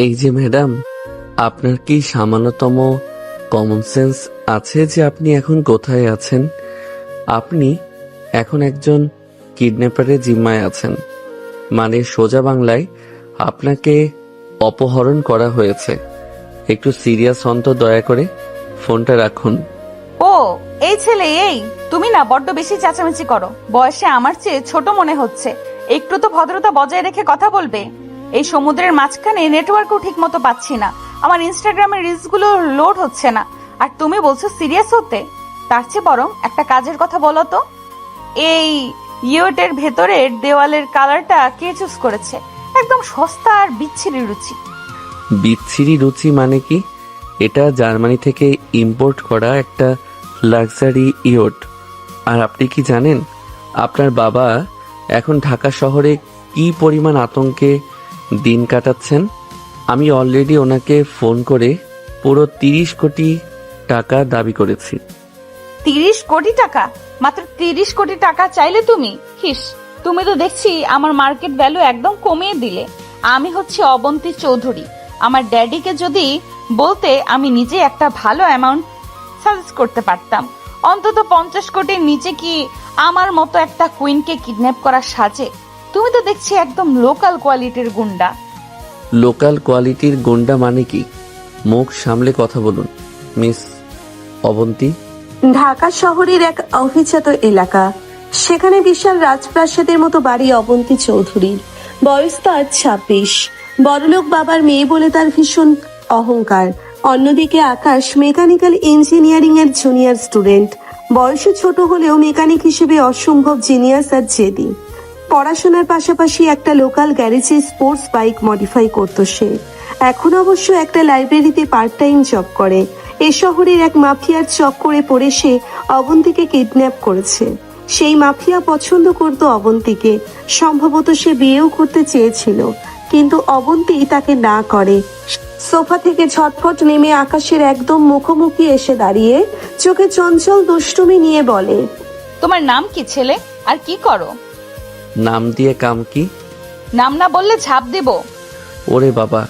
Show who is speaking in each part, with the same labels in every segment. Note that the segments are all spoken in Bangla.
Speaker 1: এই যে ম্যাডাম, আপনার কি সামান্যতম কমন সেন্স আছে যে আপনি এখন কোথায় আছেন? আপনি এখন একজন কিডন্যাপারের জিম্মায় আছেন। মানে সোজা বাংলায় আপনাকে অপহরণ করা হয়েছে। একটু সিরিয়াস হন তো দয়া করে, ফোনটা রাখুন।
Speaker 2: ও এই ছেলে, এই তুমি না বড্ড বেশি চেঁচামেচি করো। বয়সে আমার চেয়ে ছোট মনে হচ্ছে। একটু তো ভদ্রতা বজায় রেখে কথা বলবে। এই সমুদ্রের মাঝখানে নেটওয়ার্কও ঠিক মতো পাচ্ছি না, আমার ইনস্টাগ্রামের রিলস গুলো লোড হচ্ছে না, আর তুমি বলছো সিরিয়াস হতে। তার চেয়ে বরং একটা কাজের কথা বলো তো, এই ইয়োটের ভেতরের দেওয়ালের কালারটা কে চুজ করেছে? একদম সস্তা আর বিচ্ছিরি রুচি।
Speaker 1: বিচ্ছিরি রুচি মানে কি? এটা জার্মানি থেকে ইম্পোর্ট করা একটা লাক্সারি ইয়ট। আর আপনি কি জানেন আপনার বাবা এখন ঢাকা শহরে কি পরিমাণ আতঙ্কে দিন কাটাচ্ছেন? আমি অলরেডি ওনাকে ফোন করে পুরো 30 কোটি টাকা দাবি করেছি।
Speaker 2: 30 কোটি টাকা? মাত্র 30 কোটি টাকা চাইলে তুমি? হিস, তুমি তো দেখছি আমার মার্কেট ভ্যালু একদম কমিয়ে দিলে। আমি হচ্ছে অবন্তী চৌধুরী। আমার ড্যাডিকে যদি বলতে আমি নিজে একটা ভালো অ্যামাউন্ট সাজেস্ট করতে পারতাম। অন্তত 50 কোটির নিচে কি আমার মতো একটা কুইনকে কিডন্যাপ করা সাজে? তুমি তো দেখছি একদম লোকাল কোয়ালিটির গুন্ডা।
Speaker 1: লোকাল কোয়ালিটির গুন্ডা মানে কি? মুখ সামলে কথা বলুন মিস অবন্তী।
Speaker 3: ঢাকা শহরের এক অভিজাত এলাকা, সেখানে বিশাল রাজপ্রাসাদের মতো বাড়ি অবন্তী চৌধুরীর। বয়স তার 26। বড়লোক বাবার মেয়ে বলে তার ভীষণ অহংকার। অন্যদিকে আকাশ মেকানিক্যাল ইঞ্জিনিয়ারিং এর জুনিয়র স্টুডেন্ট। বয়সে ছোট হলেও মেকানিক হিসেবে অসম্ভব জিনিয়াস আর জেদি। পড়াশোনার পাশাপাশি একটা লোকাল গ্যারেজে স্পোর্টস বাইক মডিফাই করতো সে। এখন অবশ্য একটা লাইব্রেরিতে পার্ট টাইম জব করে। এ শহরের এক মাফিয়ার চক্করে পড়ে সে অবন্তীকে কিডন্যাপ করেছে। সেই মাফিয়া পছন্দ করত অবন্তীকে, সম্ভবত সে বিয়েও করতে চেয়েছিল, কিন্তু অবন্তী তাকে না করে। সোফা থেকে ঝটফট নেমে আকাশের একদম মুখোমুখি এসে দাঁড়িয়ে চোখে চঞ্চল দুষ্টুমি নিয়ে বলে,
Speaker 2: তোমার নাম কি ছেলে, আর কি করো?
Speaker 1: নাম দিয়ে কাম কি?
Speaker 2: নাম না বললে ঝাঁপ দেব।
Speaker 1: ওরে বাবা,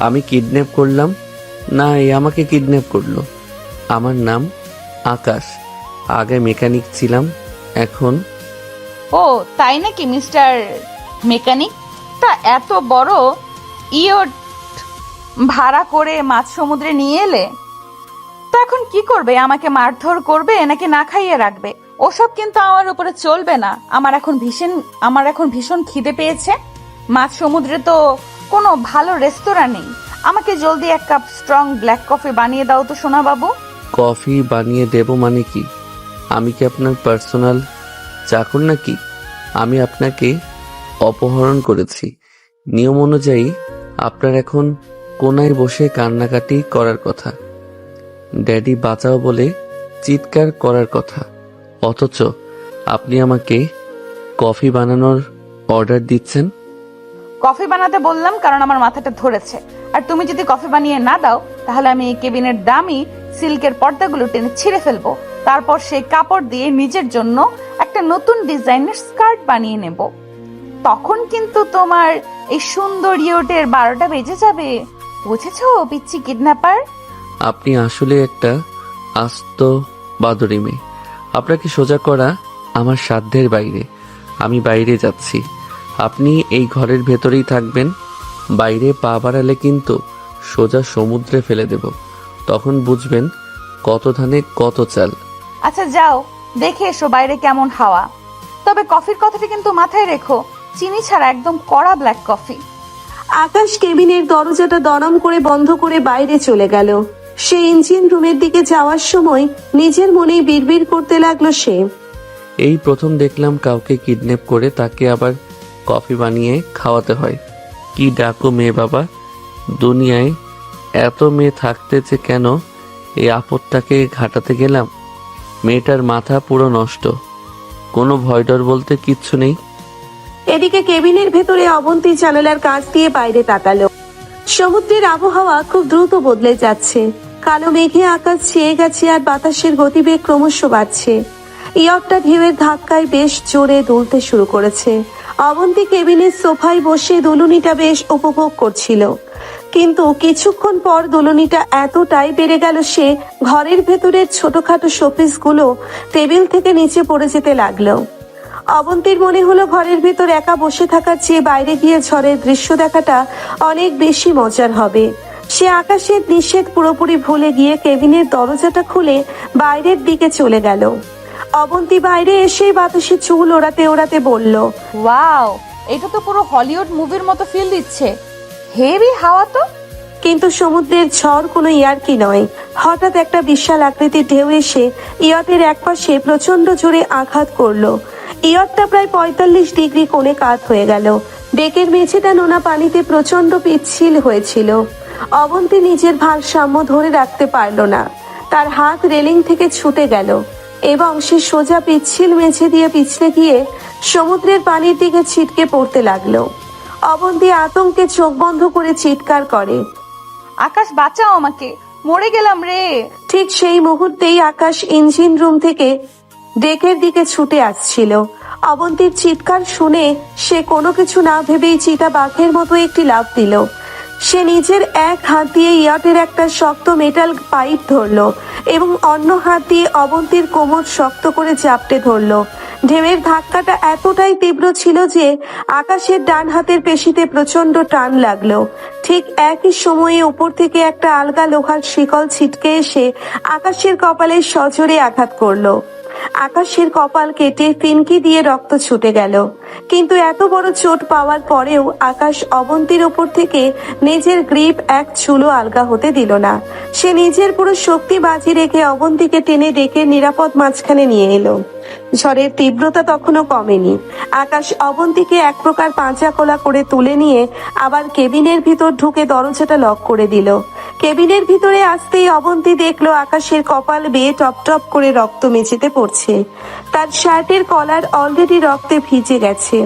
Speaker 1: আমি কিডন্যাপ করলাম না এ আমাকে কিডন্যাপ করলো? আমার নাম আকাশ, আগে মেকানিক ছিলাম, এখন।
Speaker 2: ও তাই নাকি মিস্টার মেকানিক? তা এত বড় ইয়ট ভাড়া করে মাঝ সমুদ্রে নিয়ে এলে তো এখন কি করবে? আমাকে মারধর করবে নাকি না খাইয়ে রাখবে? ওসব কিন্তু আমার উপরে চলবে না। আমার এখন ভীষণ খিদে পেয়েছে। মাঝ সমুদ্রে তো কোনো ভালো রেস্তোরাঁ নেই। আমাকে জলদি এক কাপ স্ট্রং ব্ল্যাক কফি বানিয়ে দাও তো সোনা বাবু।
Speaker 1: কফি বানিয়ে দেব মানে কি? আমি কি আপনার পার্সোনাল চাকর নাকি? আমি আপনাকে অপহরণ করেছি। নিয়ম অনুযায়ী আপনার এখন কোনায় বসে কান্নাকাটি করার কথা, ড্যাডি বাঁচাও বলে চিৎকার করার কথা। অথচ আপনি আমাকে কফি বানানোর অর্ডার দিচ্ছেন।
Speaker 2: কফি বানাতে বললাম কারণ আমার মাথাটা ধরেছে। আর তুমি যদি কফি বানিয়ে না দাও তাহলে আমি এই কেবিনের দামি সিল্কের পর্দাগুলো টেনে ছিঁড়ে ফেলবো। তারপর সেই কাপড় দিয়ে নিজের জন্য একটা নতুন ডিজাইনের স্কার্ট বানিয়ে নেব। তখন কিন্তু তোমার এই সুন্দর ইয়টের 12টা বেজে যাবে। বুঝেছো পিচ্ছি কিডন্যাপার?
Speaker 1: আপনি আসলে একটা আস্ত বাদরি মেয়ে। আপনাকে সোজা করা আমার সাধ্যের বাইরে। আমি বাইরে যাচ্ছি, আপনি এই ঘরের ভেতরেই থাকবেন। বাইরে পা বাড়ালে কিন্তু সোজা সমুদ্রে ফেলে দেব, তখন বুঝবেন কত ধানে কত চাল।
Speaker 2: আচ্ছা যাও, দেখে এসো বাইরে কেমন হাওয়া। তবে কফির কথাটা কিন্তু মাথায় রেখো, চিনি ছাড়া একদম কড়া ব্ল্যাক কফি।
Speaker 3: আকাশ কেবিনের দরজাটা দরম করে বন্ধ করে বাইরে চলে গেল। সে ইঞ্জিন রুমের দিকে যাওয়ার সময় নিজের মনেই বিড়বিড় করতে লাগলো সে,
Speaker 1: এই প্রথম দেখলাম কাউকে কিডন্যাপ করে তাকে আবার কফি বানিয়ে খাওয়াতে হয়। কি ডাকো মেয়ে বাবা। দুনিয়ায় এত মেয়ে থাকতে যে কেন এই আপদটাকে ঘাটাতে গেলাম। মেয়েটার মাথা পুরো নষ্ট, কোনো ভয় ডর বলতে কিচ্ছু নেই।
Speaker 3: এদিকে কেবিনের ভেতরে অবন্তী জানালার কাঁচ দিয়ে বাইরে তাকালো। সমুদ্রের আবহাওয়া খুব দ্রুত বদলে যাচ্ছে। কালো মেঘে আকাশ ছেয়ে গেছে আর বাতাসের গতিবেগ ক্রমশ বাড়ছে। ইয়টটা ঢেউয়ের ধাক্কায় বেশ জোরে দুলতে শুরু করেছে। অবন্তী কেবিনের সোফায় বসে দুলুনিটা বেশ উপভোগ করছিল। কিন্তু কিছুক্ষণ পর দুলুনিটা এতটাই বেড়ে গেল সে ঘরের ভেতরের ছোটখাটো শোপিসগুলো টেবিল থেকে নিচে পড়ে যেতে লাগলো। অবন্তীর মনে হলো ঘরের ভেতর একা বসে থাকার চেয়ে বাইরে গিয়ে ঝড়ের দৃশ্য দেখাটা অনেক বেশি মজার হবে। সে আকাশের নিষেধ পুরোপুরি ভুলে গিয়ে কেবিনের দরজাটা খুলে বাইরের দিকে চলে গেল। অবন্তী বাইরে এসেই বাতাসে চুল ওড়াতে ওড়াতে বলল,
Speaker 2: ওয়াও, এটা তো পুরো হলিউড মুভির মতো ফিল দিচ্ছে। হেভি হাওয়া তো।
Speaker 3: কিন্তু সমুদ্রের ঝড় কোনো ইয়ার্কি নয়। হঠাৎ একটা বিশাল আকৃতির ঢেউ এসে ইয়টের একপাশে প্রচন্ড জোরে আঘাত করলো। ইয়টটা প্রায় 45 ডিগ্রি কোণে কাত হয়ে গেল। ডেকের মেঝেটা নোনা পানিতে প্রচন্ড পিচ্ছিল হয়েছিল। অবন্তী নিজের ভারসাম্য ধরে রাখতে পারল না। তার হাত রেলিং থেকে ছুটে গেল এবং সে সোজা পিচ্ছিল মেঝে দিয়ে পিছলে গিয়ে সমুদ্রের পানির দিকে ছিটকে পড়তে লাগলো। অবন্তী আতঙ্কে চোখ বন্ধ করে চিৎকার করে,
Speaker 2: আকাশ বাঁচাও আমাকে, মরে গেলাম রে।
Speaker 3: ঠিক সেই মুহূর্তেই আকাশ ইঞ্জিন রুম থেকে ডেকের দিকে ছুটে আসছিল। অবন্তীর চিৎকার শুনে সে কোনো কিছু না ভেবেই চিতা বাঘের মতো একটি লাফ দিল। সে নিজের এক হাত দিয়ে ইয়টের একটা শক্ত মেটাল পাইপ ধরলো এবং অন্য হাত দিয়ে অবন্তীর কোমর শক্ত করে চাপটে ধরলো। ঢেউয়ের ধাক্কাটা এতটাই তীব্র ছিল যে আকাশের ডান হাতের পেশিতে প্রচন্ড টান লাগলো। ঠিক একই সময়ে উপর থেকে একটা আলগা লোহার শিকল ছিটকে এসে আকাশের কপালে সজোরে আঘাত করলো। আকাশের কপাল কেটে ফিনকি দিয়ে রক্ত ছুটে গেল। কিন্তু এত বড় চোট পাওয়ার পরেও আকাশ অবন্তীর ওপর থেকে নিজের গ্রিপ এক চুলো আলগা হতে দিল না। সে নিজের পুরো শক্তি বাজি রেখে অবন্তীকে টেনে ডেকে নিরাপদ মাঝখানে নিয়ে এলো। ঝড়ের তীব্রতা তখনও কমেনি। আকাশ অবন্তীকে এক প্রকার পাঁচা কোলা করে তুলে নিয়ে আবার কেবিনের ভিতর ঢুকে দরজাটা লক করে দিল। কেবিনের ভিতরে আসতেই অবন্তী দেখলো আকাশের কপাল বেয়ে টপ টপ করে রক্ত মেঝেতে পড়ছে। তার শার্টের কলার অলরেডি রক্তে ভিজে গেছে।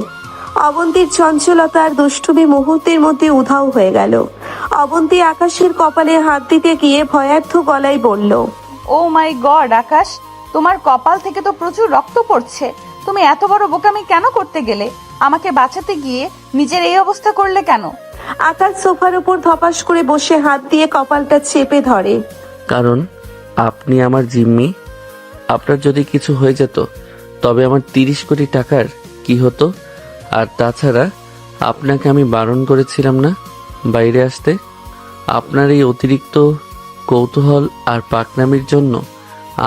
Speaker 3: অবন্তীর চঞ্চলতা আর দুষ্টুমি মুহূর্তের মধ্যে উধাও হয়ে গেল। অবন্তী আকাশের কপালে হাত দিতে গিয়ে ভয়ার্থ গলায় বলল,
Speaker 2: ও মাই গড আকাশ, তোমার কপাল থেকে তো প্রচুর রক্ত পড়ছে। তুমি এত বড় বোকামি কেন করতে গেলে? আমাকে বাঁচাতে গিয়ে নিজের এই অবস্থা করলে কেন?
Speaker 3: আকাশ সোফার উপর ধপাস করে বসে হাত দিয়ে কপালটা চেপে ধরে।
Speaker 1: কারণ আপনি আমার জিম্মি। আপনার যদি কিছু হয়ে যেত তবে আমার 30 কোটি টাকার কি হতো? আর তাছাড়া আপনাকে আমি বারণ করেছিলাম না বাইরে আসতে। আপনার এই অতিরিক্ত কৌতূহল আর পাকনামির জন্য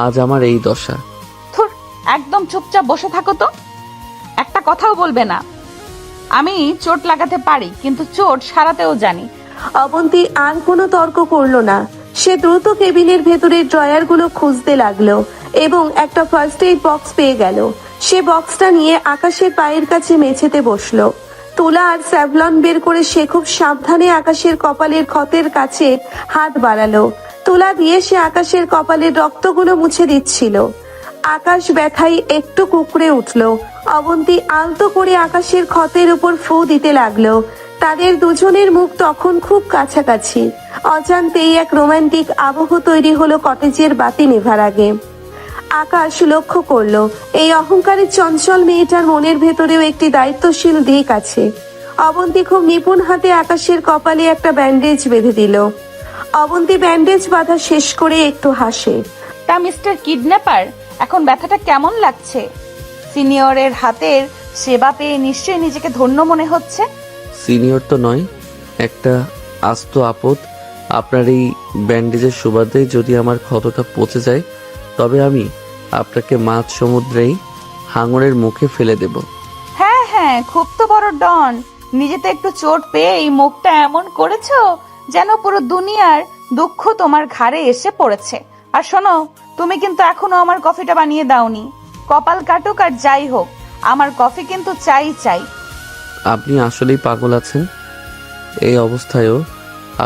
Speaker 1: আজ আমার এই দশা।
Speaker 2: ধুর, একদম চুপচাপ বসে থাকো তো, একটা কথাও বলবে না। আমি চোট লাগাতে পারি, কিন্তু চোট সারাতেও জানি।
Speaker 3: অবন্তী আর কোনো তর্ক করলো না। সে দ্রুত কেবিনের ভেতরের ড্রয়ারগুলো খুঁজতে লাগলো এবং একটা ফার্স্ট এইড বক্স পেয়ে গেল। সে বক্সটা নিয়ে আকাশের পায়ের কাছে মেঝেতে বসলো। তুলা আর স্যাভলন বের করে সে খুব সাবধানে আকাশের কপালের ক্ষতের কাছে হাত বাড়ালো। তুলা দিয়ে সে আকাশের কপালের রক্তগুলো মুছে দিচ্ছিল। আকাশ ব্যথায় একটু কুকড়ে উঠল। অবন্তী আলতো করে আকাশের ক্ষতের উপর ফু দিতে লাগলো। তাদের দুজনের মুখ তখন খুব কাছাকাছি। অজান্তেই এক রোমান্টিক আবহ তৈরি হলো কটেজের বাতি নেভার আগে। আকাশ লক্ষ্য করলো এই অহংকারী চঞ্চল মেয়েটার মনের ভেতরেও একটি দায়িত্বশীল দিক আছে। অবন্তী খুব নিপুণ হাতে আকাশের কপালে একটা ব্যান্ডেজ বেঁধে দিল। অবন্তী ব্যান্ডেজ বাঁধা শেষ করে একটু হাসে।
Speaker 2: তা মিস্টার কিডন্যাপার, এখন ব্যথাটা কেমন লাগছে? সিনিয়রের হাতের সেবা পেয়ে নিশ্চয়ই নিজেকে ধন্য মনে হচ্ছে।
Speaker 1: সিনিয়র তো নয়, একটা আস্ত আপদ। আপনার এই ব্যান্ডেজের সুবাদে যদি আমার ক্ষতটা পচে যায় তবে আমি আপনাকে মাঝ সমুদ্রেই হাঙরের মুখে ফেলে দেব।
Speaker 2: হ্যাঁ হ্যাঁ, খুব তো বড় ডন। নিজেতে একটু চোট পেয়ে এই মুখটা এমন করেছো যেন পুরো দুনিয়ার দুঃখ তোমার ঘাড়ে এসে পড়েছে। আর শোনো, তুমি কিন্তু এখনো আমার কফিটা বানিয়ে দাওনি। কপাল কাটুক আর যাই হোক, আমার কফি কিন্তু চাই চাই।
Speaker 1: আপনি আসলেই পাগল আছেন। এই অবস্থায়ও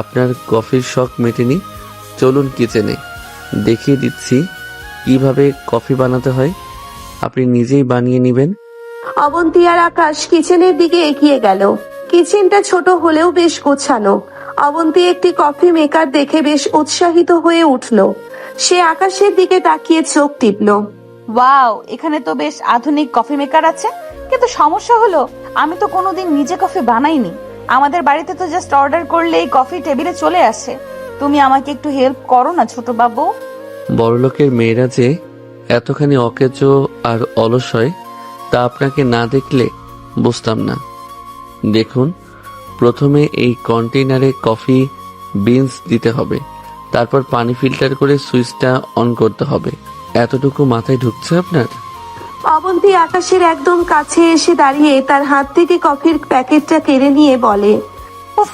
Speaker 1: আপনার কফির শখ মেটেনি। চলুন কিচেনে, দেখিয়ে দিচ্ছি কিভাবে কফি বানাতে হয়। আপনি নিজেই বানিয়ে নেবেন।
Speaker 3: অবন্তী আর আকাশ কিচেনের দিকে এগিয়ে গেল। কিচেনটা ছোট হলেও বেশ গোছানো। অবন্তী একটি কফি মেকার দেখে বেশ উৎসাহিত হয়ে উঠল। সে আকাশের দিকে তাকিয়ে চোখ টিপল।
Speaker 2: ওয়াও, এখানে তো বেশ আধুনিক কফি মেকার আছে, কিন্তু সমস্যা হলো আমি তো কোনোদিন নিজে কফি বানাইনি। আমাদের বাড়িতে তো জাস্ট অর্ডার করলেই কফি টেবিলে চলে আসে। তুমি আমাকে একটু হেল্প করো না ছোট বাবু।
Speaker 1: বড়লোকের মেয়েরা যে এতখানি অকেজো আর অলস হয় তা আপনাকে না দেখলে বুঝতাম না। দেখুন, প্রথমে এই কন্টেইনারে কফি বিনস দিতে হবে, তারপর পানি ফিল্টার করে সুইচটা অন করতে হবে। এতটুকু মাথায় ঢুকছে আপনার?
Speaker 3: অবন্তী আকাশের একদম কাছে এসে দাঁড়িয়ে তার হাত থেকে কফির প্যাকেটটা কেড়ে নিয়ে বলে,
Speaker 2: উফ,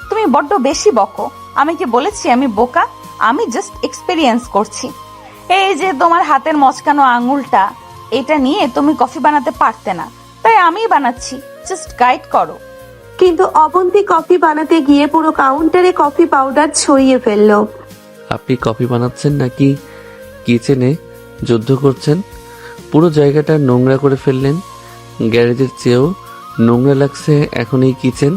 Speaker 2: তুমি বড্ড বেশি বকো। আমি কি বলেছি আমি বোকা? আমি জাস্ট এক্সপেরিয়েন্স করছি। এই যে তোমার হাতের মচকানো আঙুলটা, এটা নিয়ে তুমি কফি বানাতে পারতে না, তাই আমিই বানাচ্ছি। জাস্ট গাইড করো।
Speaker 3: কিন্তু অবন্তী কফি বানাতে গিয়ে পুরো কাউন্টারে কফি পাউডার ছড়িয়ে ফেললো।
Speaker 1: আপনি কফি বানাচ্ছেন নাকি কিচেনে যুদ্ধ করছেন? পুরো জায়গাটা নোংরা করে ফেললেন। গ্যারেজের চেয়েও নোংরা লাগছে এখন এই কিচেন।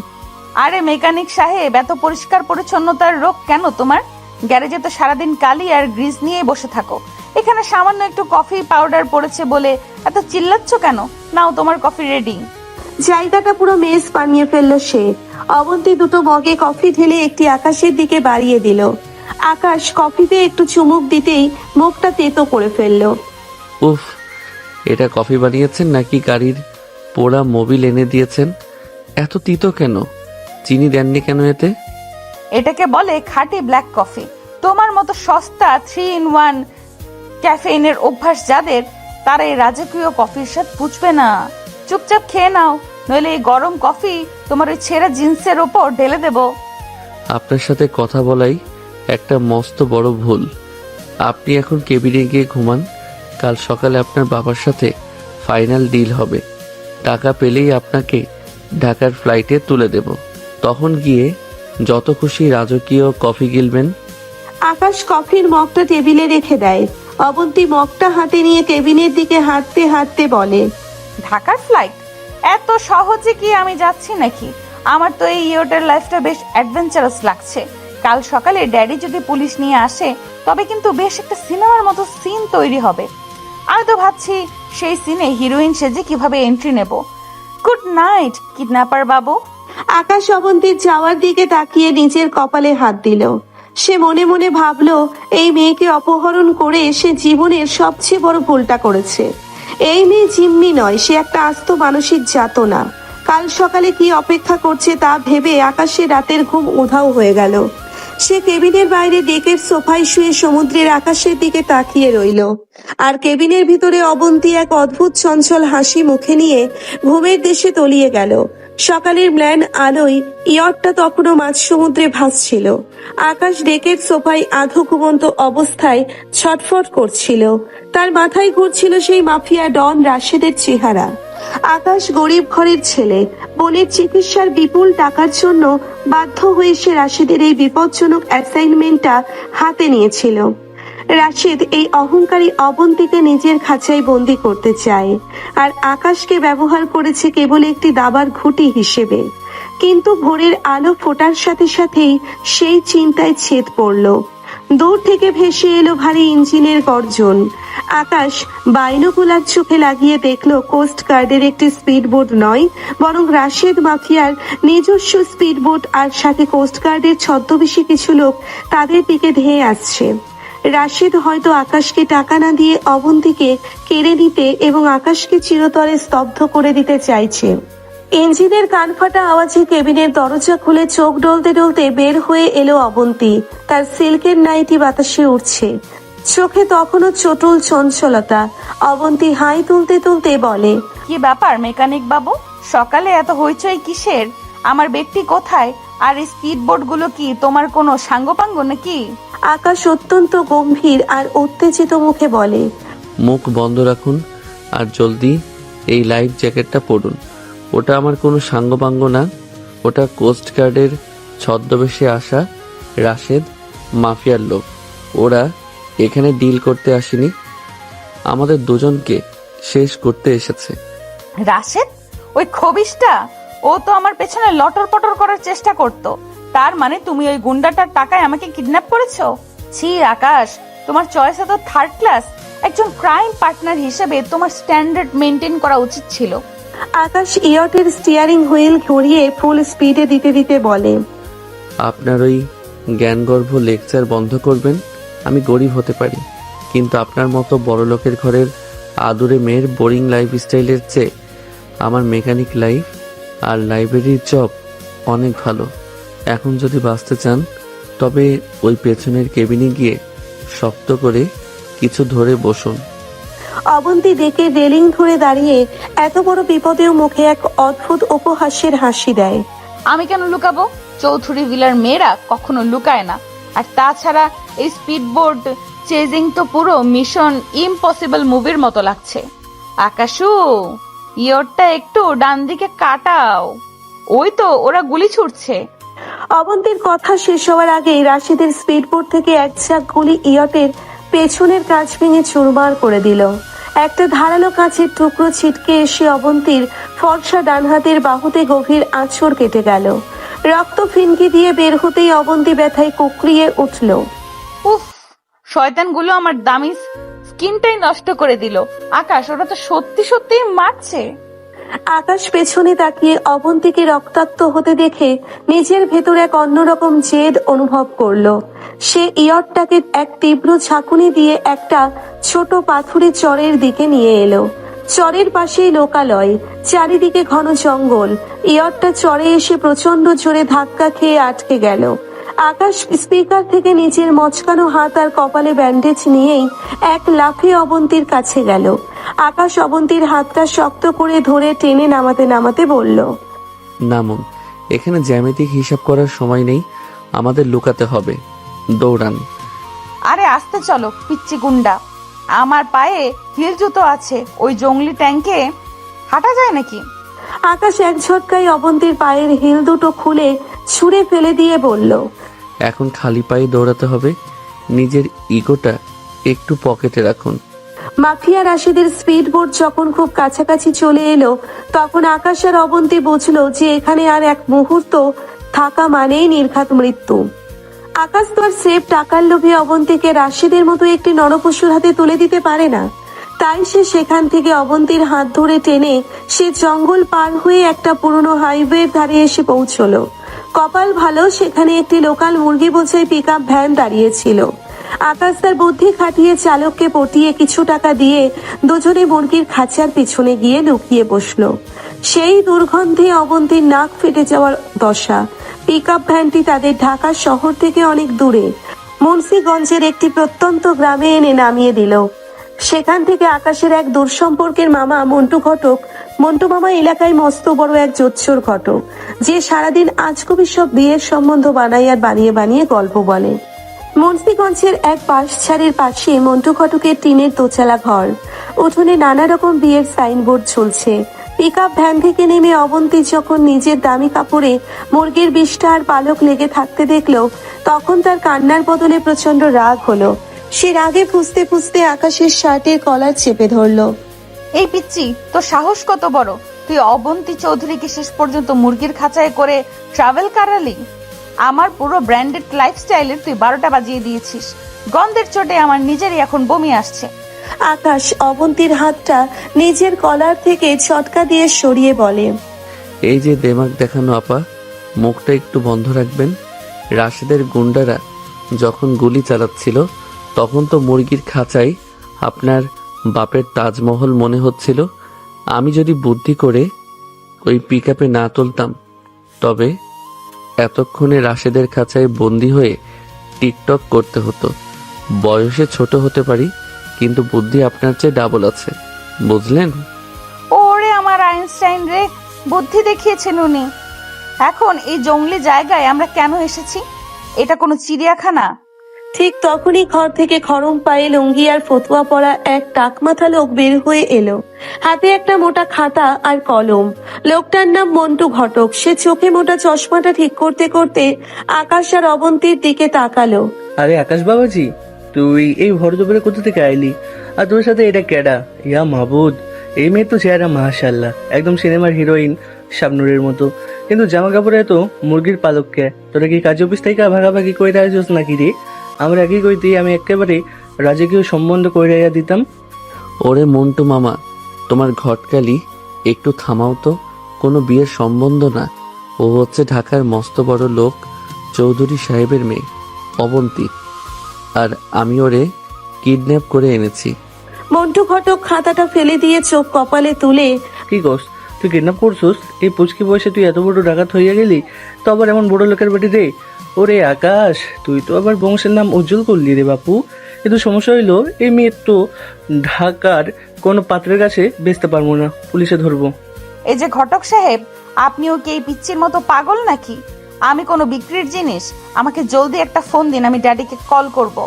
Speaker 2: আরে মেকানিক সাহেব, এত পরিষ্কার পরিচ্ছন্নতার রোগ কেন তোমার? গ্যারেজে তো সারাদিন কালি আর গ্রিজ নিয়ে বসে থাকো। এখানে সামান্য একটু কফি পাউডার পড়েছে বলে এত চিল্লাচ্ছ কেন? নাও তোমার কফি রেডি।
Speaker 3: জায়গাটা পুরো মেস বানিয়ে ফেললো সে। অবন্তী দুটো মগে কফি ঢেলে একটি আকাশের দিকে বাড়িয়ে দিল। আকাশ কফিতে একটু চুমুক দিতেই মুখটা তেতো করে ফেললো।
Speaker 1: উফ, এটা কফি বানিয়েছেন নাকি গাড়ির পোড়া মোবিল এনে দিয়েছেন? এত তিতো কেন? চিনি দেননি কেন এতে?
Speaker 2: এটাকে বলে খাঁটি ব্ল্যাক কফি। তোমার মতো সস্তা 3-in-1 ক্যাফেইনের অভ্যাস যাদের, তারা এই রাজকীয় কফির স্বাদ বুঝবে না। চুপচাপ খেয়ে নাও, নইলে এই গরম কফি তোমার ওই ছেঁড়া জিন্সের ওপর ঢেলে দেবো।
Speaker 1: আপনার সাথে কথা বলাই একটা মস্ত বড় ভুল। আপনি এখন কেবিনে গিয়ে ঘুমান। কাল সকালে আপনার বাবার সাথে ফাইনাল ডিল হবে। টাকা পেলেই আপনাকে ঢাকার ফ্লাইটে তুলে দেব। তখন গিয়ে যত খুশি রাজকীয় কফি গিলবেন।
Speaker 3: আকাশ কফির মগটা টেবিলে রেখে দেয়। অবন্তী মগটা হাতে নিয়ে কেবিনের দিকে হাঁটতে হাঁটতে বলে,
Speaker 2: ঢাকার ফ্লাইট? এত সহজে কি আমি যাচ্ছি নাকি? আমার তো এই ইয়টের লাইফটা বেশ অ্যাডভেঞ্চারাস লাগছে। কাল সকালে ড্যাডি যদি পুলিশ নিয়ে আসে, তবে কিন্তু বেশ একটা সিনেমার মতো সিন তৈরি হবে। আমি তো ভাবছি সেই সিনে হিরোইন সেজে কিভাবে এন্ট্রি নেব। গুড নাইট কিডন্যাপার বাবু।
Speaker 3: আকাশ অবন্তীর যাওয়ার দিকে তাকিয়ে নিজের কপালে হাত দিল। সে মনে মনে ভাবলো, এই মেয়েকে অপহরণ করে সে জীবনের সবচেয়ে বড় ভুলটা করেছে। এই মেয়ে জিম্মি নয়, সে একটা আস্ত মানসিক যাতনা। কাল সকালে কি অপেক্ষা করছে তা ভেবে আকাশের রাতের ঘুম উধাও হয়ে গেল। সে কেবিনের বাইরে ডেকের সোফায় শুয়ে সমুদ্রের আকাশের দিকে তাকিয়ে রইল। আর কেবিনের ভিতরে অবন্তী এক অদ্ভুত চঞ্চল হাসি মুখে নিয়ে ঘুমের দেশে তলিয়ে গেল। সকালের ম্লান আলোয় ইয়টটা তখনও মাঝ সমুদ্রে ভাসছিল। আকাশ ডেকের সোফায় আধো ঘুমন্ত অবস্থায় ছটফট করছিল। তার মাথায় ঘুরছিল সেই মাফিয়া ডন রাশেদের চেহারা। আকাশ গরিব ঘরের ছেলে। বোনের চিকিৎসার বিপুল টাকার জন্য বাধ্য হয়ে সে রাশেদের এই বিপজ্জনক অ্যাসাইনমেন্টটা হাতে নিয়েছিল। রাশেদ এই অহংকারী অবন্তীকে নিজের খাঁচায় বন্দি করতে চায়, আর আকাশকে ব্যবহার করেছে কেবল একটি দাবার ঘুঁটি হিসেবে। কিন্তু ভোরের আলো ফোটার সাথে সাথেই সেই চিন্তায় ছেদ পড়ল। দূর থেকে ভেসে এলো ভারী ইঞ্জিনের গর্জন। আকাশ বাইনোকুলার চোখে লাগিয়ে দেখলো কোস্ট গার্ডের একটি স্পিডবোট নয়, বরং রাশেদ মাফিয়ার নিজস্ব স্পিডবোট, আর সাথে কোস্ট গার্ডের ছদ্মবেশী কিছু লোক তাদের দিকে ধেয়ে আসছে। রাশেদ হয়তো আকাশকে টাকা না দিয়ে অবন্তীকে কেড়ে নিতে এবং আকাশকে চিরতরে স্তব্ধ করে দিতে চাইছে। ইঞ্জিনের কানফাটা আওয়াজে কেবিনের দরজা খুলে চোখ ডলতে ডলতে বের হয়ে এলো অবন্তী। তার সিল্কের নাইটি বাতাসে উঠছে, চোখে তখনও চটুল চঞ্চলতা। অবন্তী হাই তুলতে তুলতে বলে,
Speaker 2: কি ব্যাপার মেকানিক বাবু, সকালে এত হইচই কিসের? আমার ব্যক্তি কোথায়? আর এই স্পিড বোট গুলো কি তোমার কোনো সাঙ্গপাঙ্গ নাকি?
Speaker 3: আকাশ অত্যন্ত গম্ভীর আর উত্তেজিত মুখে বলে,
Speaker 1: মুখ বন্ধ রাখুন আর জলদি এই লাইফ জ্যাকেটটা পরুন। ওটা আমার কোনো সাঙ্গপাঙ্গ না, ওটা কোস্ট গার্ডের ছদ্মবেশে আসা রাশেদ মাফিয়ার লোক। ওরা এখানে ডিল করতে আসেনি, আমাদের দুজনকে শেষ করতে এসেছে।
Speaker 2: রাশেদ? ওই খবিশটা? ও তো আমার পেছনে লটর পটর করার চেষ্টা করতো। তার মানে তুমি ওই গুন্ডাটার টাকায় আমাকে কিডন্যাপ করেছো? ছি আকাশ, তোমার চয়েস তো থার্ড ক্লাস। একজন ক্রাইম পার্টনার হিসেবে তোমার স্ট্যান্ডার্ড মেনটেন করা উচিত ছিল।
Speaker 3: আকাশ ইয়টের স্টিয়ারিং হুইল ঘুরিয়ে ফুল স্পিডে দিতে দিতে বলে,
Speaker 1: আপনার ওই জ্ঞানগর্ভ লেকচার বন্ধ করবেন। আমি গরিব হতে পারি, কিন্তু আপনার মতো বড় লোকের ঘরের আদুরে মেয়ের বোরিং লাইফস্টাইলের চেয়ে আমার মেকানিক লাইফ আর লাইব্রেরির জব অনেক ভালো। এখন যদি বাঁচতে চান তবে ওই পেছনের কেবিনে গিয়ে শক্ত করে কিছু ধরে বসুন।
Speaker 3: অবন্তী ডেকে রেলিং ধরে দাঁড়িয়ে এত বড় বিপদেও মুখে এক অদ্ভুত উপহাস্যের হাসি দেয়।
Speaker 2: আমি কেন লুকাবো? চৌধুরী ভিলার মেয়েরা কখনো লুকায় না। আর তাছাড়া এই স্পিডবোর্ড চেজিং তো পুরো মিশন ইম্পসিবল মুভির মতো লাগছে। আকাশু, ইয়রটা একটু ডান দিকে কাটাও, ওই তো ওরা গুলি ছুটছে।
Speaker 3: অবন্তীর কথা শেষ হওয়ার আগেই রাশিদের স্পিডবোর্ড থেকে এক ঝাঁক গুলি ইয়টের পেছনের কাঁচ ভেঙে চুরমার করে দিল। একটা ধারালো কাঁচের টুকরো ছিটকে এসে অবন্তীর ফর্সা ডান হাতের বাহুতে গভীর আঁচড় কেটে গেল। রক্ত ফিনকি দিয়ে বের হতেই অবন্তী ব্যথায় কুকড়িয়ে উঠল।
Speaker 2: উফ, শয়তানগুলো আমার দামি স্কিনটাই নষ্ট করে দিল। আকাশ, ওরা তো সত্যি সত্যি মারছে।
Speaker 3: আকাশ পেছনে তাকিয়ে অবন্তীকে রক্তাক্ত হতে দেখে নিজের ভেতর এক অন্যরকম জেদ অনুভব করলো। সে ইয়টটাকে এক তীব্র ঝাঁকুনি দিয়ে একটা ছোট পাথুরে চরের দিকে নিয়ে এলো। চরের পাশেই লোকালয়, চারিদিকে ঘন জঙ্গল। ইয়টটা চরে এসে প্রচন্ড জোরে ধাক্কা খেয়ে আটকে গেল। আকাশ স্পিকার থেকে নিজের মচকানো হাত আর কপালে ব্যান্ডেজ নিয়েই এক লাফে অবন্তীর কাছে গেল। আকাশ অবন্তীর হাতটা শক্ত করে ধরে টেনে নামাতে নামাতে বলল,
Speaker 1: নামুন, এখানে জ্যামিতিক হিসাব করার সময় নেই, আমাদের লুকাতে হবে। দৌড়ান।
Speaker 2: আরে আস্তে চলো পিচ্চি গুন্ডা, আমার পায়ে হিল জুতো আছে, ওই জঙ্গলি ট্যাঙ্কে হাঁটা যায় নাকি?
Speaker 3: আকাশ এক ঝটকায় অবন্তীর পায়ের হিল দুটো খুলে ছুঁড়ে ফেলে দিয়ে বলল,
Speaker 1: এখন খালি পায়ে দৌড়াতে হবে। নিজের ইগোটা একটু পকেটে রাখুন।
Speaker 3: মাফিয়া রাশিদের স্পিডবোট যখন খুব কাছাকাছি চলে এলো তখন আকাশ আর অবন্তী বুঝলো যে এখানে আর এক মুহূর্ত থাকা মানেই নির্ঘাত মৃত্যু। আকাশ তো আর সেফ টাকার লোভে অবন্তীকে রাশিদের মতো একটি নরপশুর হাতে তুলে দিতে পারে না। তাই সে সেখান থেকে অবন্তীর হাত ধরে টেনে সে জঙ্গল পার হয়ে একটা পুরনো হাইওয়ের ধারে এসে পৌঁছলো। কপাল ভালো, সেখানে একটি লোকাল মুরগি বোঝাই পিকআপ ভ্যান দাঁড়িয়েছিল। আকাশ তার বুদ্ধি খাটিয়ে চালককে পটিয়ে কিছু টাকা দিয়ে দুজনে মুরগির খাঁচার পিছনে গিয়ে লুকিয়ে বসলো। সেই দুর্গন্ধে অবন্তীর নাক ফেটে যাওয়ার দশা। পিকআপ ভ্যানটি তাদের ঢাকা শহর থেকে অনেক দূরে মুন্সিগঞ্জের একটি প্রত্যন্ত গ্রামে এনে নামিয়ে দিল। সেখান থেকে আকাশের এক দূর সম্পর্কের মামা মন্টু ঘটক, মন্টু মামা এলাকায় মস্ত বড় এক জোচ্চোর ঘটক, যে সারাদিন আজগুবি সব বিয়ের সম্বন্ধ বানাই আর বানিয়ে বানিয়ে গল্প বলে। মুন্সিগঞ্জের এক বাঁশঝাড়ের পাশে মন্টু ঘটকের টিনের দোচালা ঘর। উঠোনে নানা রকম বিয়ের সাইনবোর্ড ঝুলছে। পিকআপ ভ্যান থেকে নেমে অবন্তী যখন নিজের দামি কাপড়ে মুরগির বিষ্ঠা আর পালক লেগে থাকতে দেখলো তখন তার কান্নার বদলে প্রচন্ড রাগ হলো। সে রাগে ফুঁসতে ফুঁসতে আকাশের শার্টের কলার চেপে ধরলো।
Speaker 2: এই পিচ্চি, তোর সাহস কত বড়! তুই অবন্তী চৌধুরীকে শেষ পর্যন্ত মুরগির খাঁচায় করে ট্রাভেল করালি। আমার পুরো ব্র্যান্ডেড লাইফস্টাইলের তুই 12টা বাজিয়ে দিয়েছিস। গন্ধের চোটে আমার নিজেরই এখন বমি আসছে।
Speaker 3: আকাশ অবন্তীর হাতটা নিজের কলার থেকে ছটকা দিয়ে সরিয়ে বলে,
Speaker 1: এই যে দেমাগ দেখানো আপা, মুখটা একটু বন্ধ রাখবেন। রাশেদের গুন্ডারা যখন গুলি চালাচ্ছিল তখন তো মুরগির খাঁচায় আপনার বাপের তাজমহল মনে হচ্ছিল। আমি যদি বুদ্ধি করে ওই পিকআপে না তুলতাম তবে এতক্ষণে রাশেদের খাঁচায় বন্দি হয়ে টিকটক করতে হতো। বয়সে ছোট হতে পারি, কিন্তু বুদ্ধি আপনার চেয়ে ডাবল আছে, বুঝলেন?
Speaker 2: ওরে আমার আইনস্টাইন রে, বুদ্ধি দেখিয়েছেন উনি। এখন এই জঙ্গলি জায়গায় আমরা কেন এসেছি? এটা কোনো চিড়িয়াখানা?
Speaker 3: ঠিক তখনই ঘর থেকে খরম পায়ে লুঙ্গি আর ফতুয়া পরা এক টাকমাথা লোক বের হয়ে এলো। হাতে একটা মোটা খাতা আর কলম। লোকটার নাম মন্টু ঘটক। সে চোখে মোটা চশমাটা ঠিক করতে করতে আকাশ আর অবন্তীর দিকে তাকালো।
Speaker 4: আরে আকাশ বাবাজি, তুই এই ভর দুপুরে কোথা থেকে আইলি? আর তোর সাথে এটা কেডা? ইয়া মাহবুদ, এই মেয়ে তো চেহারা মাশাআল্লাহ, একদম সিনেমার হিরোইন শাবনুরের মতো। কিন্তু জামা কাপড়ে তো মুরগির পালককে। তোরা কি কাজ অফিস থেকে ভাগাভাগি করে আসছিস নাকি রে? আমরা কি কইতি আমি একেবারে রাজকীয় সম্বন্ধ কইরা দিতাম।
Speaker 1: ওরে মন্টু মামা, তোমার ঘটকালি একটু থামাও তো, কোনো বিয়ের সম্বন্ধ না। ও হচ্ছে ঢাকার মস্ত বড় লোক চৌধুরী সাহেবের মেয়ে অবন্তী, আর আমি ওরে কিডন্যাপ করে এনেছি।
Speaker 3: মন্টু ঘটক খাতাটা ফেলে দিয়ে চোখ কপালে তুলে,
Speaker 4: কি কস, তুই কিডন্যাপ করছিস? এই পুচকি বয়সে তুই এত বড় ডাকাত হইয়া গেলি, তো আবার এমন বড় লোকের বাড়ি রে? ওরে আকাশ, তুই তো আবার বংশের নাম উজ্জ্বল করলি রে বাপু। কিন্তু সমস্যা হইলো, এই মেয়ের তো ঢাকার কোনো পাত্রের কাছে বেচতে পারবো না, পুলিশে ধরবো।
Speaker 2: এই যে ঘটক সাহেব, আপনিও কি এই পিচ্চির মতো পাগল নাকি? আমি কোনো বিক্রির জিনিস? আমাকে জলদি একটা ফোন দিন, আমি ড্যাডিকে কল করব।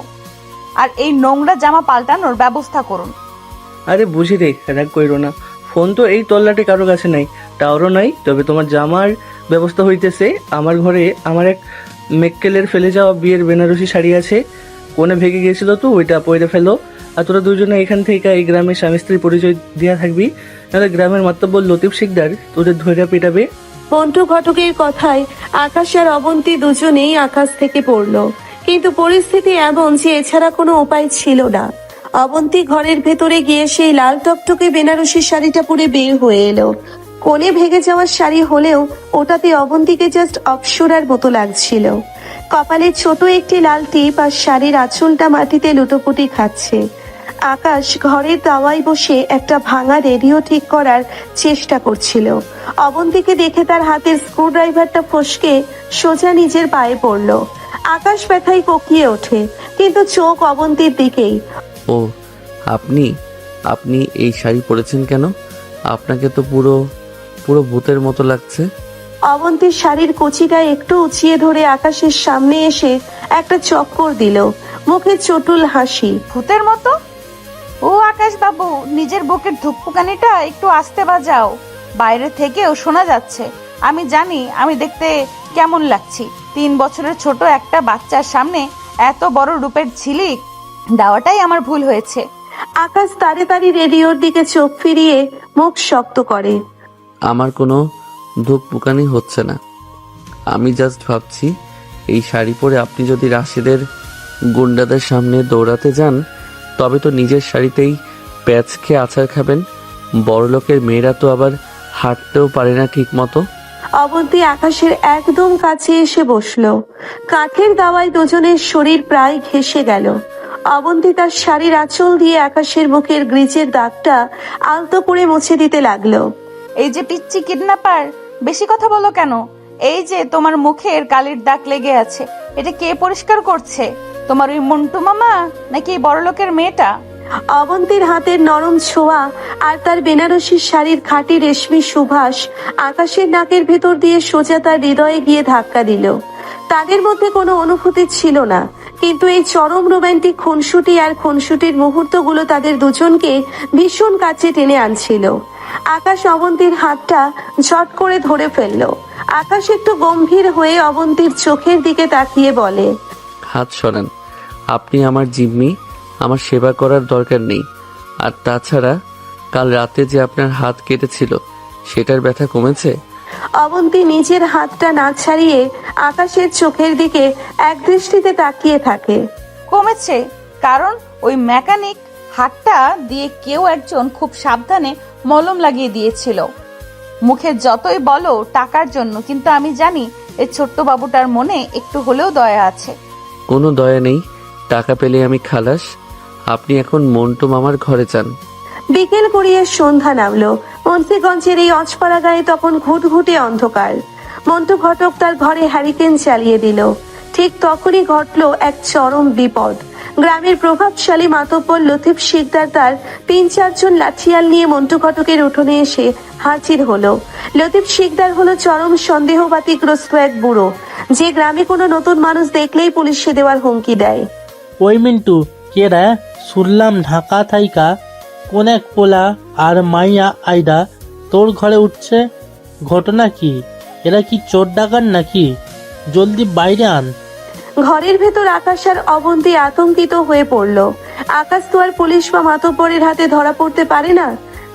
Speaker 2: আর এই নোংরা জামা পাল্টানোর ব্যবস্থা করুন।
Speaker 4: আরে বুঝি রে, রাগ কইরো না। ফোন তো এই তল্লাটে কারো কাছে নাই, টাওয়ারও নাই। তবে তোমার জামার ব্যবস্থা হইতেছে। আমার ঘরে আমার এক মেক্কেলের ফেলে যাওয়া বিয়ের বেনারসি শাড়ি আছে, কোনে ভেঙে গিয়েছিল, তো ওইটা পরে ফেলো। আর তোরা দুজনে এখান থেকে এই গ্রামের স্বামী স্ত্রী পরিচয় দেওয়া থাকবি, নাহলে গ্রামের মাতব্বর লতিফ শিকদার তোদের ধৈর্য পিটাবে।
Speaker 3: মন্টু ঘটকের কথায় আকাশ আর অবন্তী দুজনেই আকাশ থেকে পড়ল। কিন্তু পরিস্থিতি এমন যে এছাড়া কোনো উপায় ছিল না। অবন্তী ঘরের ভেতরে গিয়ে সেই লাল টকটকে বেনারসি শাড়িটা পরে বের হয়ে এলো। কোণে ভেঙে যাওয়ার শাড়ি হলেও ওটাতে অবন্তীকে জাস্ট অপসরার মতো লাগছিল। কপালে ছোট একটি লাল টিপ আর শাড়ির আঁচলটা মাটিতে লুটোপুটি খাচ্ছে। আকাশ ঘরের দাওয়ায় বসে একটা ভাঙা রেডিও ঠিক করার চেষ্টা করছিল। অবন্তীকে দেখে তার হাতের স্ক্রুড্রাইভারটা ফসকে সোজা নিজের পায়ে পড়ল। আকাশ ব্যথায় কোকিয়ে ওঠে, কিন্তু চোখ অবন্তীর দিকেই।
Speaker 1: ও, আপনি আপনি এই শাড়ি পরেছেন কেন? আপনাকে তো পুরো পুরো ভূতের মতো লাগছে।
Speaker 3: অবন্তীর শাড়ির কচিটা একটু উঁচিয়ে ধরে আকাশের সামনে এসে একটা চক্কর দিল, মুখে চটুল হাসি।
Speaker 2: ভূতের মতো? ও আকাশ বাবু, নিজের বুকের ধুকপুকানিটা একটু আস্তে বাজাও, বাইরে থেকেও শোনা যাচ্ছে। আমি জানি আমি দেখতে কেমন লাগছি। 3 বছরের ছোট একটা বাচ্চার সামনে এত বড় রূপের ঝিলিক দেওয়াটাই আমার ভুল হয়েছে।
Speaker 3: আকাশ তাড়াতাড়ি রেডিওর দিকে চোখ ফিরিয়ে মুখ শক্ত করে।
Speaker 1: আমার কোনো ধুকপুকানি হচ্ছে না। আমি জাস্ট ভাবছি, এই শাড়ি পরে আপনি যদি রাশিদের গুন্ডাদের সামনে দৌড়াতে যান, তবে তো নিজের শাড়িতেই প্যাচ খেয়ে আছাড় খাবেন। বড়লোকের মেয়েরা তো আবার হাঁটতেও পারে না ঠিক মতো।
Speaker 3: অবন্তী আকাশের একদম কাছে এসে বসলো। কাঠের দাওয়ায় দুজনের শরীর প্রায় ঘেঁষে গেল। অবন্তী তার শাড়ির আঁচল দিয়ে আকাশের মুখের গ্রিজের দাগটা আলতো করে মুছে দিতে লাগলো।
Speaker 2: এই যে পিচ্চি কিডন্যাপার, বেশি কথা বলো কেন? এই যে তোমার মুখের কালির দাগ লেগে আছে, এটা কে পরিষ্কার করছে? তোমার ওই মন্টু মামা নাকি এই বড়লোকের মেয়েটা?
Speaker 3: অবন্তীর হাতের নরম ছোঁয়া আর তার বেনারসি শাড়ির খাঁটি রেশমি সুবাস আকাশের নাকের ভেতর দিয়ে সোজা তার হৃদয়ে গিয়ে ধাক্কা দিল। তাদের মধ্যে কোনো অনুভূতি ছিল না, কিন্তু এই চরম রোমান্টিক খুনসুটি আর খুনসুটির মুহূর্তগুলো তাদের দুজনকে ভীষণ কাছে টেনে আনছিল। আকাশ অবন্তীর হাতটা ঝট করে ধরে ফেলল। আকাশ একটু গম্ভীর হয়ে অবন্তীর চোখের দিকে তাকিয়ে বলে,
Speaker 1: হাত সরান। আপনি আমার জিম্মি, আমার সেবা করার দরকার নেই। আর তাছাড়া কাল রাতে যে আপনার হাত কেটেছিল, সেটার ব্যথা কমেছে?
Speaker 3: অবন্তী নিজের হাতটা না ছাড়িয়ে আকাশের চোখের দিকে এক দৃষ্টিতে তাকিয়ে থাকে।
Speaker 2: কমেছে, কারণ ওই মেকানিক হাতটা দিয়ে কেউ একজন খুব সাবধানে মলম লাগিয়ে দিয়েছিল। মুখে যতই বলো টাকার জন্য, কিন্তু আমি জানি এই ছোট্ট বাবুটার মনে একটু হলেও দয়া আছে।
Speaker 1: কোনো দয়া নেই, টাকা পেলে আমি খালাস। আপনি এখন মন্টু মামার ঘরে যান।
Speaker 3: বিকেল গড়িয়ে সন্ধ্যা নামলো। মন্ত্রীগঞ্জের এই অজপাড়া গায়ে তখন ঘুটঘুটে অন্ধকার। মন্টু ঘটক তার ঘরে হ্যারিকেন চালিয়ে দিল। ঠিক তখনই ঘটলো এক চরম বিপদ। গ্রামের প্রভাবশালী মাতব্বর লতিফ শিকদার তার 3-4 জন লাঠিয়াল নিয়ে মন্টু ঘটকের উঠোনে এসে হাজির হলো। লতিফ শিকদার হলো চরম সন্দেহবাতিগ্রস্ত এক বুড়ো, যে গ্রামে কোনো নতুন মানুষ দেখলেই পুলিশে দেওয়ার হুমকি দেয়।
Speaker 5: ওই মিন্টু, কে রে? শুনলাম ঢাকা থাইকা কোন এক পোলা আর মাইয়া আইডা তোর ঘরে উঠছে, ঘটনা কি? এরা কি চোর ডাকাত নাকি? জলদি বাইরে আন।
Speaker 3: ঘরের ভেতর আকাশ আর অবন্তী আতঙ্কিত হয়ে পড়ল। আকাশ তো আর পুলিশ বা মাতব্বরের হাতে ধরা পড়তে পারে না,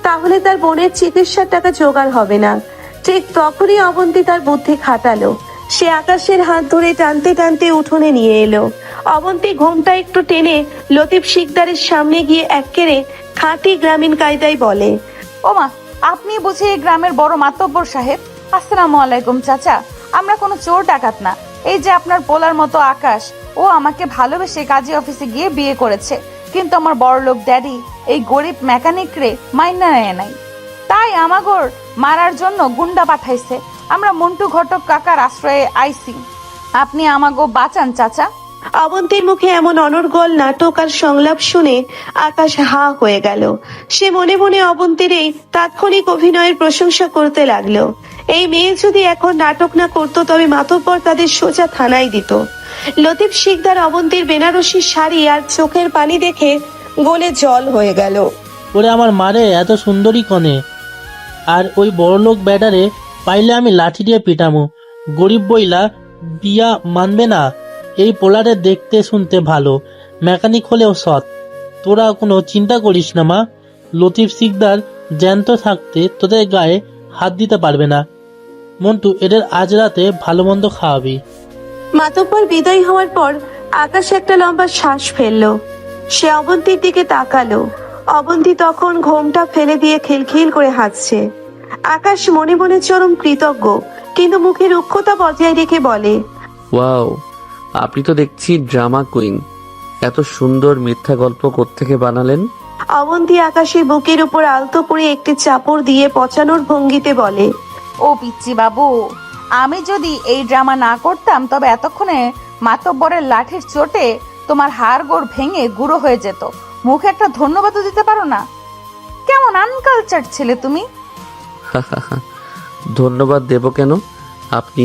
Speaker 3: তাহলে তার বোনের চিকিৎসার টাকা জোগাড় হবে না। ঠিক তখনই অবন্তী তার বুদ্ধি খাটালো। সে আকাশের হাত ধরে টানতে টানতে উঠোনে নিয়ে এলো। অবন্তী ঘোমটা একটু টেনে লতিফ শিকদারের সামনে গিয়ে এক্কেরে খাঁটি গ্রামীণ কায়দায় বলে,
Speaker 2: ওমা, আপনি বুঝি এই গ্রামের বড় মাতব্বর সাহেব? আসসালামু আলাইকুম চাচা। আমরা কোনো চোর ডাকাত না। এই যে আপনার পোলার মতো আকাশ, ও আমাকে ভালোবেসে কাজী অফিসে গিয়ে বিয়ে করেছে, কিন্তু আমার বড়লোক ড্যাডি এই গরিব মেকানিক রে মাইনা নেয় নাই, তাই আমাগর মারার জন্য গুন্ডা পাঠাইছে। আমরা মন্টু ঘটক কাকার আশ্রয়ে আইছি, আপনি আমাগো বাঁচান চাচা।
Speaker 3: অবন্তীর মুখে এমন অনর্গল নাটক আর সংলাপ শুনে আকাশ হা হয়ে গেল। সে মনে মনে অবন্তীর এই তাৎক্ষণিক অভিনয়ের প্রশংসা করতে লাগলো। এই মেয়ে যদি এখন নাটক না করতো তবে মাতব্বর তাদের সোজা থানায় দিত। লতিফ শিকদার অবন্তীর বেনারসি শাড়ি আর চোখের পানি দেখে গলে জল হয়ে গেল।
Speaker 5: ওরে আমার মারে, এত সুন্দরী কনে, আর ওই বড়লোক ব্যাটারে পাইলে আমি লাঠি দিয়ে পিটামু। গরিব বইলা বিয়া মানবে না। এই পোলারে দেখতে শুনতে ভালো, মেকানিক হলেও সৎ। তোরা কোনো চিন্তা করিস না মা, লতিফ সিকদার জ্যান্ত থাকতে তোদের গায়ে হাত দিতে পারবে না। মন্টু, এদের আজ রাতে ভালো মন্দ খাওয়াবি।
Speaker 3: মাতব্বর বিদায় হওয়ার পর আকাশ একটা লম্বা শ্বাস ফেললো। সে অবন্তীর দিকে তাকালো। অবন্তী তখন ঘোমটা ফেলে দিয়ে খিলখিল করে হাসছে। আকাশ মনে মনে চরম কৃতজ্ঞ, কিন্তু মুখে রুক্ষতা বজায় রেখে বলে,
Speaker 1: ওয়াও, আপনি তো দেখছি ড্রামা কুইন। এত সুন্দর মিথ্যা গল্প কোত্থেকে বানালেন?
Speaker 3: অবন্তী আকাশের বুকের উপর আলতো করে একটি চাপড় দিয়ে পচানোর ভঙ্গিতে বলে,
Speaker 2: ও পিচ্চি বাবু, আমি যদি এই ড্রামা না করতাম তবে এতক্ষণে মাতব্বরের লাঠির চোটে তোমার হাড় গোড় ভেঙে গুঁড়ো হয়ে যেত। মুখে একটা ধন্যবাদও দিতে পারো না? কেমন আনকালচার ছেলে তুমি।
Speaker 1: ধন্যবাদ দেব কেন? আপনি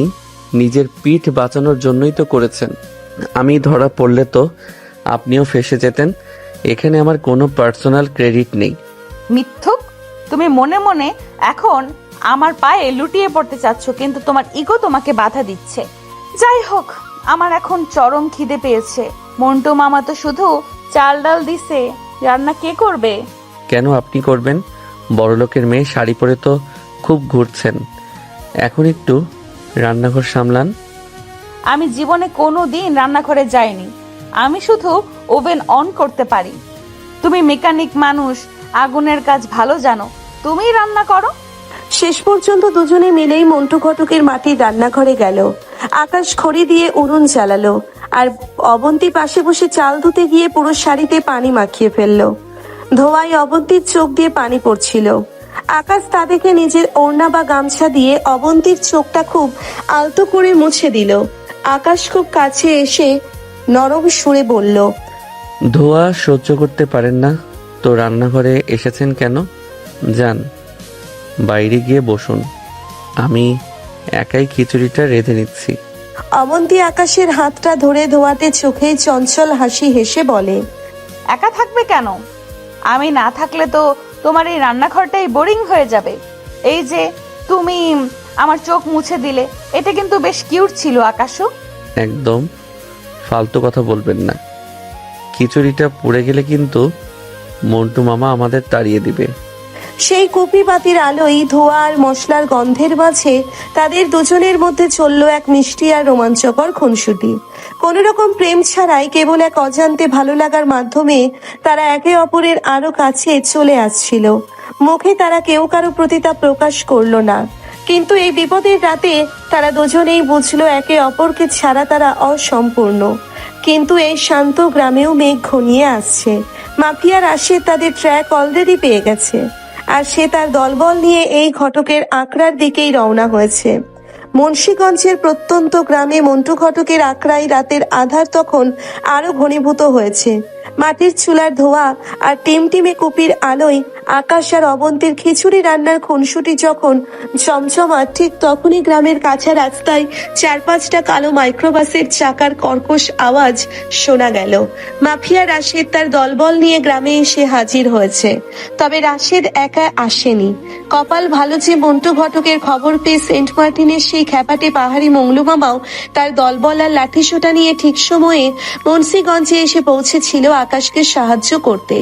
Speaker 1: নিজের পিঠ বাঁচানোর জন্যই তো করেছেন। আমি ধরা পড়লে তো আপনিও ফেঁসে যেতেন। এখানে আমার কোনো পার্সোনাল ক্রেডিট নেই।
Speaker 2: মিথ্যুক, তুমি মনে মনে এখন আমার পায়ে লুটিয়ে পড়তে চাচ্ছ, কিন্তু তোমার ইগো তোমাকে বাধা দিচ্ছে। যাই হোক, আমার এখন চরম খিদে পেয়েছে। মন্টু মামা তো শুধু চাল ডাল দিছে, রান্না কে করবে?
Speaker 1: কেন আপনি করবেন? বড়লোকের মেয়ে, শাড়ি পরে তো খুব ঘুরছেন। এখন একটু রান্নাঘর সামলান।
Speaker 2: আমি জীবনে কোনো দিন রান্নাঘরে যাইনি। আমি শুধু ওভেন অন করতে পারি। তুমি মেকানিক মানুষ, আগুনের কাজ ভালো জানো, তুমিই রান্না করো।
Speaker 3: শেষ পর্যন্ত দুজনে মিলেই মন্টু ঘটকের মাটির রান্নাঘরে গেল। আকাশ খড়ি দিয়ে উনুন জ্বালালো, আর অবন্তী পাশে বসে চাল ধুতে গিয়ে পুরো শাড়িতে পানি মাখিয়ে ফেললো। ধোয়ায় অবন্তীর চোখ দিয়ে পানি পড়ছিল। আকাশ তা দেখে নিজের ওড়না বা গামছা দিয়ে অবন্তীর চোখটা খুব আলতো করে মুছে দিল। আকাশ খুব কাছে এসে নরম সুরে বলল,
Speaker 1: ধোয়া সহ্য করতে পারেন না তো রান্নাঘরে এসেছেন কেন? যান, বাইরে গিয়ে বসুন, আমি একাই খিচুড়িটা রেঁধে নিচ্ছি।
Speaker 3: অবন্তী আকাশের হাতটা ধরে ধোয়াতে চোখে চঞ্চল হাসি হেসে বলে,
Speaker 2: একা থাকবে কেন? আমি না থাকলে তো তোমার এই রান্নাঘরটাই বোরিং হয়ে যাবে। এই যে তুমি আমার চোখ মুছে দিলে, এটা কিন্তু বেশ কিউট ছিল আকাশও।
Speaker 1: একদম ফালতু কথা বলবেন না। খিচুড়িটা পুড়ে গেলে কিন্তু মন্টু মামা আমাদের তাড়িয়ে দিবে।
Speaker 3: সেই কুপি বাতির আলোয় ধোয়া আর মশলার গন্ধের মাঝে তাদের দুজনের মধ্যে চলল এক মিষ্টি আর রোমাঞ্চকর খুনসুটি। কোনো রকম প্রেম ছাড়াই কেবল এক অজান্তে ভালো লাগার মাধ্যমে তারা একে অপরের আরো কাছে চলে আসছিল। মুখে তারা কেউ কারো প্রতি তা প্রকাশ করলো না, কিন্তু এই বিপদের রাতে তারা দুজনেই বুঝলো একে অপরকে ছাড়া তারা অসম্পূর্ণ। কিন্তু এই শান্ত গ্রামেও মেঘ ঘনিয়ে আসছে। মাফিয়া রাশেদ তাদের ট্র্যাক অলরেডি পেয়ে গেছে, আর সে তার দলবল নিয়ে এই ঘটকের আঁকড়ার দিকেই রওনা হয়েছে। মুন্সিগঞ্জের প্রত্যন্ত গ্রামে মন্টু ঘটকের আঁকড়াই রাতের আধার তখন আরো ঘনীভূত হয়েছে। মাটির চুলার ধোয়া আর টিমটিমে কুপির আলোয় আকাশ আর অবন্তীর খিচুড়ি রান্নার খুনসুটি যখন চমচমা, ঠিক তখনই গ্রামের কাঁচা রাস্তায় 4-5টা কালো মাইক্রোবাসের চাকার কর্কশ আওয়াজ শোনা গেল। মাফিয়া রাশেদ তার দলবল নিয়ে গ্রামে এসে হাজির হয়েছে। তবে রাশেদ একা আসেনি। কপাল ভালো যে মন্টু ঘটকের খবর পেয়ে সেন্ট মার্টিনের সেই খ্যাপাটে পাহাড়ি মংলু মামাও তার দলবল আর লাঠিসোঁটা নিয়ে ঠিক সময়ে মুন্সিগঞ্জে এসে পৌঁছেছিল আকাশকে সাহায্য করতে।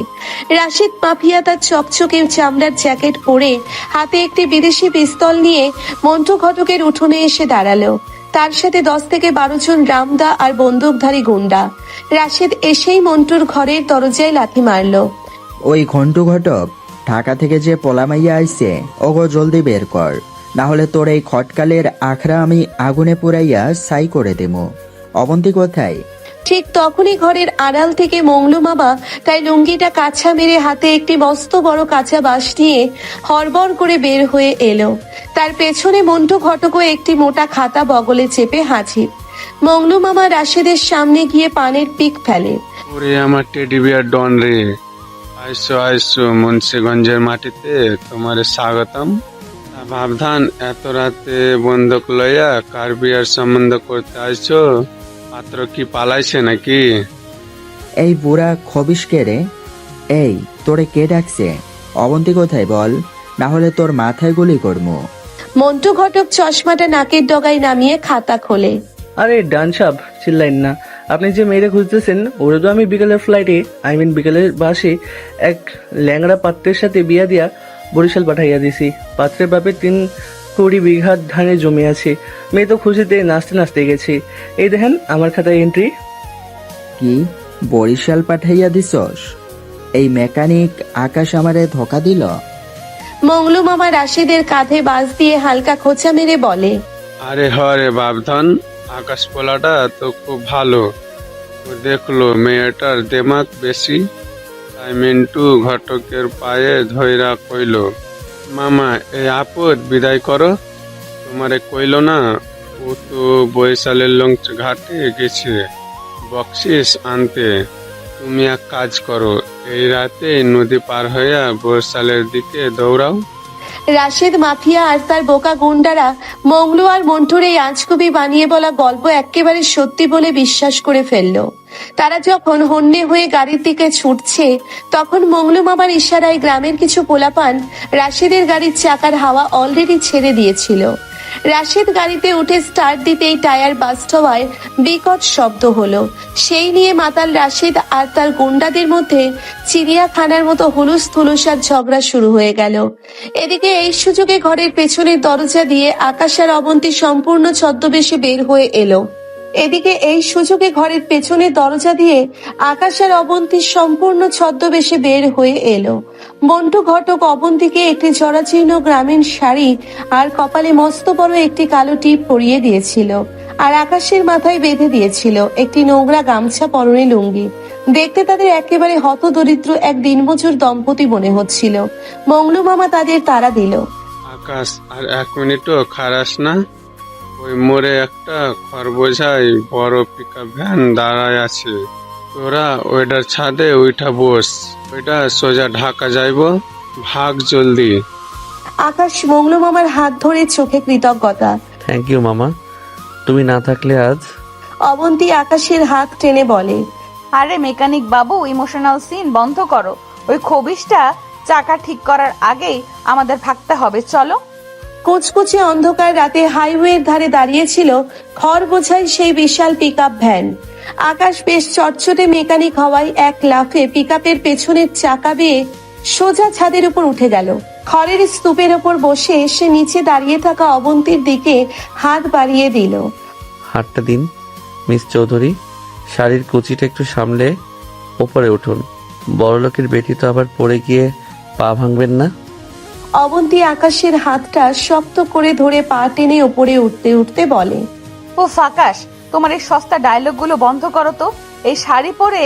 Speaker 3: রাশেদ মাফিয়া তার চকচকে চামড়ার জ্যাকেট পরে হাতে একটি বিদেশি পিস্তল নিয়ে মন্টু ঘটকের উঠোনে এসে দাঁড়ালো। তার সাথে 10 থেকে 12 জন রামদা আর বন্দুকধারী গুন্ডা। রাশেদ এসেই মন্টুর ঘরের দরজায় লাথি মারলো।
Speaker 6: ওই ঘন্টু ঘটক, ঢাকা থেকে যে পোলামাইয়া আইছে ওগো জলদি বের কর, না হলে তোর এই খটকালের আখড়া আমি আগুনে পুরাইয়া ছাই করে দেবো। অবন্তী কোথায়?
Speaker 3: ঠিক তখনই ঘরের আড়াল থেকে মংলু মামা তাই লুঙ্গিটা কাছা মেরে হাতে একটি মস্ত বড় কাঁচা বাঁশ নিয়ে হড়বড় করে বের হয়ে এলো। তার পেছনে মন্টু ঘটকও একটি মোটা খাতা বগলে চেপে হাজির। মংলু মামা রাশেদের সামনে গিয়ে পানের পিক ফেলে।
Speaker 7: ওরে আমার টেডি বিয়ার ডন রে, আইসো আইসো মুন্সিগঞ্জের মাটিতে তোমারে স্বাগতম। ভাবধান এত রাতে বন্ধক লইয়া কার বিয়ার সম্বন্ধ করতে আইছো? পাত্র কি পালাইছে নাকি?
Speaker 6: এই বুড়া খবিস কে রে? এই তোরে কে ডাকছে? অবন্তী কোথায় বল, না হলে তোর মাথায় গুলি করবো।
Speaker 3: মন্টু ঘটক চশমাটা নাকের ডগায় নামিয়ে খাতা খোলে।
Speaker 4: আরে ডান সাব, চিল্লাইন না। আপনি যে মেয়েরা খুঁজতেছেন ওরা তো আমি বিকেলের ফ্লাইটে বিকেলের বাসে এক ল্যাংড়া পাত্রের সাথে বিয়া দিয়া বরিশাল পাঠাইয়া দিছি। পাত্রের বাপে 3 বিঘা ধানের জমি আছে। মেয়ে তো খুশিতে নাচতে নাচতে গেছে। এই দেখেন আমার খাতায় এন্ট্রি।
Speaker 6: কি বরিশাল পাঠাইয়া দিছস? এই মেকানিক আকাশ আমারে ধোকা দিল।
Speaker 3: মংলু মামা রাশেদের কাঁধে বাস দিয়ে হালকা খোঁচা মেরে বলে,
Speaker 7: আরে হরে বাবধান, আকাশ পোলাটা তো খুব ভালো। ও দেখলো মেয়েটার দেমাক বেশি, তাই মিন্টু ঘটকের পায়ে ধইরা কইল, মামা এই আপদ বিদায় করো। তোমারে কইল না ও তো বরিশালের লঞ্চ ঘাটে গেছে বকশিস আনতে। তুমি এক কাজ করো, এই রাতে নদী পার হইয়া বরিশালের দিকে দৌড়াও।
Speaker 3: রাশেদ মাফিয়া আর তার বোকা গুন্ডারা মংলু আর মন্টুর এই আজগুবি বানিয়ে বলা গল্প একেবারে সত্যি বলে বিশ্বাস করে ফেললো। তারা যখন হন্যে হয়ে গাড়ির দিকে ছুটছে তখন মংলু মামার ইশারায় গ্রামের কিছু পোলাপান রাশেদের গাড়ির চাকার হাওয়া অলরেডি ছেড়ে দিয়েছিল। রাশেদ গাড়িতে উঠে স্টার্ট দিতেই টায়ার বাস্ট হওয়ায় বিকট শব্দ হলো। সেই নিয়ে মাতাল রাশেদ আর তার গুন্ডাদের মধ্যে চিড়িয়াখানার মতো হুলুস থুলুসার ঝগড়া শুরু হয়ে গেল। এদিকে এই সুযোগে ঘরের পেছনের দরজা দিয়ে আকাশ আর অবন্তী সম্পূর্ণ ছদ্মবেশে বের হয়ে এলো। মন্টু ঘটক অবন্তীকে একটি জরাজীর্ণ গ্রামীণ শাড়ি আর কপালে মস্ত বড় একটি কালো টিপ পরিয়ে দিয়েছিল, আর আকাশের মাথায় বেঁধে দিয়েছিল একটি নোংরা গামছা পরনে লুঙ্গি। দেখতে তাদের একেবারে হতদরিদ্র এক দিনমজুর দম্পতি মনে হচ্ছিল। মংলু মামা তাদের তাড়া দিল।
Speaker 7: আকাশ, আর 1 মিনিটও খারাস না? ওই মোড়ে একটা খরবোঝাই বড় পিকআপ ভ্যান দাঁড়ায় আছে, তোরা ওইটার ছাদে উঠা বস। ওইটা সোজা ঢাকা যাইব, ভাগ জলদি।
Speaker 3: আকাশ মংলু মামার হাত ধরে চোখে কৃতজ্ঞতা।
Speaker 1: থ্যাংক ইউ মামা, তুমি না থাকলে আজ।
Speaker 3: অবন্তী আকাশের হাত টেনে বলে,
Speaker 2: আরে মেকানিক বাবু, ইমোশনাল সিন বন্ধ করো। ওই খবিশটা চাকা ঠিক করার আগেই আমাদের ভাগতে হবে, চলো।
Speaker 3: কুচকুচে অন্ধকার রাতে হাইওয়ের ধারে দাঁড়িয়েছিল খড় বোঝাই সেই বিশাল পিকআপ ভ্যান। আকাশ বেশ চটচটে মেকানিক হওয়ায় এক লাফে পিকআপের পেছনের চাকা বেয়ে সোজা ছাদের উপর উঠে গেল। খড়ের স্তূপের ওপর বসে সে নিচে দাঁড়িয়ে থাকা অবন্তীর দিকে হাত বাড়িয়ে দিল।
Speaker 1: হাতটা দিন মিস চৌধুরী, শাড়ির কুচিটা একটু সামলে ওপরে উঠুন। বড়লোকের বেটি তো আবার পড়ে গিয়ে পা ভাঙবেন না।
Speaker 3: অবন্তী আকাশের হাতটা শক্ত করে ধরে পা টেনে ওপরে উঠতে উঠতে বলে,
Speaker 2: ও ফাকাশ, তোমার এই সস্তা ডায়লগ গুলো বন্ধ করো তো। এই শাড়ি পরে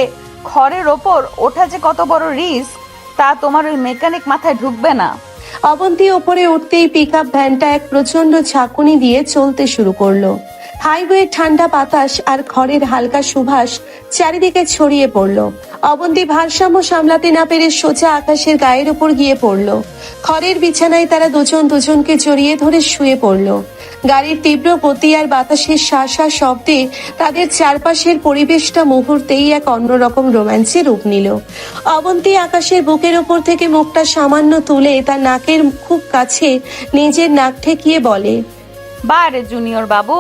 Speaker 2: খড়ের ওপর ওঠা যে কত বড় রিস্ক তা তোমার ওই মেকানিক মাথায় ঢুকবে না।
Speaker 3: অবন্তী ওপরে উঠতেই পিকআপ ভ্যানটা এক প্রচন্ড ঝাঁকুনি দিয়ে চলতে শুরু করলো। হাইওয়ে ঠান্ডা বাতাস আর খড়ের হালকা সুবাস চারিদিকে ছড়িয়ে পড়লো। অবন্তী ভারসাম্য সামলাতে না পেরে সোজা আকাশের গায়ের উপর গিয়ে পড়লো। খড়ের বিছানায় তারা দুজন দুজনকে জড়িয়ে ধরে শুয়ে পড়লো। গাড়ির তীব্র গতি আর বাতাসের শাঁসা শব্দে তাদের চারপাশের পরিবেশটা মুহূর্তেই এক অন্যরকম রোম্যান্সে রূপ নিল। অবন্তী আকাশের বুকের ওপর থেকে মুখটা সামান্য তুলে তার নাকের খুব কাছে নিজের নাক ঠেকিয়ে বলে,
Speaker 2: বারে জুনিয়র বাবু,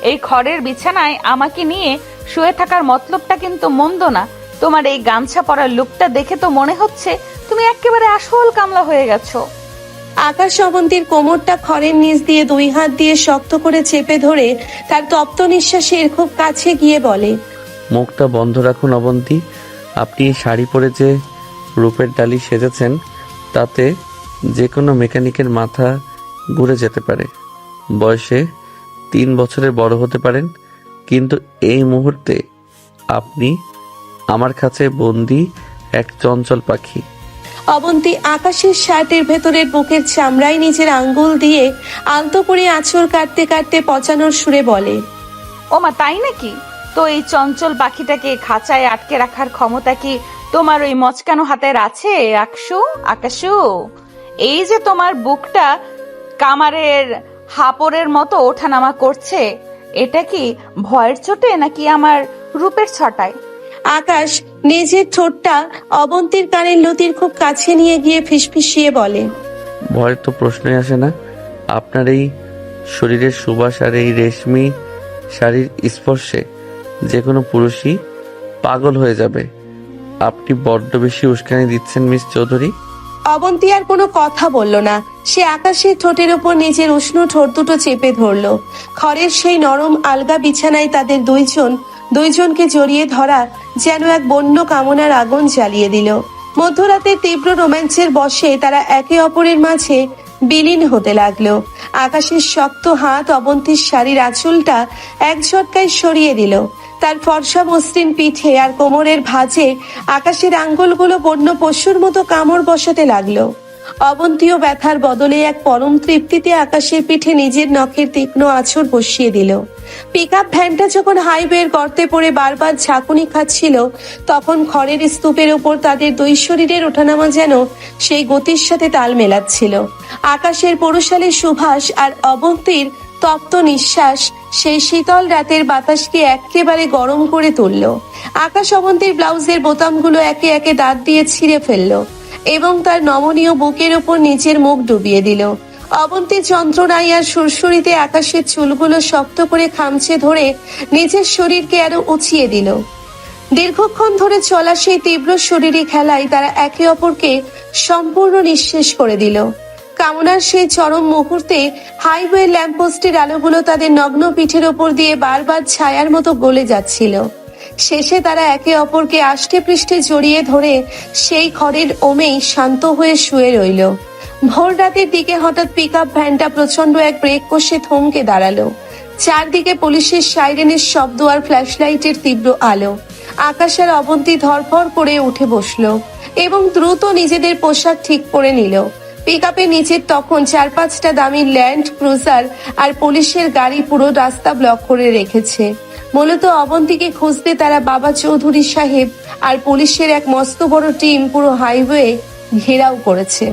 Speaker 2: এই খড়ের বিছানায় আমাকে নিয়ে শুয়ে থাকার মতলবটা কিন্তু মন্দ না। তোমার এই গামছা পরার লুকটা দেখে তো মনে হচ্ছে তুমি একেবারে আসল কামলা হয়ে গেছো।
Speaker 3: আকাশ অবন্তীর কোমরটা খড়ের নিচ দিয়ে 2 হাত দিয়ে শক্ত করে চেপে ধরে তার তপ্ত নিঃশ্বাসের খুব কাছে গিয়ে বলে,
Speaker 1: মুখটা বন্ধ রাখুন অবন্তী। আপনি এই শাড়ি পরে যে রূপের ডালি সেজেছেন তাতে যে কোনো মেকানিকের মাথা ঘুরে যেতে পারে। বয়সে 3 বছরের বড় হতে পারেন, কিন্তু এই মুহূর্তে আপনি আমার কাছে বন্দি এক চঞ্চল পাখি।
Speaker 3: অবন্তী আকাশের শার্টের ভেতরের বুকের চামড়ায় নিজের আঙ্গুল দিয়ে আলতো করে আঁচড় কাটতে কাটতে পচানোর সুরে বলে,
Speaker 2: ও মা, তাই নাকি? তো এই চঞ্চল পাখিটাকে খাঁচায় আটকে রাখার ক্ষমতা কি তোমার ওই মচকানো হাতের আছে আকাশু? এই যে তোমার বুকটা কামারের হাপড়ের মতো ওঠানামা করছে, এটা কি ভয়ের চোটে নাকি আমার রূপের ছটায়?
Speaker 3: আকাশ নিজের ঠোঁটটা অবন্তীর কানের লতির খুব কাছে নিয়ে গিয়ে ফিসফিসিয়ে বলে,
Speaker 1: ভয়ের তো প্রশ্নই আসে না। আপনার এই শরীরের সুবাস আর এই রেশমি শাড়ির স্পর্শে যে কোনো পুরুষই পাগল হয়ে যাবে। আপনি বড্ড বেশি উস্কানি দিচ্ছেন মিস চৌধুরী।
Speaker 3: অবন্তী আর কোনো কথা বলল না। সে আকাশের ঠোঁটের উপর নিজের উষ্ণ ঠোঁট দুটো চেপে ধরলো। খড়ের সেই নরম আলগা বিছানায় তাদের দুইজনকে জড়িয়ে ধরা যেন এক বন্য কামনার আগুন জ্বালিয়ে দিল। মধ্যরাতের তীব্র রোম্যান্সের বশে তারা একে অপরের মাঝে বিলীন হতে লাগলো। আকাশের শক্ত হাত অবন্তীর শাড়ির আঁচলটা এক ঝটকায় সরিয়ে দিল। তার ফর্সা মসৃণ পিঠে আর কোমরের ভাঁজে আকাশের আঙ্গুলগুলো বন্য পশুর মতো কামড় বসাতে লাগলো। অবন্তীও ব্যথার বদলে এক পরম তৃপ্তিতে আকাশের পিঠে নিজের নখের তীক্ষ্ণ আঁচড় বসিয়ে দিল। পিকআপ ভ্যানটা যখন হাইওয়ের গর্তে পড়ে বারবার ঝাঁকুনি খাচ্ছিল, তখন খড়ের স্তূপের উপর তাদের দুই শরীরের ওঠানামা যেন সেই গতির সাথে তাল মেলাচ্ছিল। আকাশের পৌরশালী সুভাষ আর অবন্তীর তপ্ত নিঃশ্বাস সেই শীতল রাতের বাতাসকে একেবারে গরম করে তুলল। আকাশ অবন্তীর ব্লাউজের বোতামগুলো একে একে দাঁত দিয়ে ছিঁড়ে ফেলল এবং তার নমনীয় বুকের উপর নিচের মুখ ডুবিয়ে দিল। অবন্তী যন্ত্রণায় আর সুরসুরিতে আকাশের চুলগুলো শক্ত করে খামচে ধরে নিজের শরীরকে আরো উঁচিয়ে দিল। দীর্ঘক্ষণ ধরে চলা সেই তীব্র শরীরী খেলায় তারা একে অপরকে সম্পূর্ণ নিঃশেষ করে দিল। কামনার সেই চরম মুহূর্তে হাইওয়ে ল্যাম্পপোস্টের আলোগুলো তাদের নগ্ন পিঠের ওপর দিয়ে বারবার ছায়ার মতো গলে যাচ্ছিল। শেষে তারা একে অপরকে আষ্টে পৃষ্ঠে জড়িয়ে ধরে সেই খড়ের ওমেই শান্ত হয়ে শুয়ে রইল। ভোর রাতের দিকে হঠাৎ পিকআপ ভ্যানটা প্রচন্ড এক ব্রেক কষে থমকে দাঁড়ালো। চারদিকে পুলিশের সাইরেনের শব্দ আর ফ্ল্যাশলাইটের তীব্র আলো। আকাশ আর অবন্তী ধরফর করে উঠে বসলো এবং দ্রুত নিজেদের পোশাক ঠিক করে নিল। পিকআপের নিচের তখন 4-5টা দামি ল্যান্ড ক্রুজার আর পুলিশের গাড়ি পুরো রাস্তা ব্লক করে রেখেছে। মূলত অবন্তীকে খুঁজতে তারা বাবা চৌধুরী সাহেব আর পুলিশের এক মস্ত বড় টিম পুরো হাইওয়ে ঘেরাও করেছে।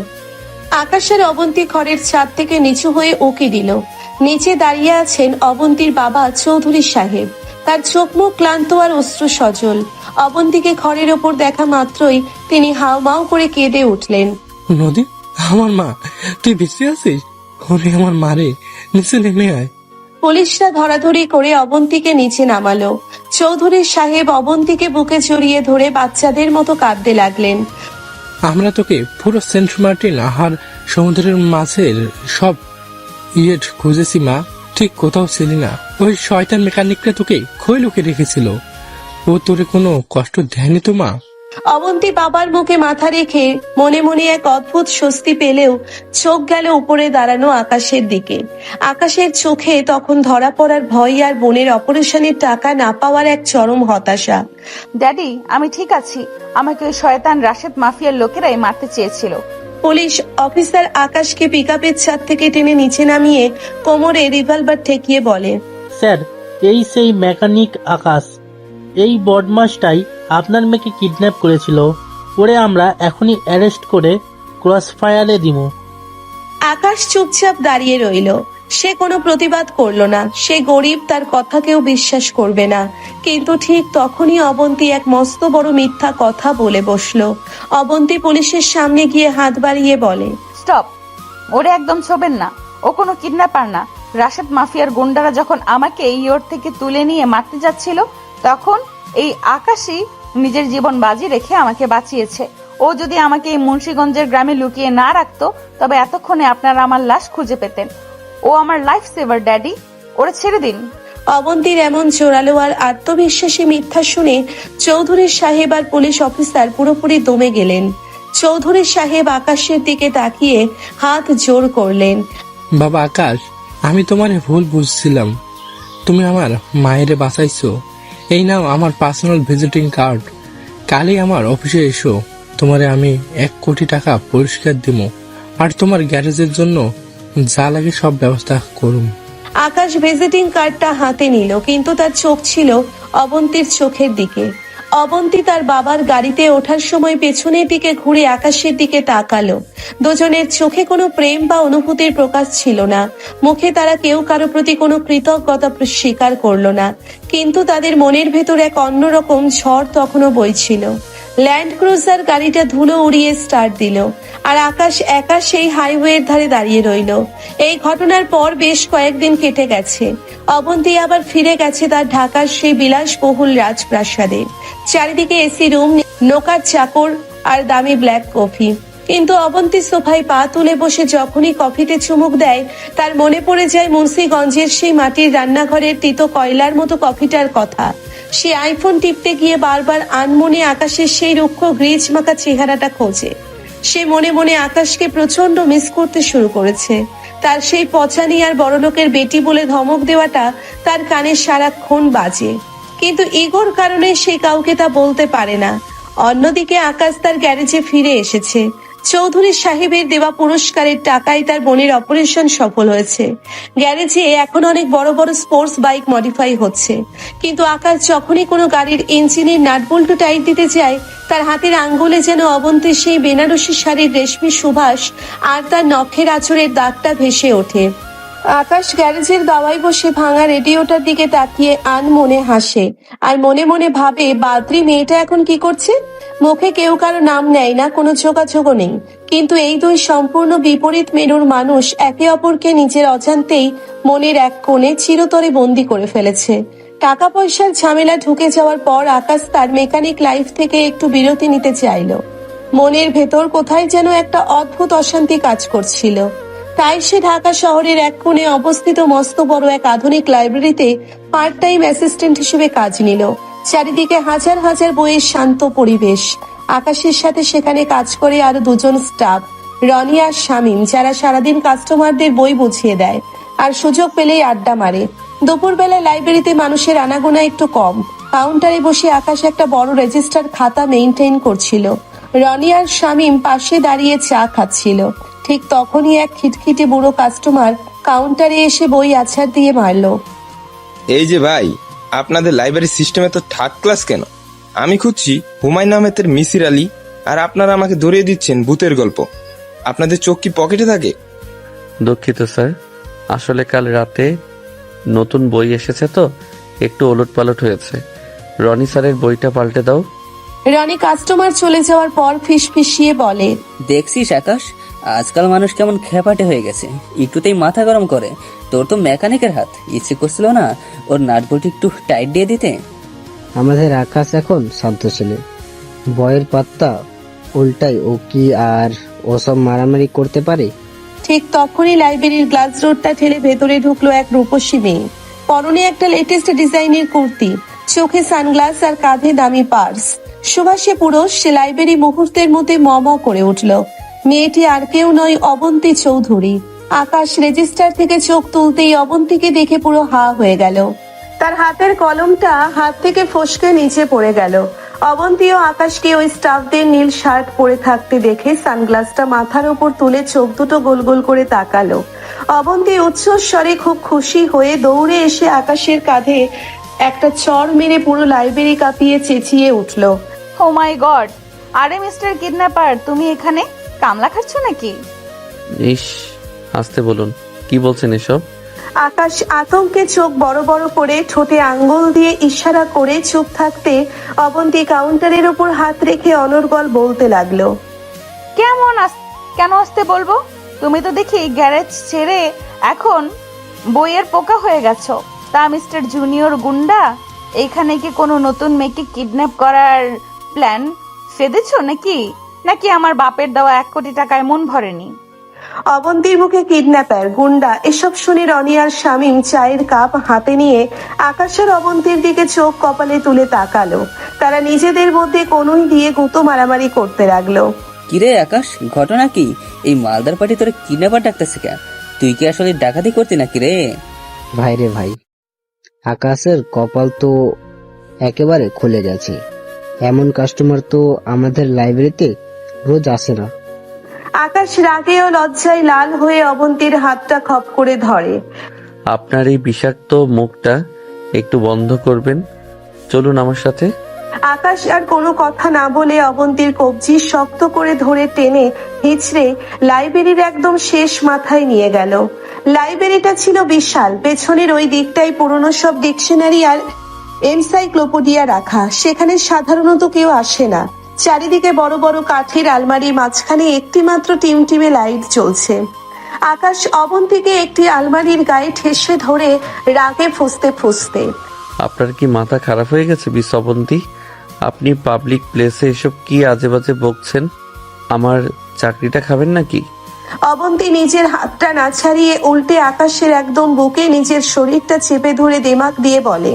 Speaker 3: আকাশের অবন্তী খড়ের ছাদ থেকে নিচু হয়ে উঁকি দিল। নিচে দাঁড়িয়ে আছেন অবন্তীর বাবা চৌধুরী সাহেব। তার চোখ মুখ ক্লান্ত আর অশ্রু সজল। অবন্তীকে খড়ের ওপর দেখা মাত্রই তিনি হাউমাউ করে কেঁদে উঠলেন।
Speaker 5: নদী, আমার মা, তুই বেঁচে আছিস? ওরে আমার মারে, নিচে নেমে আয়।
Speaker 3: পুলিশরা ধরাধরি করে অবন্তীকে নিচে নামালো। চৌধুরী সাহেব অবন্তীকে বুকে জড়িয়ে ধরে বাচ্চাদের মতো কাঁদতে লাগলেন।
Speaker 5: আমরা তোকে পুরো সেন্ট মার্টিন আর সমুদ্রের মাছের সব খুঁজেছি মা, ঠিক কোথাও ছিলি না। ওই শয়তান মেকানিকটা তোকে খই লুকে রেখেছিল। ও তোরে কোনো কষ্ট দেয়নি তো মা?
Speaker 3: অবন্তী বাবার মুখে মাথা রেখে মনে মনে এক অদ্ভুত স্বস্তি পেলেও চোখ গেল উপরে দাঁড়ানো আকাশের দিকে। আকাশের চোখে তখন ধরা পড়ার ভয় আর বোনের অপারেশনের টাকা না পাওয়ার এক চরম হতাশা।
Speaker 2: ড্যাডি, আমি ঠিক আছি। আমাকে ওই শয়তান রাশেদ মাফিয়ার লোকেরাই মারতে চেয়েছিল।
Speaker 3: পুলিশ অফিসার আকাশকে পিকআপের ছাদ থেকে টেনে নিচে নামিয়ে কোমরে রিভলভার ঠেকিয়ে বলে,
Speaker 5: স্যার, এই সেই মেকানিক আকাশ। এই বদমাসটাই আপনার মেয়েকে কিডন্যাপ করেছিল। ওরে আমরা এখনই অ্যারেস্ট করে ক্রস ফায়ারে দিব।
Speaker 3: আকাশ চুপচাপ দাঁড়িয়ে রইল। সে কোনো প্রতিবাদ করলো না। সে গরিব, তার কথা কেউ বিশ্বাস করবে না। কিন্তু ঠিক তখনই অবন্তী এক মস্ত বড় মিথ্যা কথা বলে বসলো। অবন্তী পুলিশের সামনে গিয়ে হাত বাড়িয়ে বলে,
Speaker 2: স্টপ, ওরে একদম ছোবেন না। ও কোনো কিডন্যাপার না। রাশেদ মাফিয়ার গুন্ডারা যখন আমাকে ইয়োর থেকে তুলে নিয়ে মারতে যাচ্ছিল, তখন এই আকাশই নিজের জীবন বাজি রেখে আমাকে বাঁচিয়েছে। ও যদি আমাকে এই মুন্সিগঞ্জের গ্রামে লুকিয়ে না রাখতো, তবে এতক্ষণে আপনারা আমার লাশ খুঁজে পেতেন। ও আমার লাইফ সেভার ড্যাডি, ওরে ছেড়ে দিন।
Speaker 3: অবন্তীর এমন জোরালো আর আত্মবিশ্বাসী মিথ্যা শুনে চৌধুরী সাহেব আর পুলিশ অফিসার পুরোপুরি দমে গেলেন। চৌধুরী সাহেব আকাশের দিকে তাকিয়ে হাত জোর করলেন।
Speaker 8: বাবা আকাশ, আমি তোমারে ভুল বুঝছিলাম। তুমি আমার মায়েরে বাঁচাইছো। এই নাও আমার পার্সোনাল ভিজিটিং কার্ড। কালই আমার অফিসে এসো, তোমারে আমি 1 কোটি টাকা পুরস্কার দিব, আর তোমার গ্যারেজের জন্য যা লাগে সব ব্যবস্থা করুম।
Speaker 3: আকাশ ভিজিটিং কার্ডটা হাতে নিল, কিন্তু তার চোখ ছিল অবন্তীর চোখের দিকে। অবন্তী তার বাবার গাড়িতে ওঠার সময় পেছনের দিকে ঘুরে আকাশের দিকে তাকালো। দুজনের চোখে কোনো প্রেম বা অনুভূতির প্রকাশ ছিল না, মুখে তারা কেউ কারো প্রতি কোনো কৃতজ্ঞতা স্বীকার করলো না, কিন্তু তাদের মনের ভেতর এক অন্যরকম ঝড় তখনও বইছিল। ল্যান্ড ক্রুজার গাড়িটা ধুলো উড়িয়ে স্টার্ট দিল, আর আকাশ একা সেই হাইওয়ের ধারে দাঁড়িয়ে রইল। এই ঘটনার পর বেশ কয়েকদিন কেটে গেছে। অবন্তী আবার ফিরে গেছে তার ঢাকার সেই বিলাসবহুল রাজপ্রাসাদে। চারিদিকে এসি রুম, নোকার চাকর আর দামি ব্ল্যাক কফি। কিন্তু অবন্তী সোফায় পা তুলে বসে যখনই কফিতে চুমুক দেয়, তার মনে পড়ে যায় মুন্সিগঞ্জের সেই মাটির রান্নাঘরের তিতো কয়লার মতো কফিটার কথা। সে আইফোন টিপতে গিয়ে বারবার আনমনে আকাশের সেই রুক্ষ গ্রিজ মাখা চেহারাটা খোঁজে। সে মনে মনে আকাশকে প্রচন্ড মিস করতে শুরু করেছে। তার সেই পচানি আর বড়লোকের বেটি বলে ধমক দেওয়াটা তার কানে সারাক্ষণ বাজে, কিন্তু ইগোর কারণে সে কাউকে তা বলতে পারে না। অন্যদিকে আকাশ তার গ্যারেজে ফিরে এসেছে। চৌধুরী সাহেবের দেওয়া পুরস্কারের টাকায় তার বোনের অপারেশন সফল হয়েছে। গ্যারেজে এখন অনেক বড় বড় স্পোর্টস বাইক মডিফাই হচ্ছে, কিন্তু আকাশ যখনই কোনো গাড়ির ইঞ্জিনের নাটবল্টু টাইট দিতে যায়, তার হাতের আঙ্গুলে যেন অবন্তীর সেই বেনারসি শাড়ির রেশমি সুবাস আর তার নখের আঁচড়ের দাগটা ভেসে ওঠে। আকাশ গ্যারেজের দাওয়ায় বসে ভাঙা রেডিওটার দিকে তাকিয়ে আনমনে হাসে, আর মনে মনে ভাবে বাদ্রি মেয়েটা এখন কি করছে। মুখে কেউ কারো নাম নেয় না, কোনো যোগাযোগও নেই, কিন্তু এই দুই সম্পূর্ণ বিপরীত মেরুর মানুষ একে অপরকে নিজের অজান্তেই মনের এক কোণে চিরতরে বন্দি করে ফেলেছে। টাকা পয়সার ঝামেলা ঢুকে যাওয়ার পর আকাশ তার মেকানিক লাইফ থেকে একটু বিরতি নিতে চাইল। মনের ভেতর কোথায় যেন একটা অদ্ভুত অশান্তি কাজ করছিল। তাই সে ঢাকা শহরের এক কোণে অবস্থিত মস্ত বড় এক আধুনিক লাইব্রেরিতে পার্ট টাইম অ্যাসিস্ট্যান্ট হিসেবে কাজ নিল। চারিদিকে হাজার হাজার বইয়ের শান্ত পরিবেশ। আকাশের সাথে সেখানে কাজ করে আরো দুজন স্টাফ, রনি আর শামীম, যারা সারাদিন কাস্টমারদের বই বুঝিয়ে দেয় আর সুযোগ পেলেই আড্ডা মারে। দুপুরবেলা লাইব্রেরিতে মানুষের আনাগোনা একটু কম। কাউন্টারে বসে আকাশ একটা বড় রেজিস্টার খাতা মেইনটেইন করছিল। রনি আর শামীম পাশে দাঁড়িয়ে চা খাচ্ছিল। ঠিক তখনই এক খিটখিটে বুড়ো কাস্টমার কাউন্টারে এসে বই আছাড় দিয়ে মারলো।
Speaker 9: এই যে ভাই, আপনাদের লাইব্রেরি সিস্টেমে তো থার্ড ক্লাস কেন? আমি খুঁজছি হুমায়ুন আহমেদের মিসির আলী, আর আপনারা আমাকে ধরিয়ে দিচ্ছেন ভূতের গল্প। আপনাদের চোখ কি পকেটে থাকে?
Speaker 1: দুঃখিত স্যার, আসলে কাল রাতে নতুন বই এসেছে তো একটু ওলটপালট হয়েছে। রনি স্যারের বইটা পাল্টে দাও।
Speaker 3: রনি কাস্টমার চলে যাওয়ার পর ফিসফিসিয়ে বলে,
Speaker 10: দেখছিস আকাশ, আজকাল মানুষ কেমন খেপাটে হয়ে গেছে, একটুতেই মাথা গরম করে। তোর তো মেকানিকের হাত, ইচ্ছে করছিল না ওর নাটবল্টু একটু টাইট দিয়ে দিতে?
Speaker 11: আমাদের আকাশ এখন শান্ত ছেলে, বয়ের পাত্তা উল্টাই ও কি আর ওসব মারামারি করতে পারে?
Speaker 3: ঠিক তখনই লাইব্রেরির গ্লাস ডোরটা ঠেলে ভেতরে ঢুকলো এক রূপসী মেয়ে। পরনে একটা লেটেস্ট ডিজাইনের কুর্তি, চোখে সানগ্লাস আর কাঁধে দামি পার্স। সুভাষে পুরুষ, সে লাইব্রেরি মুহূর্তের মধ্যে ম করে উঠল। মেয়েটি আর কেউ নয়, অবন্তী চৌধুরী। আকাশ রেজিস্টার থেকে চোখ তুলতেই অবন্তীকে দেখে পুরো হা হয়ে গেল। তার হাতের কলমটা হাত থেকে ফসকে নিচে পড়ে গেল। অবন্তী ও আকাশকে ওই স্টাফদের নীল শার্ট পরে থাকতে দেখে সানগ্লাসটা মাথার উপর তুলে চোখ দুটো গোল গোল করে তাকালো। অবন্তী উচ্চস্বরে খুব খুশি হয়ে দৌড়ে এসে আকাশের কাঁধে একটা চড় মেরে পুরো লাইব্রেরি কাঁপিয়ে চেঁচিয়ে উঠল,
Speaker 2: ও মাই গড! আরে মিস্টার কিডন্যাপার, তুমি এখানে কামলা খাচ্ছ নাকি?
Speaker 1: ইস, আসতে বলুন, কি বলছেন এসব?
Speaker 3: আকাশ আতঙ্কে চোখ বড় বড় করে ঠোঁটে আঙ্গুল দিয়ে ইশারা করে চুপ থাকতে অবন্তী কাউন্টারের উপর হাত রেখে অনর্গল বলতে লাগলো,
Speaker 2: কেন আসতে বলবো? তুমি তো দেখি গ্যারেজ ছেড়ে এখন বইয়ের পোকা হয়ে গেছো। তা মিস্টার জুনিয়র গুন্ডা, এইখানে কি কোনো নতুন মেয়েকে কিডন্যাপ করার প্ল্যান ফেদেছো নাকি আমার বাপের দেওয়া 1 কোটি টাকায় মন ভরেনি?
Speaker 3: অবন্তীর মুখে কিডন্যাপার, গুন্ডা এসব শুনে রনি আর শামীম চায়ের কাপ হাতে নিয়ে আকাশের অবন্তীর দিকে চোখ কপালে তুলে তাকালো। তারা নিজেদের মধ্যে কোনোই দিয়ে গুঁতো মারামারি করতে লাগলো।
Speaker 10: কিরে আকাশ, ঘটনা কি? এই মালদার পার্টি তোরা কিডন্যাপার ডাকতেছে কেন? তুই কি আসলে ডাকাতি করতি নাকি রে?
Speaker 11: ভাই রে ভাই, আকাশের কপাল তো একেবারে খুলে গেছে। এমন কাস্টমার তো আমাদের লাইব্রেরিতে রোজ আসে না।
Speaker 3: আকাশ রাগে ও লজ্জায় লাল হয়ে অবন্তীর হাতটা খপ করে ধরে।
Speaker 1: আপনার এই বিষাক্ত মুখটা একটু বন্ধ করবেন? চলুন আমার সাথে।
Speaker 3: আকাশ আর কোনো কথা না বলে অবন্তীর কবজি শক্ত করে ধরে টেনে হিচড়ে লাইব্রেরির একদম শেষ মাথায় নিয়ে গেল। লাইব্রেরিটা ছিল বিশাল। পেছনের ওই দিকটায় পুরনো সব ডিকশনারি আর এনসাইক্লোপিডিয়া রাখা। সেখানে সাধারণত কেউ আসে না। চারিদিকে বড় বড় কাঠের আলমারি, মাঝখানে একটি মাত্র টিমটিমে লাইট জ্বলছে। আকাশ অবন্তীকে একটি আলমারির গায়ে ঠেসে ধরে রাগে ফুঁসতে ফুঁসতে,
Speaker 1: আপনার কি মাথা খারাপ হয়ে গেছে মিস অবন্তী? আপনি পাবলিক প্লেসে এসব কি আজে বাজে বকছেন? আমার চাকরিটা খাবেন নাকি?
Speaker 3: অবন্তী নিজের হাতটা না ছাড়িয়ে উল্টে আকাশের একদম বুকে নিজের শরীরটা চেপে ধরে দিমাগ দিয়ে বলে,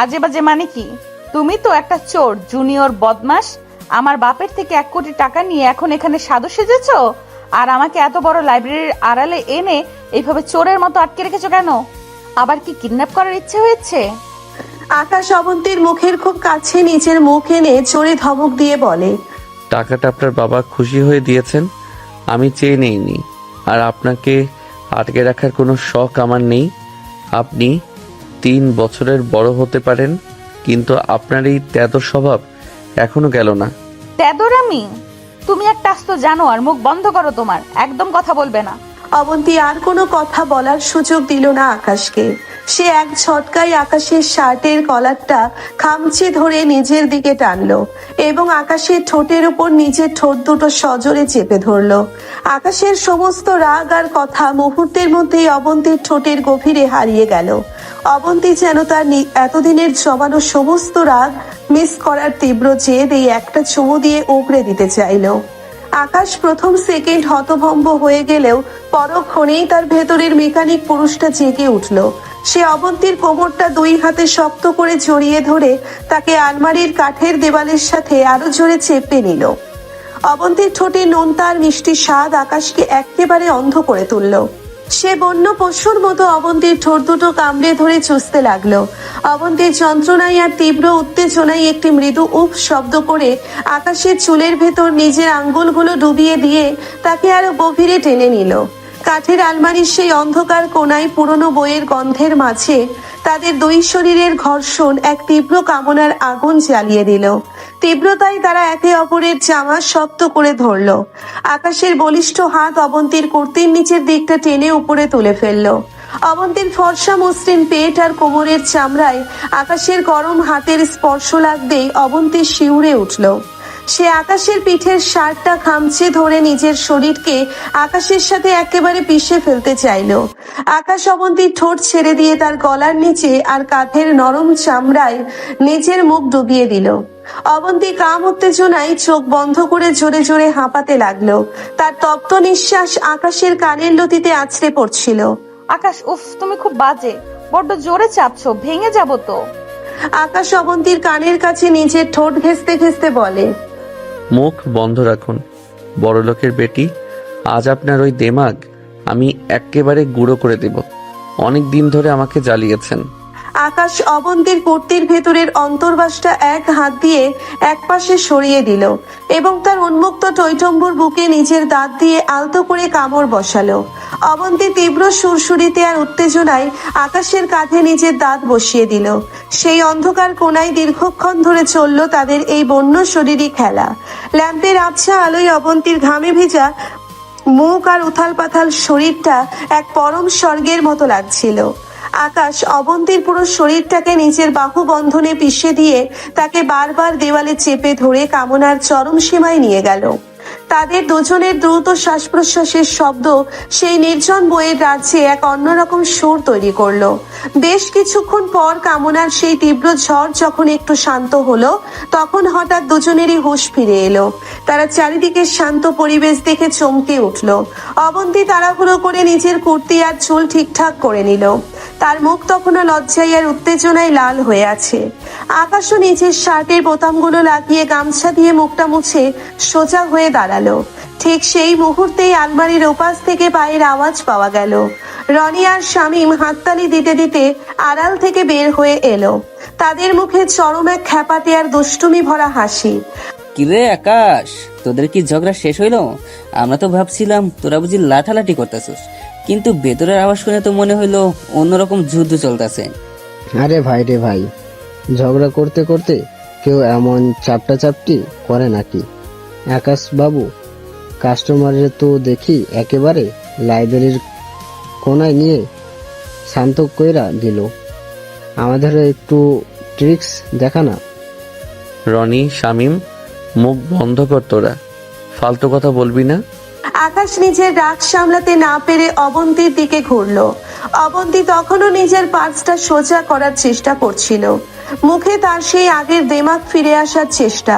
Speaker 2: আজে বাজে মানে কি? তুমি তো একটা চোর, জুনিয়র বদমাস। আমার বাপের থেকে 1 কোটি টাকা নিয়ে এখন এখানে সাধু সেজেছো, আর আমাকে এত বড় লাইব্রেরির আড়ালে এনে এইভাবে চোরের মতো আটকে রেখেছো কেন? আবার কি কিডন্যাপ করার ইচ্ছে হয়েছে?
Speaker 3: আকাশ অবন্তীর মুখের খুব কাছে নিজের মুখ এনে চোরে ধমক দিয়ে বলে,
Speaker 1: টাকাটা আপনার বাবা খুশি হয়ে দিয়েছেন, আমি চেয়ে নেইনি। আর আপনাকে আটকে রাখার কোনো শখ আমার নেই। আপনি 3 বছরের বড় হতে পারেন, কিন্তু আপনার এই তেদর স্বভাব এখনো গেল না।
Speaker 2: তেদর আমি? তুমি একটা আস্ত জানো, আর মুখ বন্ধ করো তোমার, একদম কথা বলবে না।
Speaker 3: অবন্তী আর কোনো কথা বলার সুযোগ দিল না আকাশকে। সে এক ঝটকায় আকাশের শার্টের কলারটা খামচে ধরে নিজের দিকে টানলো এবং আকাশের ঠোঁটের উপর নিজের ঠোঁট দুটো সজোরে চেপে ধরলো। আকাশের সমস্ত রাগ আর কথা মুহূর্তের মধ্যেই অবন্তীর ঠোঁটের গভীরে হারিয়ে গেল। অবন্তী যেন তার এতদিনের জমানো সমস্ত রাগ মিস করার তীব্র জেদ এই একটা চুমু দিয়ে উগড়ে দিতে চাইল। আকাশ প্রথম সেকেন্ড হতভম্ব হয়ে গেলেও পরক্ষণেই তার ভেতরের মেকানিক পুরুষটা জেগে উঠল। সে অবন্তীর কোমরটা 2 হাতে শক্ত করে জড়িয়ে ধরে তাকে আলমারির কাঠের দেওয়ালের সাথে আরো জোরে চেপে নিল। অবন্তীর ঠোঁটে নোনতা আর মিষ্টি স্বাদ আকাশকে একেবারে অন্ধ করে তুলল। সে বন্য পশুর মতো অবন্তীর ঠোঁট দুটো কামড়ে ধরে চুষতে লাগলো। অবন্তীর যন্ত্রণায় আর তীব্র উত্তেজনায় একটি মৃদু উফ শব্দ করে আকাশের চুলের ভেতর নিজের আঙ্গুলগুলো ডুবিয়ে দিয়ে তাকে আরো গভীরে টেনে নিল। কাঠের আলমারির সেই অন্ধকার কোণায় পুরনো বইয়ের গন্ধের মাঝে তাদের 2 শরীরের ঘর্ষণ এক তীব্র কামনার আগুন জ্বালিয়ে দিল। তীব্রতায় তারা একে অপরের জামা শক্ত করে ধরল। আকাশের বলিষ্ঠ হাত অবন্তীর কুর্তির নিচের দিকটা টেনে উপরে তুলে ফেলল। অবন্তীর ফর্সা মসৃণ পেট আর কোমরের চামড়ায় আকাশের গরম হাতের স্পর্শ লাগতেই অবন্তী শিউরে উঠল। সে আকাশের পিঠের শার্টটা খামচে ধরে নিজের শরীরকে আকাশের সাথে একেবারে পিষে ফেলতে চাইল। আকাশ অবন্তীর ঠোঁট ছেড়ে দিয়ে তার গলার নিচে আর কাঁধের নরম চামড়ায় নিজের মুখ ডুবিয়ে দিল। অবন্তী কাম উত্তেজনায় চোখ বন্ধ করে জোরে জোরে হাঁপাতে লাগলো। তার তপ্ত নিঃশ্বাস আকাশের কানের লতিতে আছড়ে পড়ছিল।
Speaker 2: আকাশ, উফ, তুমি খুব বাজে, বড্ড জোরে চাপছো, ভেঙে যাবো তো।
Speaker 3: আকাশ অবন্তীর কানের কাছে নিজের ঠোঁট ঘেঁষতে ঘেঁষতে বলে,
Speaker 1: মুখ বন্ধ রাখুন বড়লোকের বেটি। আজ আপনার ওই দেমাগ আমি একেবারে গুঁড়ো করে দেব। অনেক দিন ধরে আমাকে জ্বালিয়েছেন।
Speaker 3: আকাশ অবন্তীর কুর্তির ভেতরের অন্তর্বাসটা এক হাত দিয়ে একপাশে সরিয়ে দিল এবং তার উন্মুক্ত টৈটম্বুর বুকে নিজের দাঁত দিয়ে আলতো করে কামড় বসালো। অবন্তী তীব্র সুরসুরিতে আর উত্তেজনায় আকাশের কাঁধে নিজের দাঁত বসিয়ে দিল। সেই অন্ধকার কোণায় দীর্ঘক্ষণ ধরে চলল তাদের এই বন্য শরীরী খেলা। ল্যাম্পের আবছা আলোয় অবন্তীর ঘামে ভেজা মুখ আর উথাল পাথাল শরীরটা এক পরম স্বর্গের মতো লাগছিল। আকাশ অবন্তীর পুরো শরীরটাকে নিজের বাহু বন্ধনে পিষে দিয়ে তাকে বারবার দেওয়ালে চেপে ধরে কামনার চরম সীমায় নিয়ে গেল। তাদের দুজনের দ্রুত শ্বাস প্রশ্বাসের শব্দ সেই নির্জন বইয়ের রাজ্যে এক অন্যরকম সুর তৈরি করলো। বেশ কিছুক্ষণ পর কামনার সেই তীব্র ঝড় যখন একটু শান্ত হলো, তখন হঠাৎ দুজনেরই হুঁশ ফিরে এলো। তারা চারিদিকে শান্ত পরিবেশ দেখে চমকে উঠল। অবন্তী তাড়াহুড়ো করে নিজের কুর্তি আর চুল ঠিকঠাক করে নিল। তার মুখ তখনও লজ্জায় আর উত্তেজনায় লাল হয়ে আছে। আকাশও নিজের শার্টের বোতামগুলো লাগিয়ে গামছা দিয়ে মুখটা মুছে সোজা হয়ে দাঁড়ালো। ঠিক সেই মুহূর্তেই আলমারির ওপাশ থেকে পায়ের আওয়াজ পাওয়া গেল। রনি আর শামীম হাততালি দিতে দিতে আড়াল থেকে বের হয়ে এলো। তাদের মুখে চরম এক খ্যাপাটে আর দুষ্টুমি ভরা হাসি।
Speaker 10: কিরে আকাশ, তোদের কি ঝগড়া শেষ হইলো? আমরা তো ভাবছিলাম তোরা বুঝি লাঠালাঠি করতেছিস, কিন্তু ভেতরের আওয়াজ শুনে তো মনে হইলো অন্যরকম যুদ্ধ চলতেছে।
Speaker 11: আরে ভাই রে ভাই, ঝগড়া করতে করতে কেউ এমন চাপটাচাপটি করে নাকি? আকাশ বাবু, কাস্টমারের তো দেখি একেবারে লাইব্রেরির কোনায় নিয়ে শান্ত কইরা দিল। আমাদের একটু ট্রিক্স দেখা না?
Speaker 1: রনি, শামিম, মুখ বন্ধ কর তোরা, ফালতু কথা বলবি না।
Speaker 3: আকাশ নিজের রাগ সামলাতে না পেরে অবন্তীর দিকে ঘুরলো। অবন্তী তখনও নিজের পার্সটা সোজা করার চেষ্টা করছিল। মুখে তার সেই আগের দেমাগ ফিরে আসার চেষ্টা।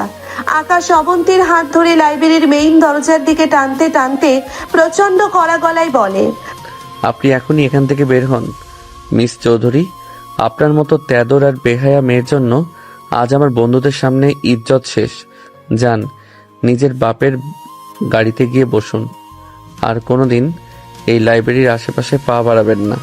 Speaker 3: আকাশ অবন্তীর হাত ধরে লাইব্রেরির মেইন দরজার দিকে টানতে টানতে প্রচন্ড কড়া গলায় বলে,
Speaker 1: আপনি এখনই এখান থেকে বের হন। মিস চৌধুরী, আপনার মতো তেদর আর বেহায়া মেয়ের জন্য আজ আমার বন্ধুদের সামনে ইজ্জত শেষ। যান, নিজের বাপের গাড়িতে গিয়ে বসুন। আর কোনোদিন এই লাইব্রেরির আশেপাশে পা বাড়াবেন না।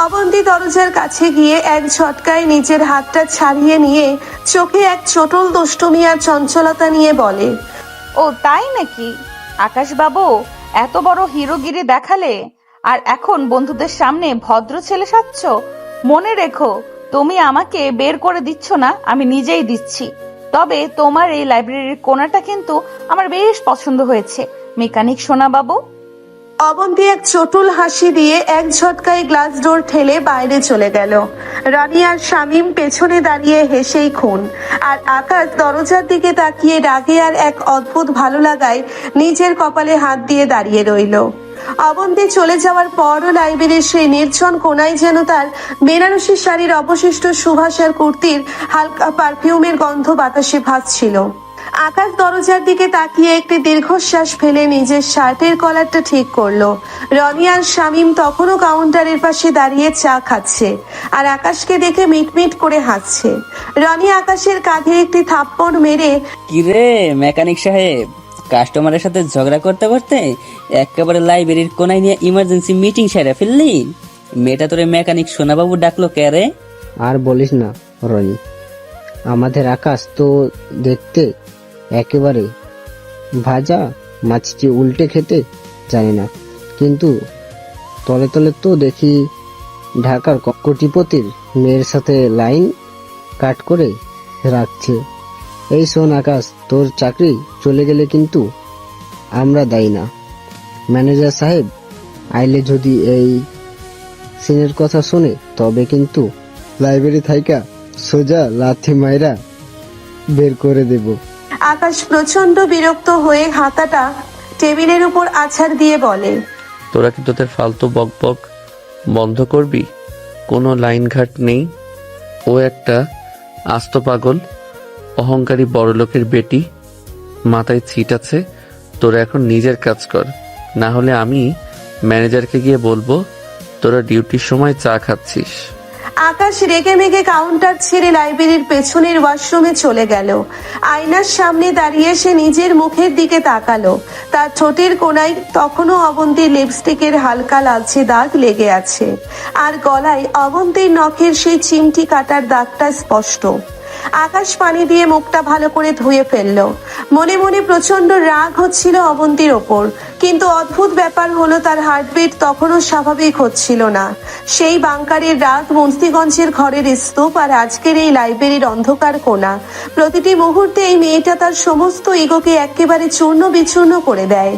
Speaker 3: অবন্তী দরজার কাছে গিয়ে এক ঝটকায় নিজের হাতটা ছাড়িয়ে নিয়ে চোখে এক চটল দুষ্টুমি আর চঞ্চলতা নিয়ে বলে,
Speaker 2: ও তাই নাকি? আকাশ বাবু এত বড় হিরোগিরি দেখালে, আর এখন বন্ধুদের সামনে ভদ্র ছেলে সাজছ? মনে রেখো, তুমি আমাকে বের করে দিচ্ছ না, আমি নিজেই দিচ্ছি। তবে তোমার এই লাইব্রেরির কোণাটা কিন্তু আমার বেশ পছন্দ হয়েছে, মেকানিক সোনা বাবু।
Speaker 3: অবন্তী এক চটুল হাসি দিয়ে এক ঝটকায় গ্লাস ডোর ঠেলে বাইরে চলে গেল। রানী আর শামীম পেছনে দাঁড়িয়ে হেসেই খুন। আর আকাশ দরজার দিকে তাকিয়ে রাগে আর এক অদ্ভুত ভালো লাগায় নিজের কপালে হাত দিয়ে দাঁড়িয়ে রইল। অবন্তী চলে যাওয়ার পরও লাইব্রেরির সেই নির্জন কোনায় যেন তার বেনারসি শাড়ির অবশিষ্ট সুবাস আর কুর্তির হালকা পারফিউমের গন্ধ বাতাসে ভাসছিল। আকাশ দরজার দিকে তাকিয়ে একটি দীর্ঘশ্বাস ফেলে নিজের শার্টের কলারটা ঠিক করলো। রনি আর শামীম তখনও কাউন্টারের পাশে দাঁড়িয়ে চা খাচ্ছে আর আকাশকে দেখে মিটমিট করে হাসছে। রনি আকাশের কাঁধে একটি থাপ্পড় মেরে,
Speaker 10: কিরে মেকানিক সাহেব, কাস্টমারের সাথে ঝগড়া করতে করতে একেবারে লাইব্রেরির কোনায় নিয়ে ইমার্জেন্সি মিটিং সেরে ফেললি? মেয়েটা তোরে মেকানিক সোনাবাবু ডাকলো কে রে?
Speaker 11: আর বলিস না রনি, আমাদের আকাশ তো দেখতে একেবারে ভাজা মাছটি উল্টে খেতে জানি না, কিন্তু তলে তলে তো দেখি ঢাকার কোটিপতির মেয়ের সাথে লাইন কাট করে রাখছে। এই শোন আকাশ, তোর চাকরি চলে গেলে কিন্তু আমরা দায়ী না। ম্যানেজার সাহেব আইলে যদি এই সিনের কথা শুনে, তবে কিন্তু লাইব্রেরি থাইকা সোজা লাথি মাইরা বের করে দেব।
Speaker 3: আকাশ প্রচন্ড বিরক্ত হয়ে হাতাটা টেবিলের উপর আছাড় দিয়ে বলে,
Speaker 1: তোরা কি তোদের ফালতু বক বক বন্ধ করবি? কোনো লাইন ঘাট নেই। ও একটা আস্ত পাগল, অহংকারী বড়লোকের বেটি, মাথায় ছিট আছে। তোরা এখন নিজের কাজ কর, না হলে আমি ম্যানেজারকে গিয়ে বলবো তোরা ডিউটির সময় চা খাচ্ছিস।
Speaker 3: আকাশ রেগে মেগে কাউন্টার ছেড়ে লাইব্রেরির পেছনের ওয়াশরুমে চলে গেল। আয়নার সামনে দাঁড়িয়ে সে নিজের মুখের দিকে তাকালো। তার ঠোঁটের কোণায় তখনও অবন্তীর লিপস্টিকের হালকা লালচে দাগ লেগে আছে, আর গলায় অবন্তীর নখের সেই চিমটি কাটার দাগটা স্পষ্ট। আকাশ পানি দিয়ে মুখটা ভালো করে ধুয়ে ফেললো। মনে মনে প্রচন্ড রাগ হচ্ছিল অবন্তীর ওপর, কিন্তু অদ্ভুত ব্যাপার হলো তার হার্টবিট তখনও স্বাভাবিক হচ্ছিল না। সেই বাংকারের রাত, মুন্সিগঞ্জের ঘরের স্তূপ, আর আজকের এই লাইব্রেরির অন্ধকার কোণা, প্রতিটি মুহূর্তে এই মেয়েটা তার সমস্ত ইগোকে একেবারে চূর্ণ বিচূর্ণ করে দেয়।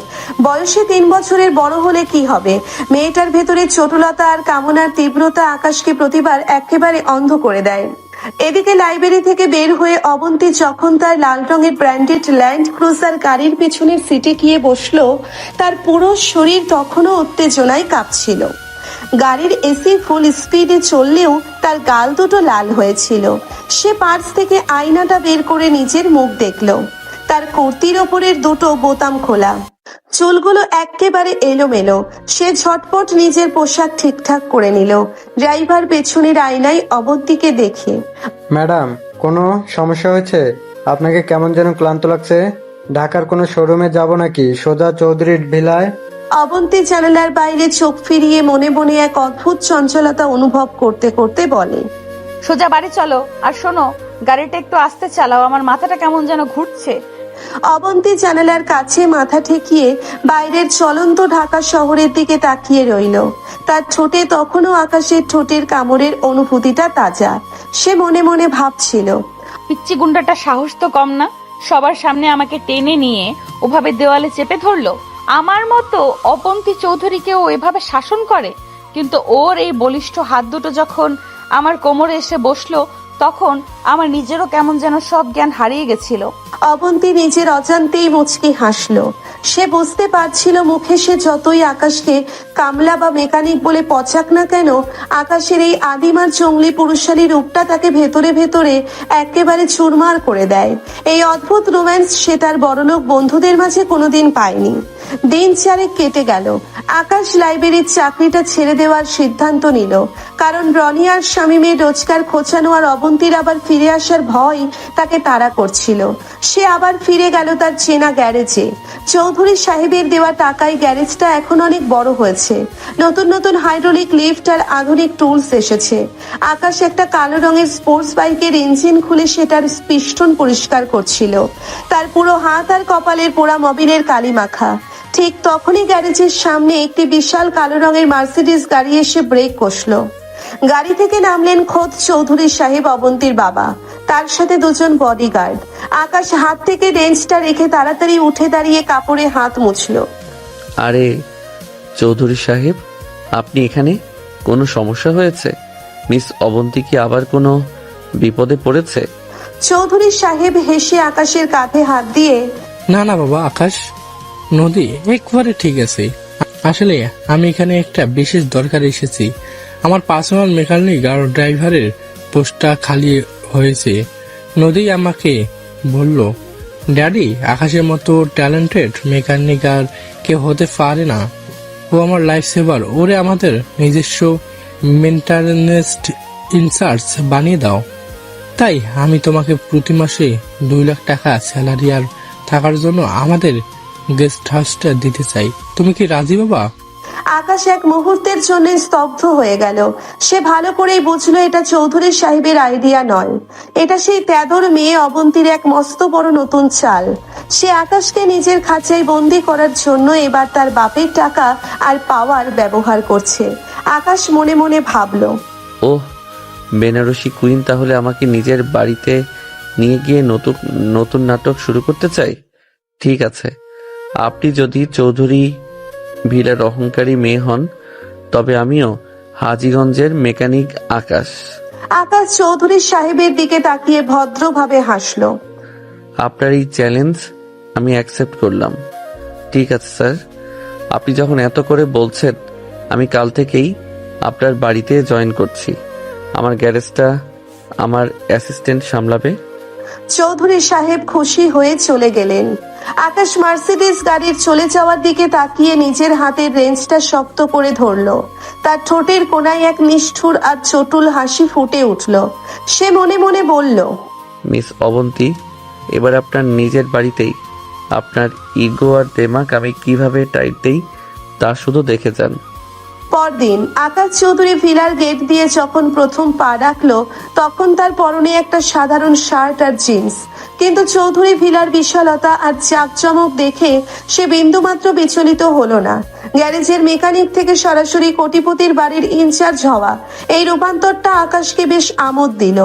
Speaker 3: বয়সে 3 বছরের বড় হলে কি হবে, মেয়েটার ভেতরে চটুলতা আর কামনার তীব্রতা আকাশকে প্রতিবার একেবারে অন্ধ করে দেয়। এদিকে লাইব্রেরি থেকে বের হয়ে অবন্তী যখন তার লাল রঙের ব্র্যান্ডেড ল্যান্ড ক্রুজার গাড়ির পেছনের সিটে গিয়ে বসলো, তার পুরো শরীর তখনও উত্তেজনায় কাঁপছিল। গাড়ির এসি ফুল স্পিডে চললেও তার গাল দুটো লাল হয়েছিল। সে পার্স থেকে আয়নাটা বের করে নিজের মুখ দেখলো। তার কুর্তির ওপরের দুটো বোতাম খোলা, চুলগুলো একেবারে এলোমেলো। সে ঝটপট নিজের পোশাক ঠিকঠাক করে নিল। ড্রাইভার পেছনের আয়নায় অবন্তীকে দেখে,
Speaker 12: ম্যাডাম, কোনো সমস্যা হয়েছে? আপনাকে কেমন যেন ক্লান্ত লাগছে। ঢাকার কোনো শোরুমে যাব নাকি সোজা চৌধুরীর ভিলায়?
Speaker 3: অবন্তী জানালার বাইরে চোখ ফিরিয়ে মনে মনে এক অদ্ভুত চঞ্চলতা অনুভব করতে করতে বলে,
Speaker 2: সোজা বাড়ি চলো। আর শোনো, গাড়িটা একটু আস্তে চালাও, আমার মাথাটা কেমন যেন ঘুরছে।
Speaker 3: অবন্তী জানালার কাছে মাথা ঠেকিয়ে বাইরের চলন্ত ঢাকা শহরের দিকে তাকিয়ে রইল। তার ঠোঁটে তখনও আকাশের ঠোঁটের কামড়ের অনুভূতিটা তাজা। সে মনে মনে ভাবছিল,
Speaker 2: পিচ্চি গুন্ডাটা সাহস তো কম না, সবার সামনে আমাকে টেনে নিয়ে ওভাবে দেওয়ালে চেপে ধরলো। আমার মতো অবন্তী চৌধুরীকেও এভাবে শাসন করে, কিন্তু ওর এই বলিষ্ঠ হাত দুটো যখন আমার কোমরে এসে বসলো, তখন আমার নিজেরও কেমন যেন সব জ্ঞান হারিয়ে গেছিল।
Speaker 3: অবন্তী নিজের অজান্তেই মুচকি হাসল। সে বুঝতে পারছিল মুখে সে যতই আকাশকে কামলা বা মেকানিক বলে পচাক না কেন, আকাশের এই আদিমার জঙ্গলি পুরুষালী রূপটা তাকে ভেতরে ভেতরে একেবারে চুরমার করে দেয়। এই অদ্ভুত রোম্যান্স সে তার বড়লোক বন্ধুদের মাঝে কোনোদিন পায়নি। দিন চারেক কেটে গেল। আকাশ লাইব্রেরির চাকরিটা ছেড়ে দেওয়ার সিদ্ধান্ত নিল, কারণ রনি আর শামীমের রোজগার খোঁচানো আর অবন্তীর আবার ফিরে আসার ভয় তাকে তাড়া করছিল। সে আবার ফিরে গেল তার চেনা গ্যারেজে। চৌধুরী সাহেবের দেওয়া টাকায় গ্যারেজটা এখন অনেক বড় হয়েছে। নতুন নতুন হাইড্রোলিক লিফট আর আধুনিক টুলস এসেছে। আকাশ একটা কালো রঙের স্পোর্টস বাইকের ইঞ্জিন খুলে সেটার পিস্টন পরিষ্কার করছিল। তার পুরো হাত আর কপালের পোড়া মবিলের কালি মাখা। ঠিক তখনই গ্যারেজের সামনে একটি বিশাল কালো রঙের মার্সিডিজ গাড়ি এসে ব্রেক কষলো। গাড়ি থেকে নামলেন খোদ চৌধুরী সাহেব, অবন্তীর বাবা, তার সাথে দুজন বডিগার্ড। আকাশ হাত থেকে রেঞ্জটা রেখে তাড়াতাড়ি উঠে দাঁড়িয়ে কাপড়ে হাত মুছলো।
Speaker 1: আরে চৌধুরী সাহেব, আপনি এখানে? কোনো সমস্যা হয়েছে? মিস অবন্তী কি আবার কোনো বিপদে পড়েছে?
Speaker 3: চৌধুরী সাহেব হেসে আকাশের কাঁধে হাত দিয়ে,
Speaker 8: না না বাবা আকাশ, নদী একবারে ঠিক আছে। আসলে আমি এখানে একটা বিশেষ দরকারে এসেছি। আমার পার্সোনাল মেকানিক আর ড্রাইভারের পোস্টটা খালি হয়েছে। নদী আমাকে বলল, ড্যাডি, আকাশের মতো ট্যালেন্টেড মেকানিক আর কেউ হতে পারে না। ও আমার লাইফ সেভার। ওরে আমাদের নিজস্ব মেন্টেনেন্স ইনচার্জ বানিয়ে দাও। তাই আমি তোমাকে প্রতি মাসে 2 লাখ টাকা স্যালারি আর থাকার জন্য আমাদের গেস্ট হাউসটা দিতে চাই। তুমি কি রাজি বাবা?
Speaker 3: আকাশ এক মুহূর্তের জন্য স্তব্ধ হয়ে গেল। সে ভালো করেই বুঝলো এটা চৌধুরী সাহেবের আইডিয়া নয়, এটা সেই তেদর মেয়ে অবন্তীর এক মস্ত বড় নতুন চাল। সে আকাশকে নিজের খাঁচায় বন্দি করার জন্য এবার তার বাপের টাকা আর পাওয়ার ব্যবহার করছে। আকাশ মনে মনে ভাবলো,
Speaker 1: ওহ, বেনারসি কুইন তাহলে আমাকে নিজের বাড়িতে নিয়ে গিয়ে নতুন নতুন নাটক শুরু করতে চাই। ঠিক আছে, আপনি যদি চৌধুরী ভিলার অহংকারী মেয়ে হন, তবে আমিও হাজীগঞ্জের মেকানিক আকাশ।
Speaker 3: আকাশ চৌধুরী সাহেবের দিকে তাকিয়ে ভদ্রভাবে হাসলো।
Speaker 1: আপনার এই চ্যালেঞ্জ আমি অ্যাকসেপ্ট করলাম। ঠিক আছে স্যার, আপনি যখন এত করে বলছেন, আমি কাল থেকেই আপনার বাড়িতে জয়েন করছি। আমার গ্যারেজটা আমার অ্যাসিস্ট্যান্ট সামলাবে।
Speaker 3: চৌধুরী সাহেব খুশি হয়ে চলে গেলেন। আকাশ মার্সিডিজ গাড়ির চলে যাওয়ার দিকে তাকিয়ে নিজের হাতের রেঞ্জটা শক্ত করে ধরলো। তার ঠোঁটের কোনায় এক নিষ্ঠুর আর চটুল হাসি ফুটে উঠল। সে মনে মনে বলল,
Speaker 1: মিস অবন্তী, এবার আপনার নিজের বাড়িতেই আপনার ইগো আর দেমাক আমি কিভাবে টাইট দেই তা শুধু দেখে যান।
Speaker 3: পরদিন আকাশ চৌধুরী ভিলার গেট দিয়ে যখন প্রথম পা রাখলো, তখন তার পরনে একটা সাধারণ শার্ট আর জিন্স। কিন্তু চৌধুরী ভিলার বিশালতা আর জাঁকজমক দেখে সে বিন্দুমাত্র বিচলিত হলো না। গ্যারেজের মেকানিক থেকে সরাসরি কোটিপতির বাড়ির ইনচার্জ হওয়া, এই রূপান্তরটা আকাশকে বেশ আমোদ দিল।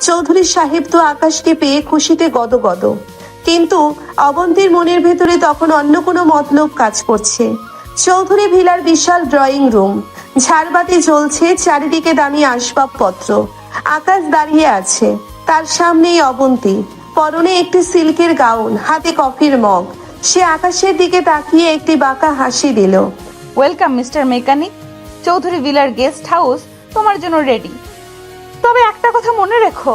Speaker 3: চৌধুরী সাহেব তো আকাশকে পেয়ে খুশিতে গদগদ, কিন্তু অবন্তীর মনের ভেতরে তখন অন্য কোনো মতলব কাজ করছে। চৌধুরী ভিলার বিশাল ড্রয়িং রুম, ঝাড়বাতি জ্বলছে, চারিদিকে দামি আসবাবপত্র। আকাশ দাঁড়িয়ে আছে, তার সামনেই অবন্তী, পরনে একটি সিল্কের গাউন, হাতে কফির মগ। সে আকাশের দিকে তাকিয়ে একটি বাঁকা হাসি দিল।
Speaker 2: ওয়েলকাম মিস্টার মেকানিক, চৌধুরী ভিলার গেস্ট হাউস তোমার জন্য রেডি। তবে একটা কথা মনে রেখো,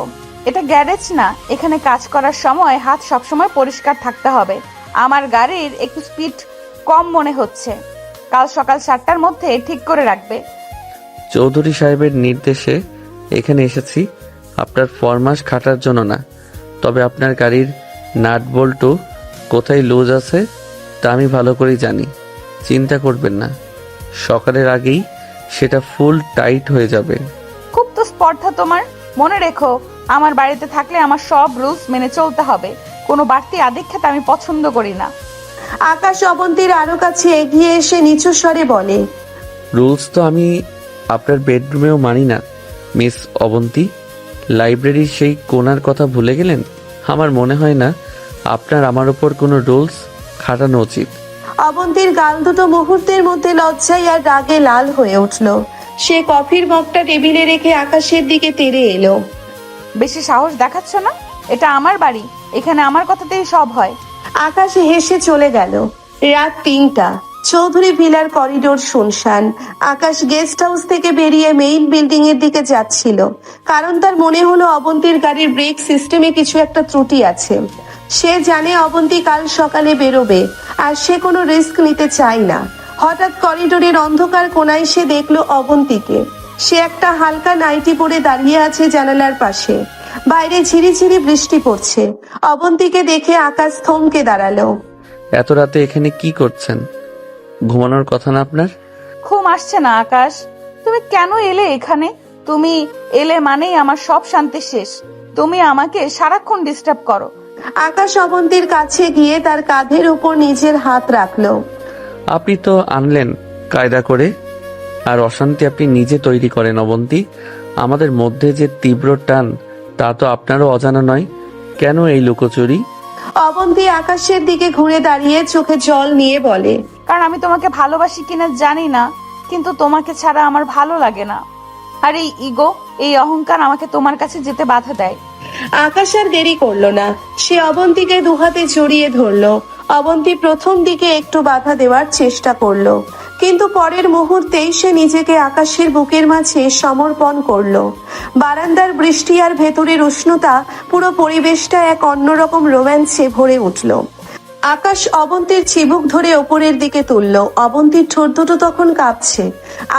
Speaker 2: এটা গ্যারেজ না, এখানে কাজ করার সময় হাত সবসময় পরিষ্কার থাকতে হবে। আমার গাড়ির একটু স্পিড কম মনে হচ্ছে। কাল সকাল 7টার মধ্যে ঠিক করে রাখবে।
Speaker 1: চৌধুরী সাহেবের নির্দেশে এখানে এসেছি আপনার ফরমাস খাটার জন্য না। তবে আপনার গাড়ির নাট বল্টু কোথায় লুজ আছে তা আমি ভালো করেই জানি। চিন্তা করবেন না, সকালের আগেই সেটা ফুল টাইট হয়ে যাবে।
Speaker 2: খুব তো স্পর্ধা তোমার। মনে রেখো, আমার বাড়িতে থাকলে আমার সব রুলস মেনে চলতে হবে। কোনো বাড়তি আদিক্ষেতা আমি পছন্দ করি না।
Speaker 3: আকাশ অবন্তীর আরো কাছে এগিয়ে এসে নিচু স্বরে বলে,
Speaker 1: রুলস তো আমি আপনার বেডরুমেও মানি না মিস অবন্তী। লাইব্রেরির সেই কোণার কথা ভুলে গেলেন? আমার মনে হয় না আপনার আমার উপর কোনো রুলস খাটানো উচিত।
Speaker 3: অবন্তীর গাল দুটো মুহূর্তের মধ্যে লজ্জায় আর রাগে লাল হয়ে উঠল। সে কফির মগটা টেবিলে রেখে আকাশের দিকে তেড়ে এলো।
Speaker 2: বেশি সাহস দেখাচ্ছ না? এটা আমার বাড়ি, এখানে আমার কথাতেই সব হয়।
Speaker 3: আকাশ হেসে চলে গেল। রাত 3টা। চৌধুরী ভিলার করিডোর শুনশান। আকাশ গেস্ট হাউস থেকে বেরিয়ে মেইন বিল্ডিং এর দিকে যাচ্ছিল, কারণ তার মনে হলো অবন্তীর গাড়ির ব্রেক সিস্টেমে কিছু একটা ত্রুটি আছে। সে জানে অবন্তী কাল সকালে বেরোবে, আর সে কোনো রিস্ক নিতে চায় না। হঠাৎ করিডোরের অন্ধকার কোণায় সে দেখলো অবন্তীকে। সে একটা হালকা নাইটি পরে দাঁড়িয়ে আছে জানালার পাশে। বাইরে ঝিরিঝিরি বৃষ্টি পড়ছে। অবন্তীকে দেখে আকাশ থমকে দাঁড়ালো।
Speaker 1: এত রাতে এখানে কি করছেন? ঘুমানোর কথা না আপনার?
Speaker 2: ঘুম আসছে না আকাশ? তুমি কেন এলে এখানে? তুমি এলে মানেই আমার সব শান্তি শেষ। তুমি আমাকে সারাক্ষণ ডিস্টার্ব করো।
Speaker 3: আকাশ অবন্তীর কাছে গিয়ে তার কাঁধের উপর নিজের হাত রাখলো।
Speaker 1: আপনি তো আনলেন কায়দা করে, আর অশান্তি আপনি নিজে তৈরি করেন অবন্তী। আমাদের মধ্যে যে তীব্র টান তা তো আপনারও অজানা নয়। কেন এই লুকোচুরি?
Speaker 3: অবন্তী আকাশের দিকে ঘুরে দাঁড়িয়ে চোখে জল নিয়ে বলে,
Speaker 2: কারণ আমি তোমাকে ভালোবাসি কিনা জানি না, কিন্তু তোমাকে ছাড়া আমার ভালো লাগে না। আর এই ইগো, এই অহংকার আমাকে তোমার কাছে যেতে বাধা দেয়।
Speaker 3: আকাশ আর দেরি করলো না। সে অবন্তীকে দুহাতে জড়িয়ে ধরলো। অবন্তী প্রথম দিকে একটু বাধা দেওয়ার চেষ্টা করলো, কিন্তু পরের মুহূর্তেই সে নিজেকে আকাশের বুকের মাঝে সমর্পণ করলো। বারান্দার বৃষ্টি আর ভেতরের উষ্ণতা, পুরো পরিবেশটা এক অন্যরকম রোম্যান্সে ভরে উঠলো। আকাশ অবন্তীর চিবুক ধরে ওপরের দিকে তুললো। অবন্তীর ঠোঁট দুটো তখন কাঁপছে।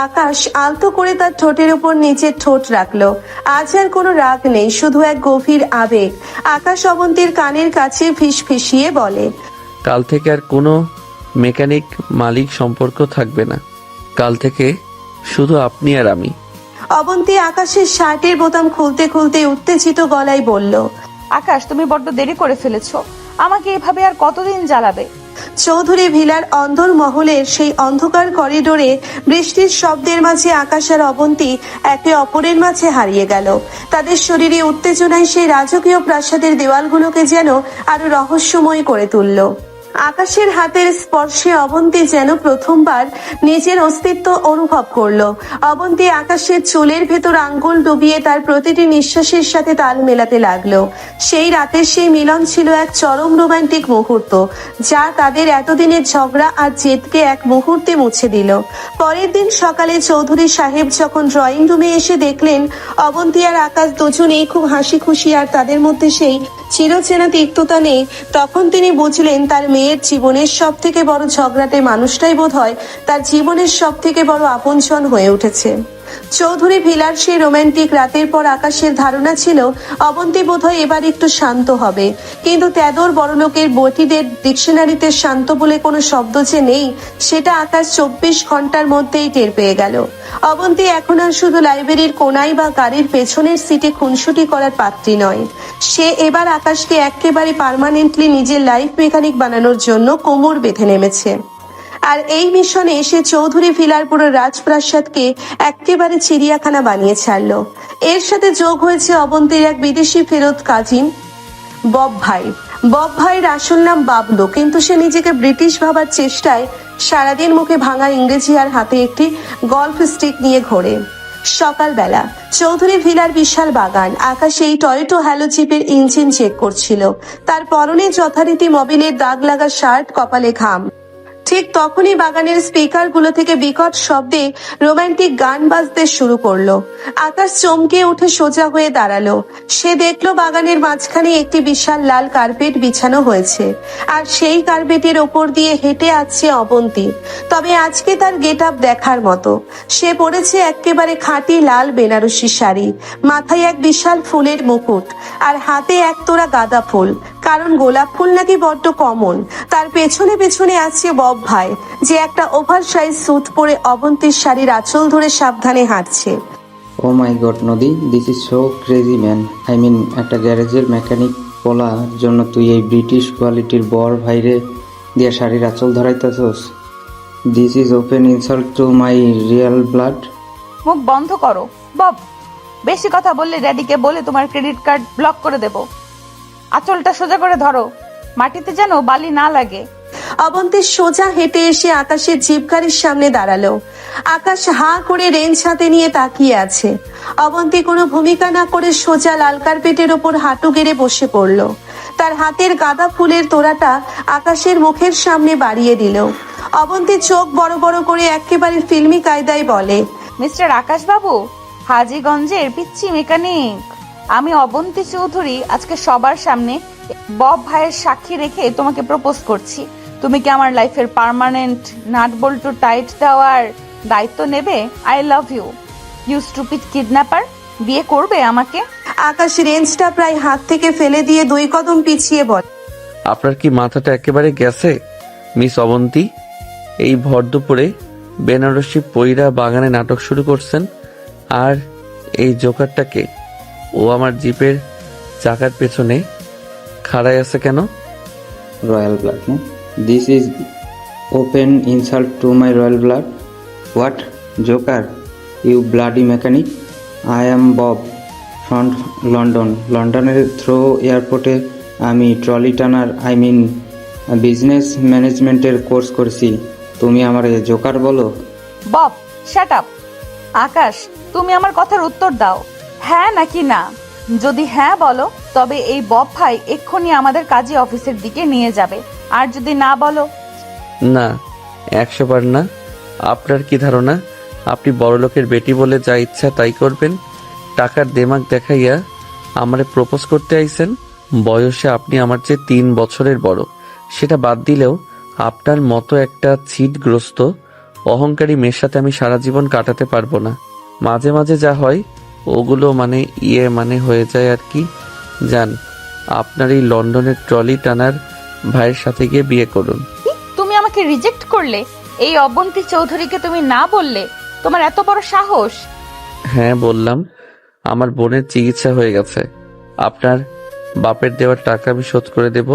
Speaker 3: আকাশ আলতো করে তার ঠোঁটের উপর নিচের ঠোঁট রাখলো। আজ আর কোনো রাগ নেই, শুধু এক গভীর আবেগ। আকাশ অবন্তীর কানের কাছে ফিসফিসিয়ে বলে,
Speaker 1: কাল থেকে আর কোনো মেকানিক মালিক সম্পর্ক থাকবে না। কাল থেকে শুধু আপনি আর আমি।
Speaker 3: অবন্তী আকাশের শার্টের বোতাম খুলতে খুলতে উত্তেজিত গলায় বলল,
Speaker 2: আকাশ, তুমি বড্ড দেরি করে ফেলেছো। আমাকে এভাবে আর কতদিন জ্বালাবে?
Speaker 3: চৌধুরী ভিলার অন্দর মহলের সেই অন্ধকার করিডোরে বৃষ্টির শব্দের মাঝে আকাশ আর অবন্তী একে অপরের মাঝে হারিয়ে গেল। তাদের শরীরে উত্তেজনায় সেই রাজকীয় প্রাসাদের দেওয়ালগুলোকে যেন আরো রহস্যময় করে তুলল। আকাশের হাতের স্পর্শে অবন্তী যেন প্রথমবার নিজের অস্তিত্ব অনুভব করলো। অবন্তী আকাশের চুলের ভেতর আঙ্গুল ডুবিয়ে তার প্রতিটি নিঃশ্বাসের সাথে তাল মেলাতে লাগলো। সেই রাতের সেই মিলন ছিল এক চরম রোমান্টিক মুহূর্ত, যা তাদের এতদিনের ঝগড়া আর জেদকে এক মুহূর্তে মুছে দিল। পরের দিন সকালে চৌধুরী সাহেব যখন ড্রয়িং রুমে এসে দেখলেন অবন্তী আর আকাশ দুজনেই খুব হাসি খুশি, আর তাদের মধ্যে সেই চিরচেনা তিক্ততা নেই, তখন তিনি বুঝলেন তার মেয়ের জীবনের সব থেকে বড় ঝগড়াটে মানুষটাই বোধহয় তার জীবনের সব থেকে বড় আপনজন হয়ে উঠেছে। চৌধুরী ভিলার সেই রোমান্টিক রাতের পর আকাশের ধারণা ছিল অবন্তী বোধহয় এবার একটু শান্ত হবে, কিন্তু তেদর বড়লোকের বটিদের ডিকশনারিতে শান্ত বলে কোনো শব্দ যে নেই, সেটা আকাশ 24 ঘন্টার মধ্যেই টের পেয়ে গেল। অবন্তী এখন আর শুধু লাইব্রেরির কোনায় বা গাড়ির পেছনের সিটে খুনসুটি করার পাত্রী নয়। সে এবার আকাশকে একেবারে পার্মানেন্টলি নিজের লাইফ মেকানিক বানানোর জন্য কোমর বেঁধে নেমেছে। আর এই মিশনে এসে চৌধুরী ভিলার পুরো রাজপ্রাসাদকে একেবারে চিড়িয়াখানা বানিয়ে ছাড়লো। এর সাথে যোগ হয়েছে অবন্তীর এক বিদেশি ফেরত কাজিন বব ভাই। বব ভাইয়ের আসল নাম বাবলু, কিন্তু সে নিজেকে ব্রিটিশ ভাবার চেষ্টায় সারাদিন মুখে ভাঙা ইংরেজি আর হাতে একটি গল্ফ স্টিক নিয়ে ঘোরে। সকালবেলা চৌধুরী ভিলার বিশাল বাগান। আকাশে এই টয়োটো হ্যালো জিপের ইঞ্জিন চেক করছিল। তার পরনে যথারীতি মোবিলের দাগ লাগা শার্ট, কপালে ঘাম। ঠিক তখনই বাগানের স্পিকারগুলো থেকে বিকট শব্দে রোমান্টিক গান বাজতে শুরু করলো। আকাশ চমকে উঠে সোজা হয়ে দাঁড়ালো। সে দেখলো বাগানের মাঝখানে একটি বিশাল লাল কার্পেট বিছানো হয়েছে, আর সেই কার্পেটের ওপর দিয়ে হেঁটে আসছে অবন্তী। তবে আজকে তার গেট আপ দেখার মতো। সে পরেছে একেবারে খাঁটি লাল বেনারসি শাড়ি, মাথায় এক বিশাল ফুলের মুকুট, আর হাতে এক তোড়া গাঁদা ফুল, কারণ গোলাপ ফুল নাকি বড্ড কমন। তার পেছনে পেছনে আসছে বব ভাই, যে একটা ওভার সাইজ স্যুট পরে অবন্তীর শাড়ির আঁচল ধরে সাবধানে হাঁটছে।
Speaker 13: Oh my God Nadi, this is so crazy man. I mean, একটা গ্যারেজের মেকানিক বলার জন্য তুই এই ব্রিটিশ কোয়ালিটির বর ভাইরে দিয়া শাড়ির আঁচল ধরাইতেছস? This is open insult to my real blood.
Speaker 2: মুখ বন্ধ করো বব। বেশি কথা বললে ড্যাডিকে বলে তোমার ক্রেডিট কার্ড ব্লক করে দেব। আঁচলটা সোজা করে ধরো, মাটিতে যেন বালি না লাগে।
Speaker 3: অবন্তী সোজা হেঁটে এসে আকাশের জিপ গাড়ির সামনে দাঁড়ালো। আকাশ হাঁ করে রেঞ্জ হাতে নিয়ে তাকিয়ে আছে। অবন্তী কোনো ভূমিকা না করে সোজা লাল কার্পেটের ওপর হাঁটু গেড়ে বসে পড়ল। তার হাতের গাঁদা ফুলের তোড়াটা আকাশের মুখের সামনে বাড়িয়ে দিল। অবন্তী চোখ বড় বড় করে একেবারে ফিল্মি কায়দায় বলে,
Speaker 2: মিস্টার আকাশ বাবু, হাজীগঞ্জের পিচ্চি মেকানিক আমি অবন্তী চৌধুরী আজকে সবার সামনে বব ভাইয়ের সাক্ষী রেখে তোমাকে প্রপোজ করছি। তুমি কি আমার লাইফের পার্মানেন্ট নাট বল্টু টাইট দেওয়ার দায়িত্ব নেবে? I love you, you stupid kidnapper. বিয়ে করবে আমাকে?
Speaker 3: আকাশ রেঞ্জটা প্রায় হাত থেকে ফেলে দিয়ে 2 কদম পিছিয়ে বলে,
Speaker 1: আপনার কি মাথাটা একেবারে গেছে মিস অবন্তী? এই ভর দুপুরে বেনারসি পইরা বাগানে নাটক শুরু করছেন, আর এই জোকারটাকে ও আমার জিপের চাকার পেছনে খাড়ায় আছে কেন?
Speaker 13: রয়্যাল ব্লাড, না? This is open insult to my royal blood. What joker, you bloody mechanic? I am Bob front London. লন্ডনের থ্রো এয়ারপোর্টে আমি ট্রলি টানার আই মিন বিজনেস ম্যানেজমেন্টের কোর্স করছি। তুমি আমার জোকার বলো?
Speaker 2: Bob shut up. আকাশ, তুমি আমার কথার উত্তর দাও, হ্যাঁ নাকি না। যদি হ্যাঁ বলো তবে এই বব ভাই এক্ষুনি আমাদের কাজী অফিসের দিকে নিয়ে যাবে, আর যদি না বলো?
Speaker 1: না, 100 বার না। আপনার কি ধারণা আপনি বড়লোকের বেটি বলে যা ইচ্ছা তাই করবেন? টাকার দেমাগ দেখাইয়া আমারে প্রপোজ করতে আইছেন? বয়সে আপনি আমার চেয়ে 3 বছরের বড়। সেটা বাদ দিলেও আপনার মতো একটা ছিটগ্রস্ত অহংকারী মেয়ের সাথে আমি সারা জীবন কাটাতে পারবো না। মাঝে মাঝে যা হয় ওগুলো মানে হয়ে যায় আর কি। যান, আপনার এই লন্ডনের ট্রলি টানার ভাইয়ের সাথে গিয়ে বিয়ে করুন।
Speaker 2: তুমি আমাকে রিজেক্ট করলে? এই অবন্তী চৌধুরীকে তুমি না বললে? তোমার এত বড় সাহস?
Speaker 1: হ্যাঁ বললাম, আমার বোনের চিকিৎসা হয়ে গেছে। আপনার বাপের দেওয়ার টাকা আমি শোধ করে দেব।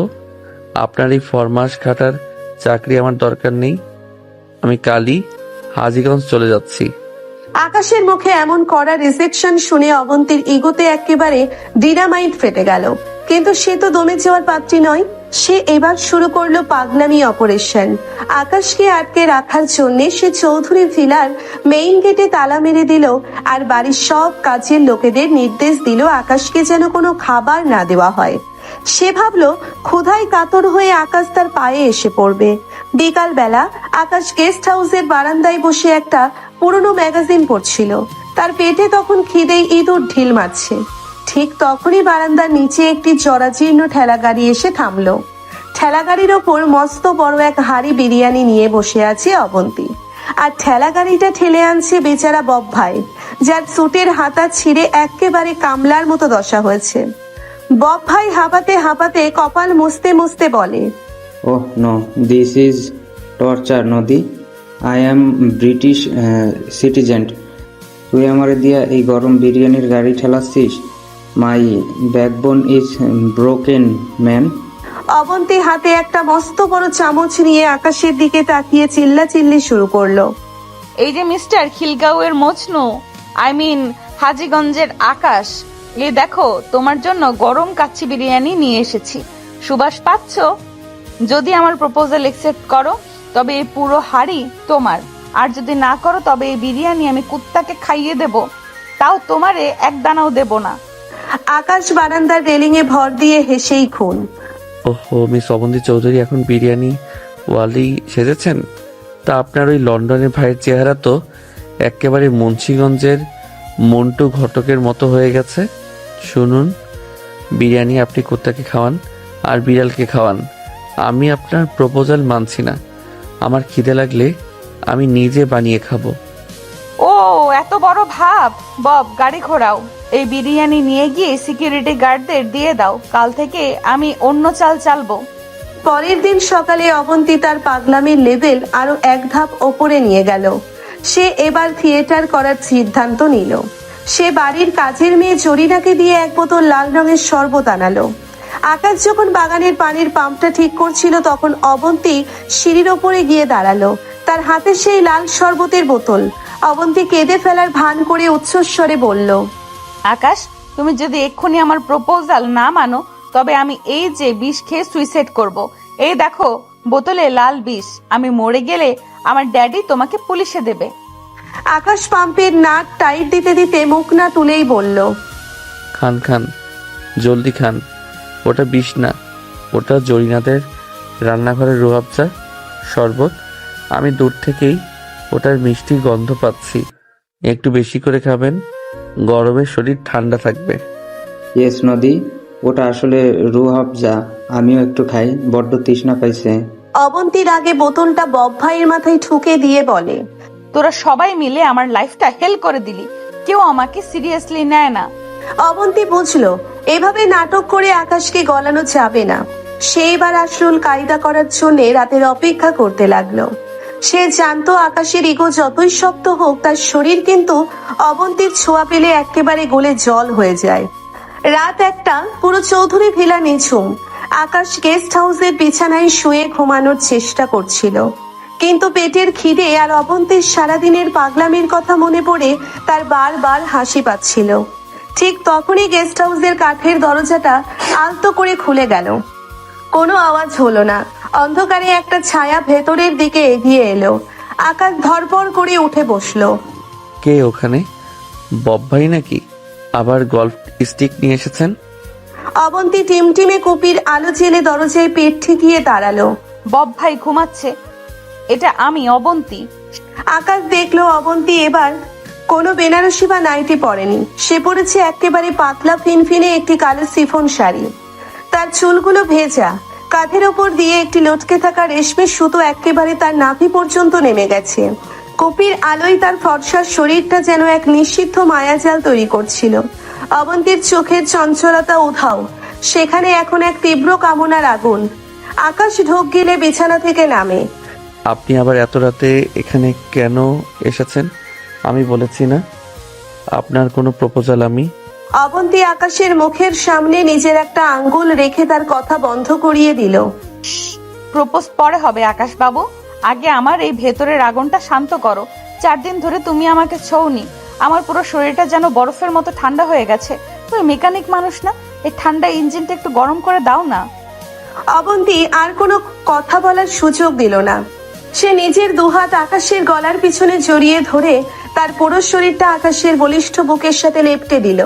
Speaker 1: আপনার এই ফরমাস খাটার চাকরি আমার দরকার নেই। আমি কালই হাজীগঞ্জ চলে যাচ্ছি।
Speaker 3: আকাশের মুখে এমন কড়া রিজেকশন শুনে অবন্তীর ইগোতে একেবারে ডিনামাইট ফেটে গেল। কিন্তু সে তো দমে যাওয়ার পাত্রী নয়। সে এবার শুরু করলো পাগলামি অপারেশন। আকাশকে আটকে রাখার জন্য সে চৌধুরী ভিলার মেইন গেটে তালা মেরে দিল, আর বাড়ির সব কাজের লোকেদের নির্দেশ দিল আকাশকে যেন কোনো খাবার না দেওয়া হয়। সে ভাবলো ক্ষুধায় কাতর হয়ে আকাশ তার পায়ে এসে পড়বে। বিকাল বেলা আকাশ গেস্ট হাউসের বারান্দায় বসে একটা পুরনো ম্যাগাজিন পড়ছিল। তার পেটে তখন খিদেই ইঁদুর ঢিল মারছে। ঠিক তখনই বারান্দার নিচে একটি জরাজীর্ণ ঠেলা গাড়ি এসে থামলো। ঠেলা গাড়ির ওপর মস্ত বড় এক হাড়ি বিরিয়ানি নিয়ে বসে আছে অবন্তী, আর ঠেলা গাড়িটা ঠেলে আনছে বেচারা বব ভাই, যার সুটের হাতা ছিঁড়ে একেবারে কামলার মতো দশা হয়েছে। বব ভাই হাঁপাতে হাঁপাতে কপাল মুছতে মুছতে বলে,
Speaker 13: oh no, this is torture নদী। I am British citizen. তুই আমার দিয়া এই গরম বিরিয়ানির গাড়ি ঠেলাচ্ছিস? My backbone is broken man.
Speaker 3: Abanti হাতে একটা মস্ত বড় চামচ নিয়ে আকাশের দিকে তাকিয়ে চিল্লাচিল্লি শুরু করলো।
Speaker 2: এই যে মিস্টার খিলগাঁওয়ের মজনু, আই মিন হাজীগঞ্জের আকাশ, এই দেখো তোমার জন্য গরম কাচ্চি বিরিয়ানি নিয়ে এসেছি। সুবাস পাচ্ছ? যদি আমার প্রপোজাল একসেপ্ট করো তবে এই পুরো হাড়ি তোমার, আর যদি না করো তবে এই বিরিয়ানি আমি কুত্তাকে খাইয়ে দেব, তাও তোমারে এক দানাও দেব না।
Speaker 3: আকাশ বারান্দার রেলিং এ ভর দিয়ে হেসেই খুন।
Speaker 1: ওহো, মিস অবন্তী চৌধুরী এখন বিরিয়ানি ওয়ালি সেজেছেন? তা আপনার ওই লন্ডনের ভাইয়ের চেহারা তো একেবারে মুন্সিগঞ্জের মন্টু ঘটকের মতো হয়ে গেছে। শুনুন, বিরিয়ানি আপনি কুত্তাকে খাওয়ান আর বিড়ালকে খাওয়ান, আমি আপনার প্রপোজাল মানছি না। আমার খিদে লাগলে আমি নিজে বানিয়ে খাবো।
Speaker 2: ও এত বড় ভাব। বব, গাড়ি ঘোরাও। এই বিরিয়ানি নিয়ে গিয়ে সিকিউরিটি গার্ডদের দিয়ে দাও। কাল থেকে আমি অন্য চাল চালবো।
Speaker 3: পরের দিন সকালে অবন্তী তার পাগলামির লেভেল আরো এক ধাপ ওপরে নিয়ে গেল। সে এবার থিয়েটার করার সিদ্ধান্ত নিল। সে বাড়ির কাজের মেয়ে জরিনাকে দিয়ে এক বোতল লাল রঙের শরবত আনালো। আকাশ যখন বাগানের পানির পাম্পটা ঠিক করছিল তখন অবন্তী সিঁড়ির ওপরে গিয়ে দাঁড়ালো। তার হাতে সেই লাল শরবতের বোতল। অবন্তী কেঁদে ফেলার ভান করে উচ্চস্বরে বলল,
Speaker 2: আকাশ, তুমি যদি এক্ষুনি আমার প্রপোজাল না মানো তবে আমি এই যে বিষ খেয়ে সুইসাইড করব। এই দেখো বোতলে লাল বিষ। আমি মরে গেলে আমার ড্যাডি তোমাকে পুলিশে দেবে।
Speaker 3: আকাশ পাম্পের নাট টাইট দিতে দিতে মুখ না তুলেই বলল,
Speaker 1: খান খান, জলদি খান। ওটা বিষ না, ওটা জরিনাদের রান্নাঘরের রুয়াবজা শরবত। আমি দূর থেকেই ওটার মিষ্টি গন্ধ পাচ্ছি। একটু বেশি করে খাবেন, গরমে শরীর ঠান্ডা থাকবে।
Speaker 13: ইয়েস নদী, ওটা আসলে রুহ আফজা। আমিও একটু খাই, বড্ড তৃষ্ণা পাইছে।
Speaker 3: অবন্তীর আগে বোতলটা বব ভাইয়ের মাথায় ঠুকে দিয়ে বলে,
Speaker 2: তোরা সবাই মিলে আমার লাইফটা হেল করে দিলি। কেউ আমাকে সিরিয়াসলি নেয় না।
Speaker 3: অবন্তী বুঝলো এভাবে নাটক করে আকাশকে গলানো যাবে না। সে এবার আসল কায়দা করার জন্য রাতের অপেক্ষা করতে লাগলো। সে জানতো আকাশের ইগো যতই শক্ত হোক তার শরীর কিন্তু অবন্তীর ছোঁয়া পেলে একেবারে গলে জল হয়ে যায়। রাত একটা, পুরো চৌধুরী ভিলা নিঝুম। আকাশ গেস্ট হাউসের বিছানায় শুয়ে ঘুমানোর চেষ্টা করছিল, কিন্তু পেটের খিদে আর অবন্তীর সারাদিনের পাগলামির কথা মনে পড়ে তার বারবার হাসি পাচ্ছিল। ঠিক তখনই গেস্ট হাউসের কাঠের দরজাটা আলতো করে খুলে গেল। কোনো আওয়াজ হলো না। অন্ধকারে একটা ছায়া ভেতরের দিকে এগিয়ে এলো। আকাশ ধরপড় করে উঠে বসলো।
Speaker 1: কে ওখানে? বব ভাই নাকি? আবার গল্ফ স্টিক নিয়ে এসেছেন?
Speaker 3: অবন্তী টিমটিমে কুপির আলো জেলে দরজায় পেট ঠেকিয়ে দাঁড়ালো।
Speaker 2: বব ভাই ঘুমাচ্ছে। এটা আমি অবন্তী।
Speaker 3: আকাশ দেখলো অবন্তী এবার কোনো বেনারসি বা নাইটি পরেনি। সে পরেছে একেবারে পাতলা ফিনফিনে একটি কালো সিফন শাড়ি। তার চুলগুলো ভেজা, কাঁধের ওপর দিয়ে একটি লটকে থাকা রেশমের সুতো একেবারে তার নাভি পর্যন্ত নেমে গেছে। কপির আলোয় তার ফর্সার শরীরটা যেন এক নিষিদ্ধ মায়াজাল তৈরি করছিল। অবন্তীর চোখের চঞ্চলতা উধাও, সেখানে এখন এক তীব্র কামনার আগুন। আকাশ ঢোক গিলে বিছানা থেকে নামে।
Speaker 1: আপনি আবার এত রাতে এখানে কেন এসেছেন? আমি বলেছি না আপনার কোনো প্রপোজাল আমি।
Speaker 3: অবন্তী আকাশের মুখের সামনে নিজের একটা আঙ্গুল রেখে তার কথা বন্ধ করিয়ে দিল।
Speaker 2: প্রপোজ পরে হবে আকাশ বাবু, আগে আমার এই ভেতরের আগুনটা শান্ত করো। 4 দিন ধরে তুমি আমাকে ছোঁনি। আমার পুরো শরীরটা যেন বরফের মতো ঠান্ডা হয়ে গেছে। তুমি মেকানিক মানুষ না? এই ঠান্ডা ইঞ্জিনটা একটু গরম করে দাও না।
Speaker 3: অবন্তী আর কোনো কথা বলার সুযোগ দিল না। সে নিজের দুহাত আকাশের গলার পিছনে জড়িয়ে ধরে তার পুরো শরীরটা আকাশের বলিষ্ঠ বুকের সাথে লেপটে দিল।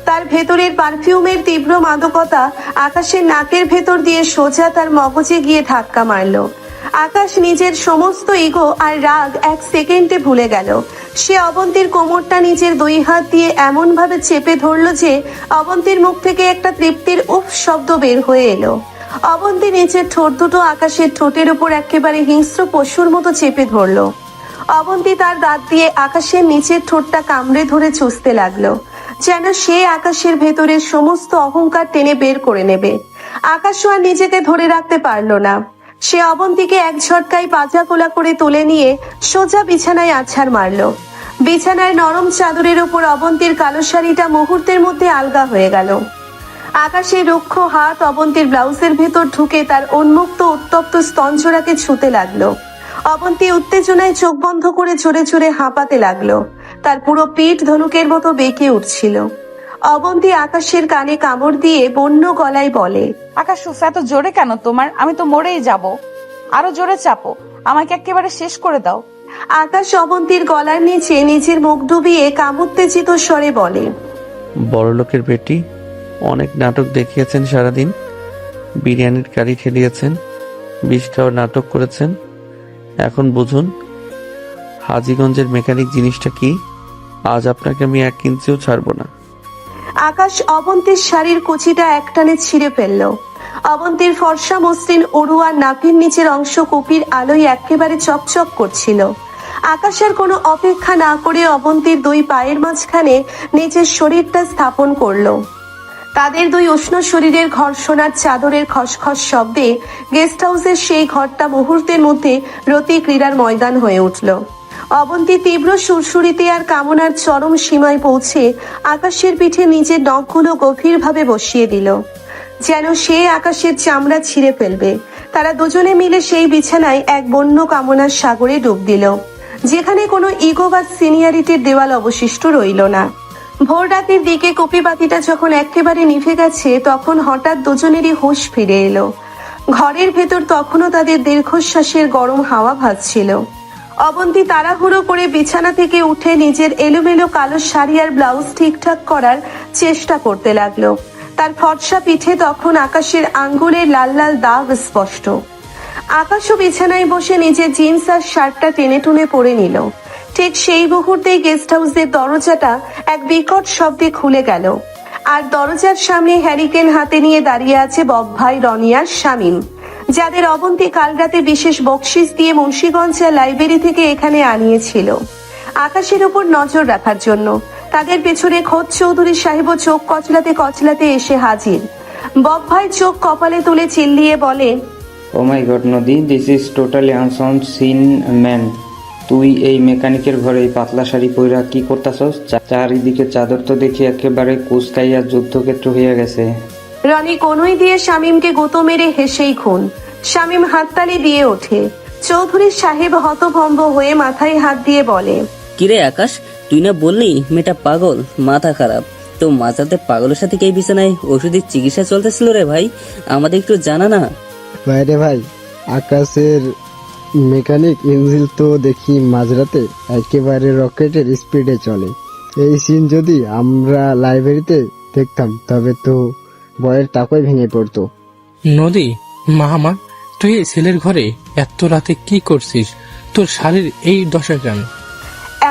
Speaker 3: তার ভেতরের পারফিউমের তীব্র মাদকতা আকাশের নাকের ভেতর দিয়ে সোজা তার মগজে গিয়ে ধাক্কা মারলো। আকাশ নিজের সমস্ত ইগো আর রাগ এক সেকেন্ডে ভুলে গেল। সে অবন্তীর কোমরটা নিজের 2 হাত দিয়ে এমন ভাবে চেপে ধরলো যে অবন্তীর মুখ থেকে একটা তৃপ্তির উফ শব্দ বের হয়ে এলো। অবন্তী নিচের ঠোঁট দুটো আকাশের ঠোঁটের উপর একেবারে হিংস্র পশুর মতো চেপে ধরলো। অবন্তী তার দাঁত দিয়ে আকাশের নিচের ঠোঁটটা কামড়ে ধরে চুষতে লাগলো, যেন সে আকাশের ভেতরের সমস্ত অহংকার টেনে বের করে নেবে। আকাশও আর নিজেকে ধরে রাখতে পারলো না। সে অবন্তীকে এক ঝটকায় পাজা কোলা করে তুলে নিয়ে সোজা বিছানায় আছাড় মারলো। বিছানায় নরম চাদরের উপর অবন্তীর কালো শাড়িটা মুহূর্তের মধ্যে আলগা হয়ে গেল। আকাশের রুক্ষ হাত অবন্তীর ব্লাউজের ভেতর ঢুকে তার উন্মুক্ত উত্তপ্ত স্তনজোড়াকে ছুঁতে লাগলো। অবন্তী উত্তেজনায় চোখ বন্ধ করে জোরে জোরে হাঁপাতে লাগলো। তার পুরো পিঠ ধনুকের মতো বেঁকে উঠছিল। অবন্তী আকাশের কানে কামড় দিয়ে বন্য গলায় বলে,
Speaker 2: আকাশ উফ, এত জোরে কেন তোমার? আমি তো মরেই যাব। আরো জোরে চাপো, আমাকে একেবারে শেষ করে দাও।
Speaker 3: আকাশ অবন্তীর গলার নিচে নিজের মুখ ডুবিয়ে কামুত্তেজিত স্বরে বলে,
Speaker 1: বড়লোকের বেটি, অনেক নাটক দেখিয়েছেন সারাদিন, বিরিয়ানির কারি খেলিয়েছেন, বিষ খাওয়ার নাটক করেছেন। এখন বুঝুন হাজীগঞ্জের মেকানিক জিনিসটা কি। আজ আপনাকে আমি 1 ইঞ্চিও ছাড়বো না।
Speaker 3: আকাশ অবন্তীর শাড়ির কুচিটা একটানে ছিঁড়ে ফেলল। অবন্তীর ফর্সা মসৃণ অড়ুয়ার নাভির নিচের অংশ কপির আলোয় একেবারে চকচক করছিল। আকাশের কোনো অপেক্ষা না করে অবন্তীর 2 পায়ের মাঝখানে নিজের শরীরটা স্থাপন করলো। তাদের 2 উষ্ণ শরীরের ঘর্ষণার চাদরের খসখস শব্দে গেস্ট হাউসের সেই ঘরটা মুহূর্তের মধ্যে রতি ক্রীড়ার ময়দান হয়ে উঠল। অবন্তী তীব্র সুরসুরিতে আর কামনার চরম সীমায় পৌঁছে আকাশের পিঠে নিজের নখগুলো গভীরভাবে বসিয়ে দিল, যেন সে আকাশের চামড়া ছিঁড়ে ফেলবে। তারা দুজনে মিলে সেই বিছানায় এক বন্য কামনার সাগরে ডুব দিল, যেখানে কোনো ইগো বা সিনিয়রিটির দেওয়াল অবশিষ্ট রইল না। ভোর রাতের দিকে কপি বাতিটা যখন একেবারে নিভে গেছে, তখন হঠাৎ দুজনেরই হুঁশ ফিরে এলো। ঘরের ভেতর তখনও তাদের দীর্ঘশ্বাসের গরম হাওয়া ভাসছিল। অবন্তী তাড়াহুড়ো করে বিছানা থেকে উঠে নিজের এলোমেলো কালো শাড়ি আর ব্লাউজ ঠিকঠাক করার চেষ্টা করতে লাগলো। তার ফর্সা পিঠে তখন আকাশের আঙ্গুলের লাল লাল দাগ স্পষ্ট। আকাশও বিছানায় বসে নিজের জিন্স আর শার্টটা টেনে টুনে পরে নিল। ঠিক সেই মুহূর্তেই গেস্ট হাউসের দরজাটা এক বিকট শব্দে খুলে গেল, আর দরজার সামনে হ্যারিকেন হাতে নিয়ে দাঁড়িয়ে আছে বব ভাই, রনি আর শামীম, যাদের অবন্তী কাল রাতে বিশেষ বকশিস দিয়ে মুন্সিগঞ্জ লাইব্রেরি থেকে এখানে আনিয়েছিল আকাশের উপর নজর রাখার জন্য। তাদের পেছনে খোদ চৌধুরী সাহেবও চোখ কচলাতে কচলাতে এসে হাজির। বব ভাই চোখ কপালে তুলে চিল্লিয়ে বলে,
Speaker 13: oh my God Nadi, this is totally unsound scene man. তুই এই মেকানিকের ঘরে এই পাতলা শাড়ি পইরা কি করতাছস? চারিদিকে চাদর তো দেখি একেবারে কুচকাইয়া যুদ্ধক্ষেত্র হইয়া গেছে।
Speaker 3: রনি কনুই দিয়ে শামীমকে গুঁতো মেরে হেসেই খুন। শামীম হাততালি দিয়ে ওঠে। চৌধুরী সাহেব হতভম্ব হয়ে মাথায় হাত দিয়ে বলে,
Speaker 10: কিরে আকাশ, তুই না বললি মেয়েটা পাগল, মাথা খারাপ? তো মাঝরাতে পাগলের সাথে কে বিছানায় ওষুধের চিকিৎসা চলতেছিল রে ভাই? আমাদের একটু জানা না?
Speaker 11: বাইরে ভাই, আকাশের মেকানিক ইঞ্জিন তো দেখি মাঝরাতে একেবারে রকেটের স্পিডে চলে। এই সিন যদি আমরা লাইব্রেরিতে দেখতাম তবে তো বয়ের টাকাই ভেঙে পড়তো।
Speaker 8: নদী, মামা, তুই এই ছেলের ঘরে এত রাতে কি করছিস? তোর শাড়ির এই দশা কেন?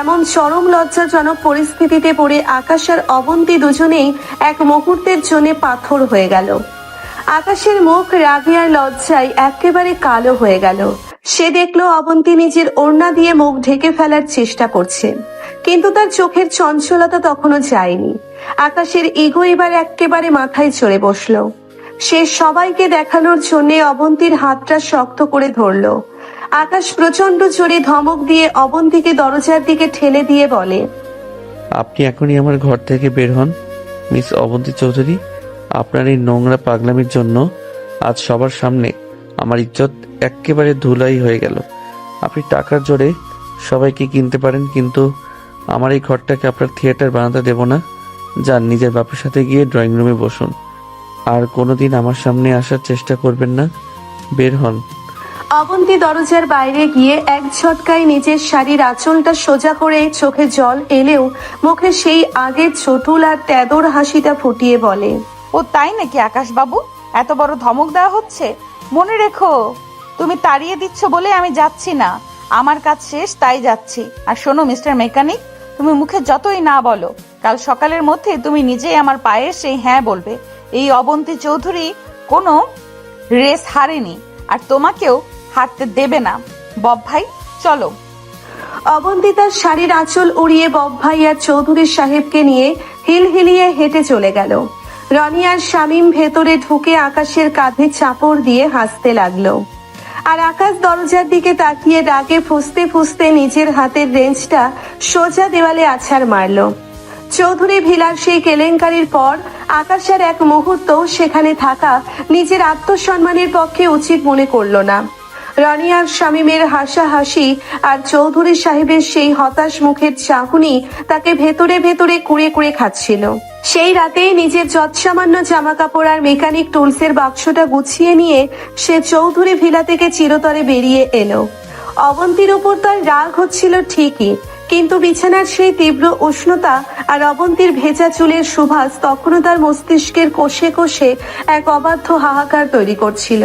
Speaker 3: এমন চরম লজ্জাজনক পরিস্থিতিতে পড়ে আকাশ আর অবন্তী দুজনেই এক মুহূর্তের জন্য পাথর হয়ে গেল। আকাশের মুখ রাগে আর লজ্জায় একেবারে কালো হয়ে গেল। সে দেখলো অবন্তী নিজের ওড়না দিয়ে মুখ ঢেকে ফেলার চেষ্টা করছে, কিন্তু তার চোখের চঞ্চলতা তখনও যায়নি। আকাশের ইগো এবার একেবারে মাথায় চড়ে বসলো। সে সবাইকে দেখানোর জন্য অবন্তীর হাতটা শক্ত করে ধরলো। আকাশ প্রচন্ড জোরে ধমক দিয়ে অবন্তীকে দরজার দিকে ঠেলে দিয়ে বলে,
Speaker 1: আপনি এখনই আমার ঘর থেকে বের হন। মিস অবন্তী চৌধুরী, আপনার এই নোংরা পাগলামির জন্য আজ সবার সামনে আমার ইজ্জত একেবারে ধুলাই হয়ে গেল। আপনি টাকার জোরে সবাইকে কিনতে পারেন, কিন্তু আমার এই ঘরটাকে আপনার থিয়েটার বানাতে দেব না। যান, নিজের বাপের সাথে গিয়ে ড্রয়িং রুমে বসুন। আর কোনোদিন আমার সামনে আসার চেষ্টা করবেন না। বের হন।
Speaker 3: অবন্তী দরজার বাইরে গিয়ে এক ঝটকায় নিজের শাড়ির আঁচলটা সোজা করে চোখে জল এলেও মুখে সেই আগের চটুল আর তেদর হাসিটা ফুটিয়ে বলে,
Speaker 2: ও তাই নাকি আকাশ বাবু? এত বড় ধমক দেওয়া হচ্ছে? মনে রেখো, তুমি তাড়িয়ে দিচ্ছ বলে আমি যাচ্ছি না। আমার কাজ শেষ, তাই যাচ্ছি। আর শোনো মিস্টার মেকানিক, তুমি মুখে যতই না বলো, কাল সকালের মধ্যে তুমি নিজেই আমার পায়ে সেই হ্যাঁ বলবে। এই অবন্তী চৌধুরী কোনো রেস হারেনি, আর তোমাকেও হারতে দেবে না। বব ভাই, চলো।
Speaker 3: অবন্তী তার শাড়ির আঁচল উড়িয়ে বব ভাই আর চৌধুরী সাহেবকে নিয়ে হিলহিলিয়ে হেঁটে চলে গেল। রনি আর শামীম ভেতরে ঢুকে আকাশের কাঁধে চাপড় দিয়ে হাসতে লাগলো। আর আকাশ দরজার দিকে তাকিয়ে রাগে ফুঁসতে ফুঁসতে নিজের হাতের রেঞ্জটা সোজা দেওয়ালে আছাড় মারল। চৌধুরী ভিলার সেই কেলেঙ্কারির পর আকাশের এক মুহূর্তও সেখানে থাকা নিজের আত্মসম্মানের পক্ষে উচিত মনে করলো না। রনি আর শামীমের হাসাহাসি আর চৌধুরী সাহেবের সেই হতাশ মুখের চাহনি তাকে ভেতরে ভেতরে কুড়ে কুড়ে খাচ্ছিল। সেই রাতেই নিজের যৎসামান্য জামা কাপড় আর মেকানিক টুলসের বাক্সটা গুছিয়ে নিয়ে সে চৌধুরী ভিলা থেকে চিরতরে বেরিয়ে এলো। অবন্তীর উপর তার রাগ হচ্ছিল ঠিকই, কিন্তু বিছানার সেই তীব্র উষ্ণতা আর অবন্তীর ভেজা চুলের সুবাস তখনও তার মস্তিষ্কের কোষে কোষে এক অবাধ্য হাহাকার তৈরি করছিল।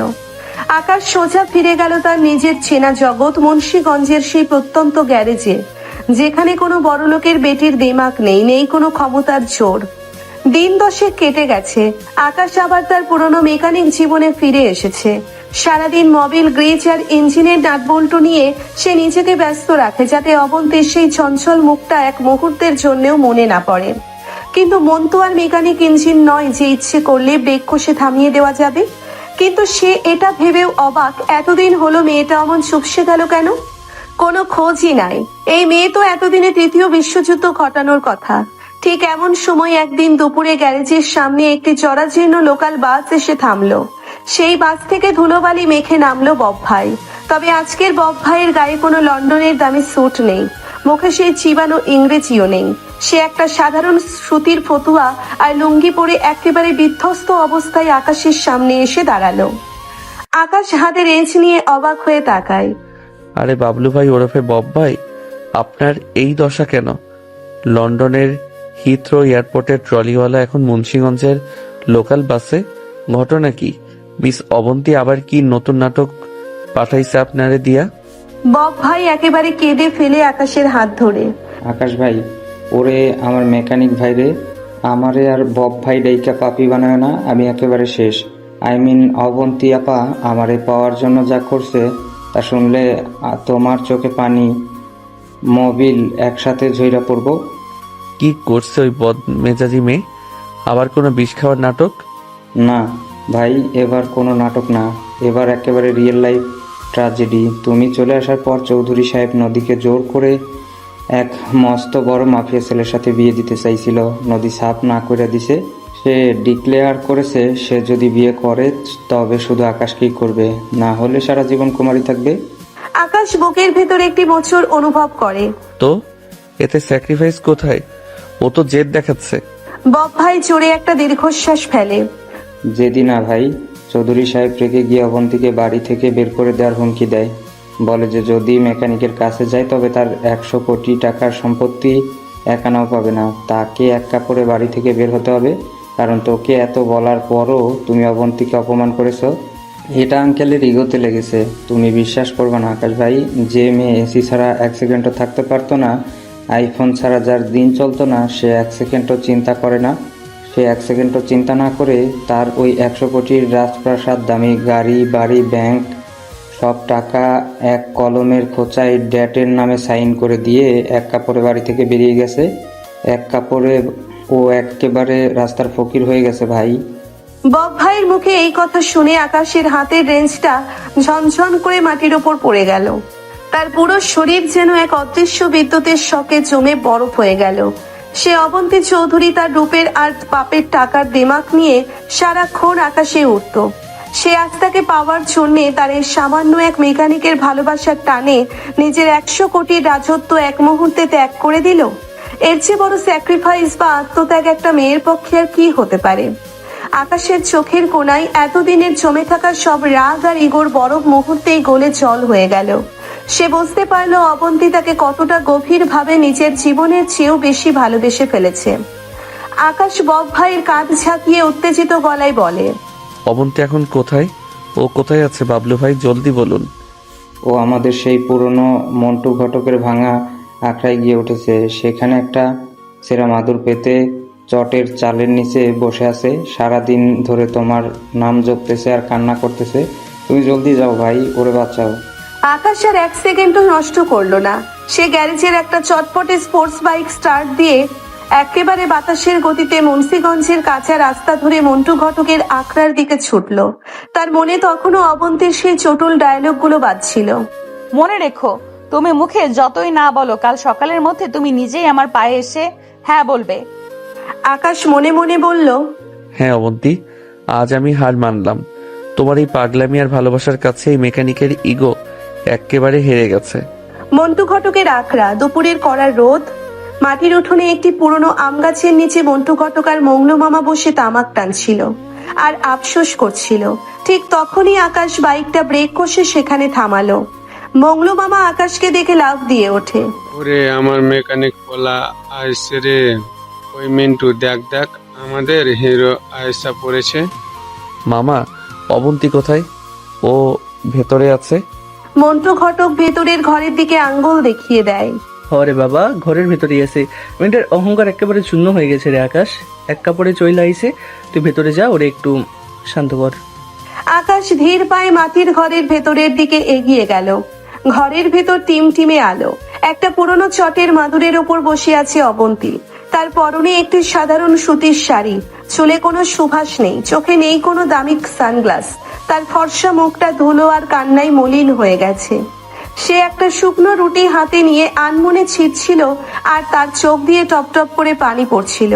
Speaker 3: আকাশ সোজা ফিরে গেল তার নিজের চেনা জগৎ, মুন্সিগঞ্জের সেই প্রত্যন্ত গ্যারেজে, যেখানে কোনো বড়লোকের বেটির দিমাগ নেই, নেই কোনো ক্ষমতার জোর। দিন 10 কেটে গেছে, আকাশ আবার তার পুরনো মেকানিক জীবনে ফিরে এসেছে। সারাদিন মোবিল, গ্রিজ আর ইঞ্জিনের নাটবল্টু নিয়ে সে নিজেকে ব্যস্ত রাখে, যাতে অবন্তীর সেই চঞ্চল মুখটা এক মুহূর্তের জন্যও মনে না পড়ে। কিন্তু মন তো আর মেকানিক ইঞ্জিন নয় যে ইচ্ছে করলে ব্রেক কষে থামিয়ে দেওয়া যাবে। কিন্তু সে এটা ভেবেও অবাক, এতদিন হলো মেয়েটা অমন চুপসে গেল কেন? কোনো খোঁজই নাই। এই মেয়ে তো এতদিনে 3য় বিশ্বযুদ্ধ ঘটানোর কথা। ঠিক এমন সময় একদিন দুপুরে গ্যারেজের সামনে একটি জরাজীর্ণ লোকাল বাস এসে থামলো। সেই বাস থেকে ধুলোবালি মেখে নামলো বব ভাই। তবে আজকের বব ভাইয়ের গায়ে কোনো লন্ডনের দামি স্যুট নেই, মুখে সেই চিবানো ইংরেজিও নেই। সে একটা সাধারণ সুতির ফতুয়া আর লুঙ্গি পরে একেবারে বিধ্বস্ত অবস্থায় আকাশের সামনে এসে দাঁড়ালো। আকাশ হাতে রেঞ্চ নিয়ে অবাক হয়ে তাকায়।
Speaker 1: আরে বাবলু ভাই ওরফে বব ভাই, আপনার এই দশা কেন? লন্ডনের হিথ্রো এয়ারপোর্টের ট্রলিওয়ালা এখন মুন্সিগঞ্জের লোকাল বাসে, ঘটনা কি? মিস অবন্তী আবার কি নতুন নাটক পাঠাইছে আপনারে দিয়া?
Speaker 3: বব ভাই একেবারে কেঁদে ফেলে আকাশের হাত ধরে।
Speaker 13: আকাশ ভাই, ওরে আমার মেকানিক ভাই রে, আমারে আর বব ভাই ডাইকা পাপি বানায় না, আমি একেবারে শেষ। আই মিন অবন্তী আপা আমারে পাওয়ার জন্য যা করছে তা শুনলে তোমার চোখে পানি, মোবিল একসাথে ঝইরা পড়বো।
Speaker 1: কি করছে ওই বদ মেজাজি মেয়ে? আবার কোনো বিষ খাওয়ার নাটক?
Speaker 13: না ভাই, এবার কোনো নাটক না, এবার একেবারে রিয়েল লাইফ ট্র্যাজেডি। তুমি চলে আসার পর চৌধুরী সাহেব নদীকে জোর করে এক মস্ত বড় মাফিয়া ছেলের সাথে বিয়ে দিতে চাইছিল। নদী সাফ না করে দিছে। সে ডিক্লেয়ার করেছে সে যদি বিয়ে করে তবে শুধু আকাশকেই করবে, না হলে সারা জীবন কুমারী থাকবে।
Speaker 3: আকাশ বুকের ভেতর একটি মোচড় অনুভব করে।
Speaker 1: তো এতে স্যাক্রিফাইস কোথায়? ও তো জেদ দেখাচ্ছে।
Speaker 3: বব ভাই জোরে একটা দীর্ঘশ্বাস ফেলে।
Speaker 13: যেদিন না ভাই, চৌধুরী সাহেব রেগে গিয়ে অবন্তীকে বাড়ি থেকে বের করে দেওয়ার হুমকি দেয়। বলে যে যদি মেকানিকের কাছে যায় তবে তার 100 কোটি টাকার সম্পত্তি একানাও পাবে না। তাকে এক কাপড়ে বাড়ি থেকে বের হতে হবে, কারণ তোকে এত বলার পরও তুমি অবন্তীকে অপমান করেছো। এটা আঙ্কেলের ইগোতে লেগেছে। তুমি বিশ্বাস করবে না আকাশ ভাই, যে মেয়ে এসি ছাড়া 1 সেকেন্ডও থাকতে পারতো না, আইফোন ছাড়া যার দিন চলতো না, সে 1 সেকেন্ডও চিন্তা করে না। সে 1 সেকেন্ডও চিন্তা না করে তার ওই 100 কোটির রাজপ্রাসাদ, দামি গাড়ি, বাড়ি, ব্যাংক সব টাকা এক কলমের খোঁচায় ড্যাটের নামে সাইন করে দিয়ে এক কাপড়ে বাড়ি থেকে বেরিয়ে গেছে। এক কাপড়ে ও একেবারে রাস্তার ফকির হয়ে গেছে ভাই।
Speaker 3: বব ভাইয়ের মুখে এই কথা শুনে আকাশের হাতের রেঞ্জটা ঝনঝন করে মাটির ওপর পড়ে গেল। তার পুরো শরীর যেন এক অদৃশ্য বিদ্যুতের শকে জমে বরফ হয়ে গেল। সে অবন্তী চৌধুরী তার রূপের আর পাপের টাকার দিমাগ নিয়ে সারাক্ষণ আকাশে উঠত। সে আজ তাকে পাওয়ার জন্যে তার এই সামান্য এক মেকানিকের ভালোবাসার টানে নিজের 100 কোটির রাজত্ব এক মুহূর্তে ত্যাগ করে দিল। এর চেয়ে বড় স্যাক্রিফাইস বা আত্মত্যাগ একটা মেয়ের পক্ষে আর কি হতে পারে? আকাশের চোখের কোণায় এতদিনের জমে থাকা সব রাগ আর ইগোর বরফ মুহূর্তেই গলে জল হয়ে গেল। সে বুঝতে পারলো অবন্তী তাকে কতটা গভীরভাবে নিজের জীবনের চেয়েও বেশি ভালোবেসে ফেলেছে। আকাশ বব ভাইয়ের কাঁধ ঝাঁকিয়ে উত্তেজিত গলায় বলে,
Speaker 1: অবন্তী এখন কোথায়? ও কোথায় আছে বাবলু ভাই, জলদি বলুন।
Speaker 13: ও আমাদের সেই পুরনো মন্টু ঘটকের ভাঙা আখড়ায় গিয়ে উঠেছে। সেখানে একটা সেরা মাদুর পেতে চটের চালের নিচে বসে আছে। সারাদিন ধরে তোমার নাম জপতেছে আর কান্না করতেছে। তুমি জলদি যাও ভাই, ওরে বাঁচাও।
Speaker 3: আকাশ আর 1 সেকেন্ডও নষ্ট করলো না। সে গ্যারেজের একটা চটপটে স্পোর্টস বাইক স্টার্ট দিয়ে একেবারে বাতাসের গতিতে মুন্সিগঞ্জের কাঁচা রাস্তা ধরে মন্টু ঘটকের আখড়ার দিকে ছুটল। তার মনে তখনও অবন্তীর সেই চটুল ডায়লগগুলো বাজছিল।
Speaker 2: মনে রেখো, তুমি মুখে যতই না বলো, কাল সকালের মধ্যে তুমি নিজেই আমার পায়ে এসে হ্যাঁ বলবে।
Speaker 3: আকাশ মনে মনে বলল,
Speaker 1: হ্যাঁ অবন্তী, আজ আমি হার মানলাম। তোমার এই পাগলামি আর ভালোবাসার কাছে এই মেকানিকের ইগো একেবারে হেরে গেছে।
Speaker 3: মন্টু ঘটকের আখড়া, দুপুরের কড়া রোদ, মাটির উঠোনে একটি পুরনো আম গাছের নিচে মন্টু ঘটক আর মংলু মামা বসে তামাক টানছিল আর আফসোস করছিল। ঠিক তখনই আকাশ বাইকটা ব্রেক কষে সেখানে থামালো। মংলু মামা আকাশকে দেখে লাফ দিয়ে ওঠে।
Speaker 7: ওরে আমার মেকানিক পোলা আইসে রে। ওই মিন্টু দেখ দেখ, আমাদের হিরো আয়সা পড়েছে।
Speaker 1: মামা, অবন্তী কোথায়? ও ভেতরে আছে।
Speaker 3: মন্টু ঘটক ভেতরের ঘরের দিকে আঙ্গুল দেখিয়ে দেয়।
Speaker 4: হরে বাবা, ঘরের ভেতরেই আছে। মেয়েটার অহংকার একেবারে শূন্য হয়ে গেছে রে আকাশ। এক কাপড়ে চইলা আইছে, তুই ভেতরে যা, ওরে একটু শান্ত কর।
Speaker 3: আকাশ ধীর পায়ে মাটির ঘরের ভেতরের দিকে এগিয়ে গেল। ঘরের ভেতর টিমটিমে আলো। একটা পুরনো চটের মাদুরের ওপর বসে আছে অবন্তী। তার পরনে একটি সাধারণ সুতির শাড়ি, চুলে কোনো সুবাস নেই, চোখে নেই কোনো দামি সানগ্লাস। তার ফর্সা মুখটা ধুলো আর কান্নায় মলিন হয়ে গেছে। সে একটা শুকনো রুটি হাতে নিয়ে আনমনে ছিঁড়ছিল, আর তার চোখ দিয়ে টপ টপ করে পানি পড়ছিল।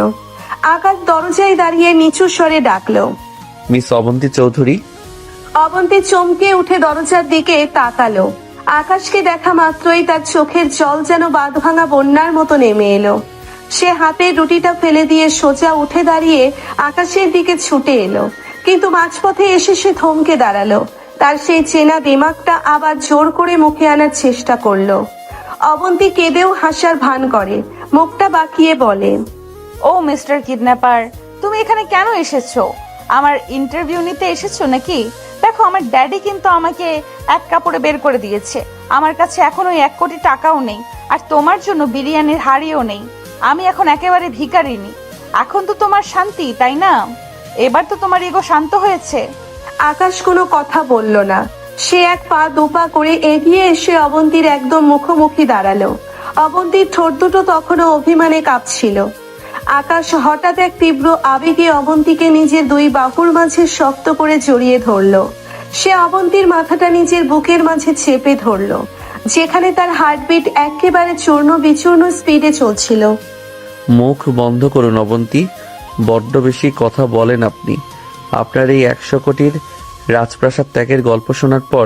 Speaker 3: আকাশ দরজায় দাঁড়িয়ে নিচু স্বরে ডাকলো,
Speaker 1: মিস অবন্তী চৌধুরী।
Speaker 3: অবন্তী চমকে উঠে দরজার দিকে তাকালো। আকাশকে দেখা মাত্রই তার চোখের জল যেন বাঁধভাঙা বন্যার মতো নেমে এলো। সে হাতের রুটিটা ফেলে দিয়ে সোজা উঠে দাঁড়িয়ে আকাশের দিকে ছুটে এলো, কিন্তু মাঝপথে এসে সে থমকে দাঁড়ালো। তার সেই চেনা দিমাগটা আবার জোর করে মুখে আনার চেষ্টা করলো। অবন্তী কেঁদেও হাসার ভান করে, মুখটা বাঁকিয়ে বলে,
Speaker 2: ও মিস্টার কিডন্যাপার, তুমি এখানে কেন এসেছো? আমার ইন্টারভিউ নিতে এসেছো নাকি? দেখো, আমার ড্যাডি কিন্তু আমাকে এক কাপড়ে বের করে দিয়েছে। আমার কাছে এখনো 1 কোটি টাকাও নেই, আর তোমার জন্য বিরিয়ানির হাড়িও নেই। আমি এখন একেবারে ভিখারিনী। এখন তো তোমার শান্তি, তাই না? এবার তো তোমার ইগো শান্ত হয়েছে।
Speaker 3: আকাশ কোনো কথা বলল না। সে এক পা দুপা করে এগিয়ে এসে অবন্তীর একদম মুখোমুখি দাঁড়ালো। অবন্তীর ঠোঁট দুটো তখনও অভিমানে কাঁপছিল। আকাশ হঠাৎ এক তীব্র আবেগে অবন্তীকে নিজের 2 বাহুর মাঝে শক্ত করে জড়িয়ে ধরলো। সে অবন্তীর মাথাটা নিজের বুকের মাঝে চেপে ধরলো, যেখানে তার হার্টবিট একেবারে চূর্ণ বিচূর্ণ স্পিডে চলছিল।
Speaker 1: মুখ বন্ধ করুন অবন্তী, বড্ড বেশি কথা বলেন আপনি। আপনার এই 100 কোটির রাজপ্রাসাদ ত্যাগের গল্প শোনার পর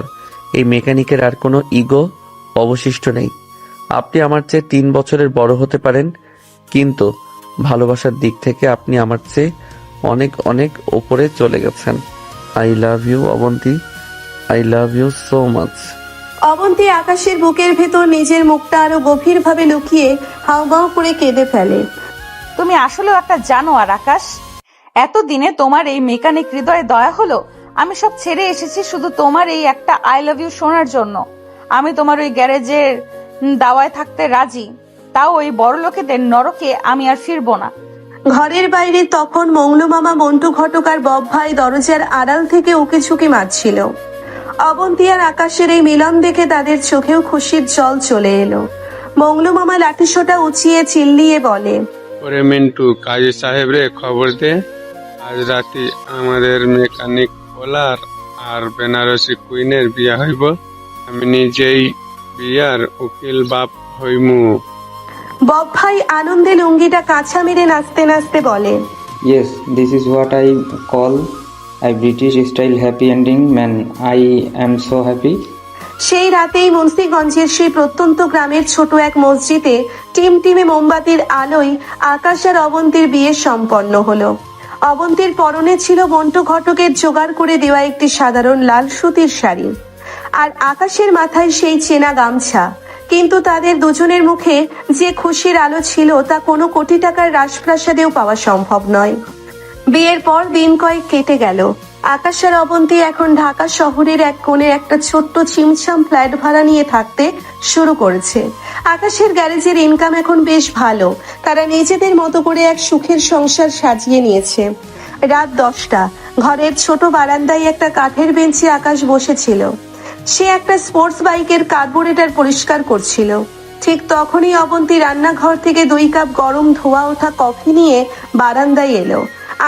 Speaker 1: এই মেকানিকের আর কোনো ইগো অবশিষ্ট নেই। আপনি আমার চেয়ে 3 বছরের বড় হতে পারেন, কিন্তু ভালোবাসার দিক থেকে আপনি আমার চেয়ে অনেক অনেক ওপরে চলে গেছেন। I love you Abanti, I love you so much.
Speaker 3: Abanti আকাশের বুকের ভেতর নিজের মুখটা আরো গভীরভাবে লুকিয়ে হাউমাউ করে কেঁদে ফেলে।
Speaker 2: তুমি আসলেও একটা জানোয়ার আকাশ। এতদিনে তোমার এই মেকানিক হৃদয়ে দয়া হলো। আমি সব ছেড়ে এসেছি শুধু তোমার এই একটা আই লাভ ইউ শোনার জন্য। আমি তোমার ওই গ্যারেজের দাওয়ায় থাকতে রাজি, তাও ওই বড় লোকেদের নরকে আমি আর ফিরবো না।
Speaker 3: ঘরের বাইরে তখন মংলু মামা, মন্টু ঘটক আর বব ভাই দরজার আড়াল থেকে উকি ঝুঁকি মারছিল। অবন্তী আর আকাশের এই মিলন দেখে তাদের চোখেও খুশির জল চলে এলো। মংলু মামা লাঠিসোঁটা উঁচিয়ে চিল্লিয়ে বলে,
Speaker 7: ওরে মিন্টু, কাজী সাহেব রে খবর দে, আজ রাতে আমাদের মেকানিক পোলার আর বেনারসি কুইনের বিয়া হইব। আমি নিজেই বিয়ার উকিল বাপ হইমু।
Speaker 3: বব ভাই আনন্দে লুঙ্গিটা কাঁচা মেরে নাচতে নাচতে বলে,
Speaker 13: Yes, this is what I call a British style happy ending, man. I am so happy.
Speaker 3: সেই রাতেই মুন্সিগঞ্জের সেই প্রত্যন্ত গ্রামের ছোট এক মসজিদে টিমটিমে মোমবাতির আলোয় আকাশ আর অবন্তীর বিয়ে সম্পন্ন হলো। অবন্তীর পরনে ছিল মন্টু ঘটকের জোগাড় করে দেওয়া একটি সাধারণ লাল সুতির শাড়ি, আর আকাশের মাথায় সেই চেনা গামছা। কিন্তু তাদের দুজনের মুখে যে খুশির আলো ছিল তা কোনো কোটি টাকার রাজপ্রাসাদেও পাওয়া সম্ভব নয়। বিয়ের পর দিন কয়েক কেটে গেল। আকাশ আর অবন্তী এখন ঢাকা শহরের এক কোণে একটা ছোট্ট ছিমছাম ফ্ল্যাট ভাড়া নিয়ে থাকতে শুরু করেছে। আকাশের গ্যারেজের ইনকাম এখন বেশ ভালো। তারা নিজেদের মতো করে এক সুখের সংসার সাজিয়ে নিয়েছে। রাত 10টা। ঘরের ছোট বারান্দায় একটা কাঠের বেঞ্চে আকাশ বসেছিল। সে একটা স্পোর্টস বাইকের কার্বোরেটর পরিষ্কার করছিল। ঠিক তখনই অবন্তী রান্নাঘর থেকে 2 কাপ গরম ধোয়া ওঠা কফি নিয়ে বারান্দায় এলো।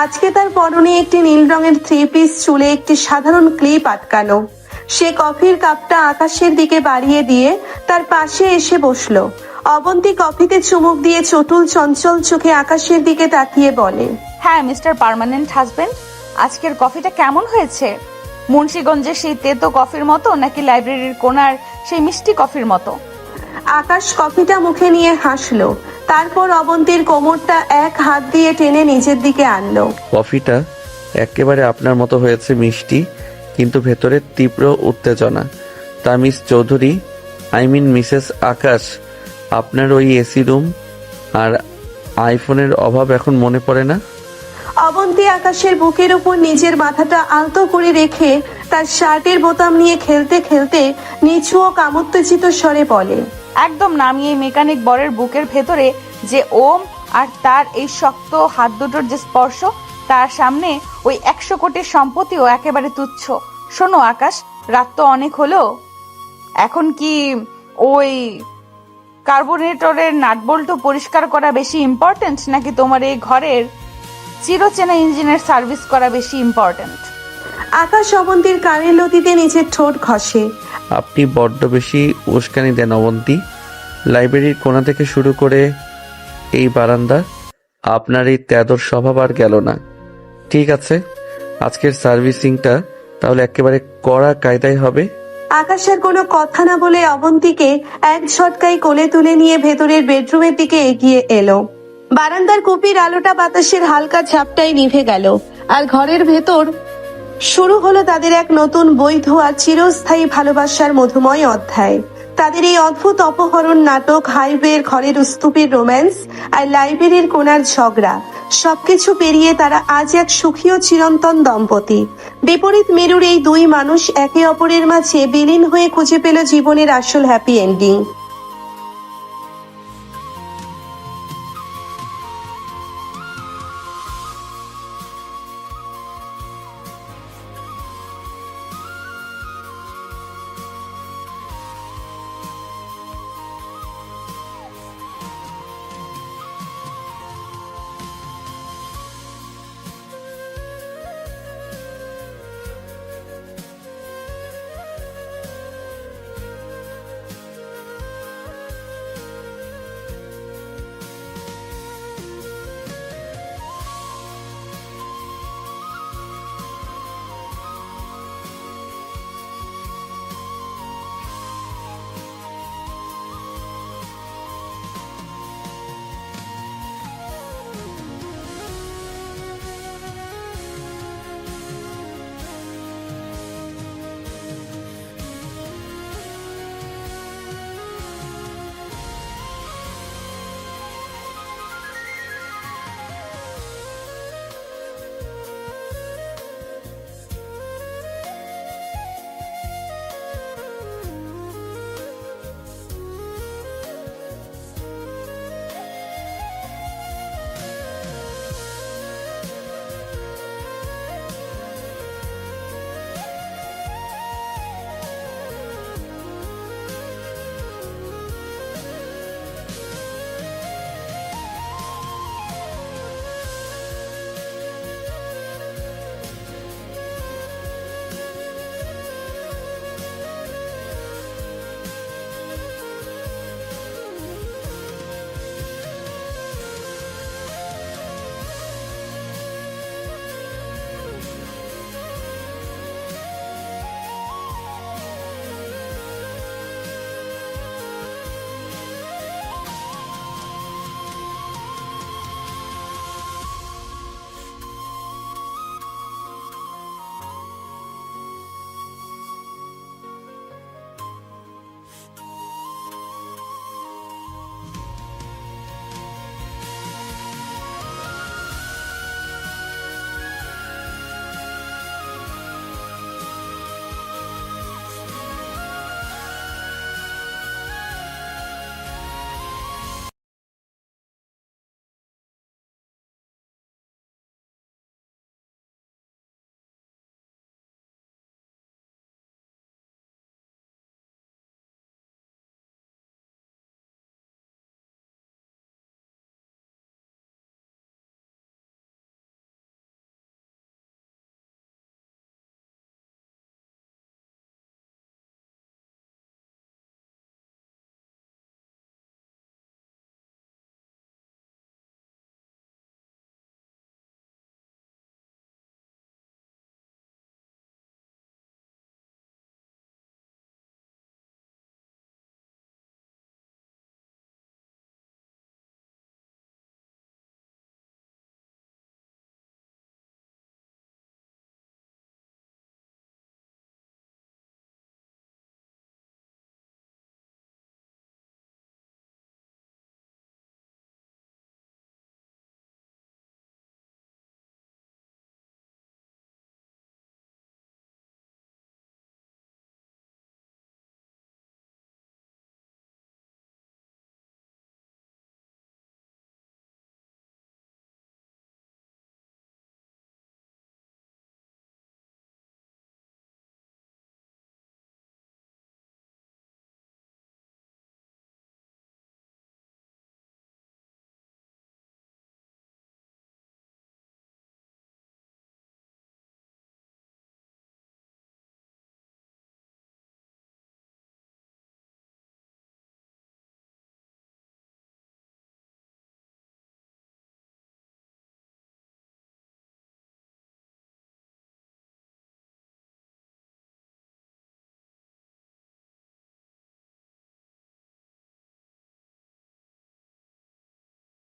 Speaker 3: আজকে তার পরনে একটি নীল রঙের 3 পিস, চুলে একটি সাধারণ ক্লিপ আটকানো। সে কফির কাপটা আকাশের দিকে বাড়িয়ে দিয়ে তার পাশে এসে বসলো। অবন্তী কফিতে চুমুক দিয়ে চটুল চঞ্চল চোখে আকাশের দিকে তাকিয়ে বলে,
Speaker 2: হ্যাঁ মিস্টার পার্মানেন্ট হাজবেন্ড, আজকের কফিটা কেমন হয়েছে? মুন্সিগঞ্জের সেই তেতো কফির মতো নাকি লাইব্রেরির কোণার সেই মিষ্টি কফির মতো?
Speaker 3: আকাশ কফিটা মুখে নিয়ে হাসলো। তারপর অবন্তীর কোমরটা এক হাত দিয়ে টেনে নিজের দিকে আনলো।
Speaker 1: কফিটা একেবারে আপনার মতো হয়েছে, মিষ্টি কিন্তু ভেতরে তীব্র উত্তেজনা। তা miss Chowdhury, I mean mrs Akash, আপনার ওই এসি রুম আর আইফোনের অভাব এখন মনে পড়ে না?
Speaker 3: অবন্তী আকাশের বুকের উপর নিজের মাথাটা আলতো করে রেখে তার শার্টের বোতাম নিয়ে খেলতে খেলতে নিচু ও কামোত্তেজিত স্বরে বলে,
Speaker 2: একদম নামিয়ে মেকানিক বরের বুকের ভেতরে যে ওম আর তার এই শক্ত হাত দুটোর যে স্পর্শ, তার সামনে ওই 100 কোটির সম্পত্তিও একেবারে তুচ্ছ। শোনো আকাশ, রাত তো অনেক হলো, এখন কি ওই কার্বোনেটরের নাটবল্টু পরিষ্কার করা বেশি ইম্পর্টেন্ট, নাকি তোমার এই ঘরের চিরচেনা ইঞ্জিনের সার্ভিস করা বেশি ইম্পর্টেন্ট?
Speaker 3: আকাশ অবন্তীর কানের লতিতে নিজের ঠোঁট ঘষে।
Speaker 1: আপনি বড্ড বেশি উস্কানি দেন অবন্তী। লাইব্রেরির কোণা থেকে শুরু করে এই বারান্দা, আপনার এই তেদর স্বভাব আর গেল না। ঠিক আছে, আজকের সার্ভিসিংটা তাহলে একেবারে কড়া কায়দায় হবে।
Speaker 3: আকাশের কোনো কথা না বলে অবন্তীকে এক ঝটকায় কোলে তুলে নিয়ে ভেতরের বেডরুমের দিকে এগিয়ে এলো। বারান্দার কুপির আলোটা বাতাসের হালকা ঝাপটায় নিভে গেল, আর ঘরের ভেতর শুরু হলো তাদের এক নতুন বৈধ আর চিরস্থায়ী ভালোবাসার মধুময় অধ্যায়। তাদের এই অদ্ভুত অপহরণ নাটক, হাইওয়ের ঘরের স্তূপের রোম্যান্স আর লাইব্রেরির কোণার ঝগড়া, সবকিছু পেরিয়ে তারা আজ এক সুখী ও চিরন্তন দম্পতি। বিপরীত মেরুর এই দুই মানুষ একে অপরের মাঝে বিলীন হয়ে খুঁজে পেল জীবনের আসল হ্যাপি এন্ডিং।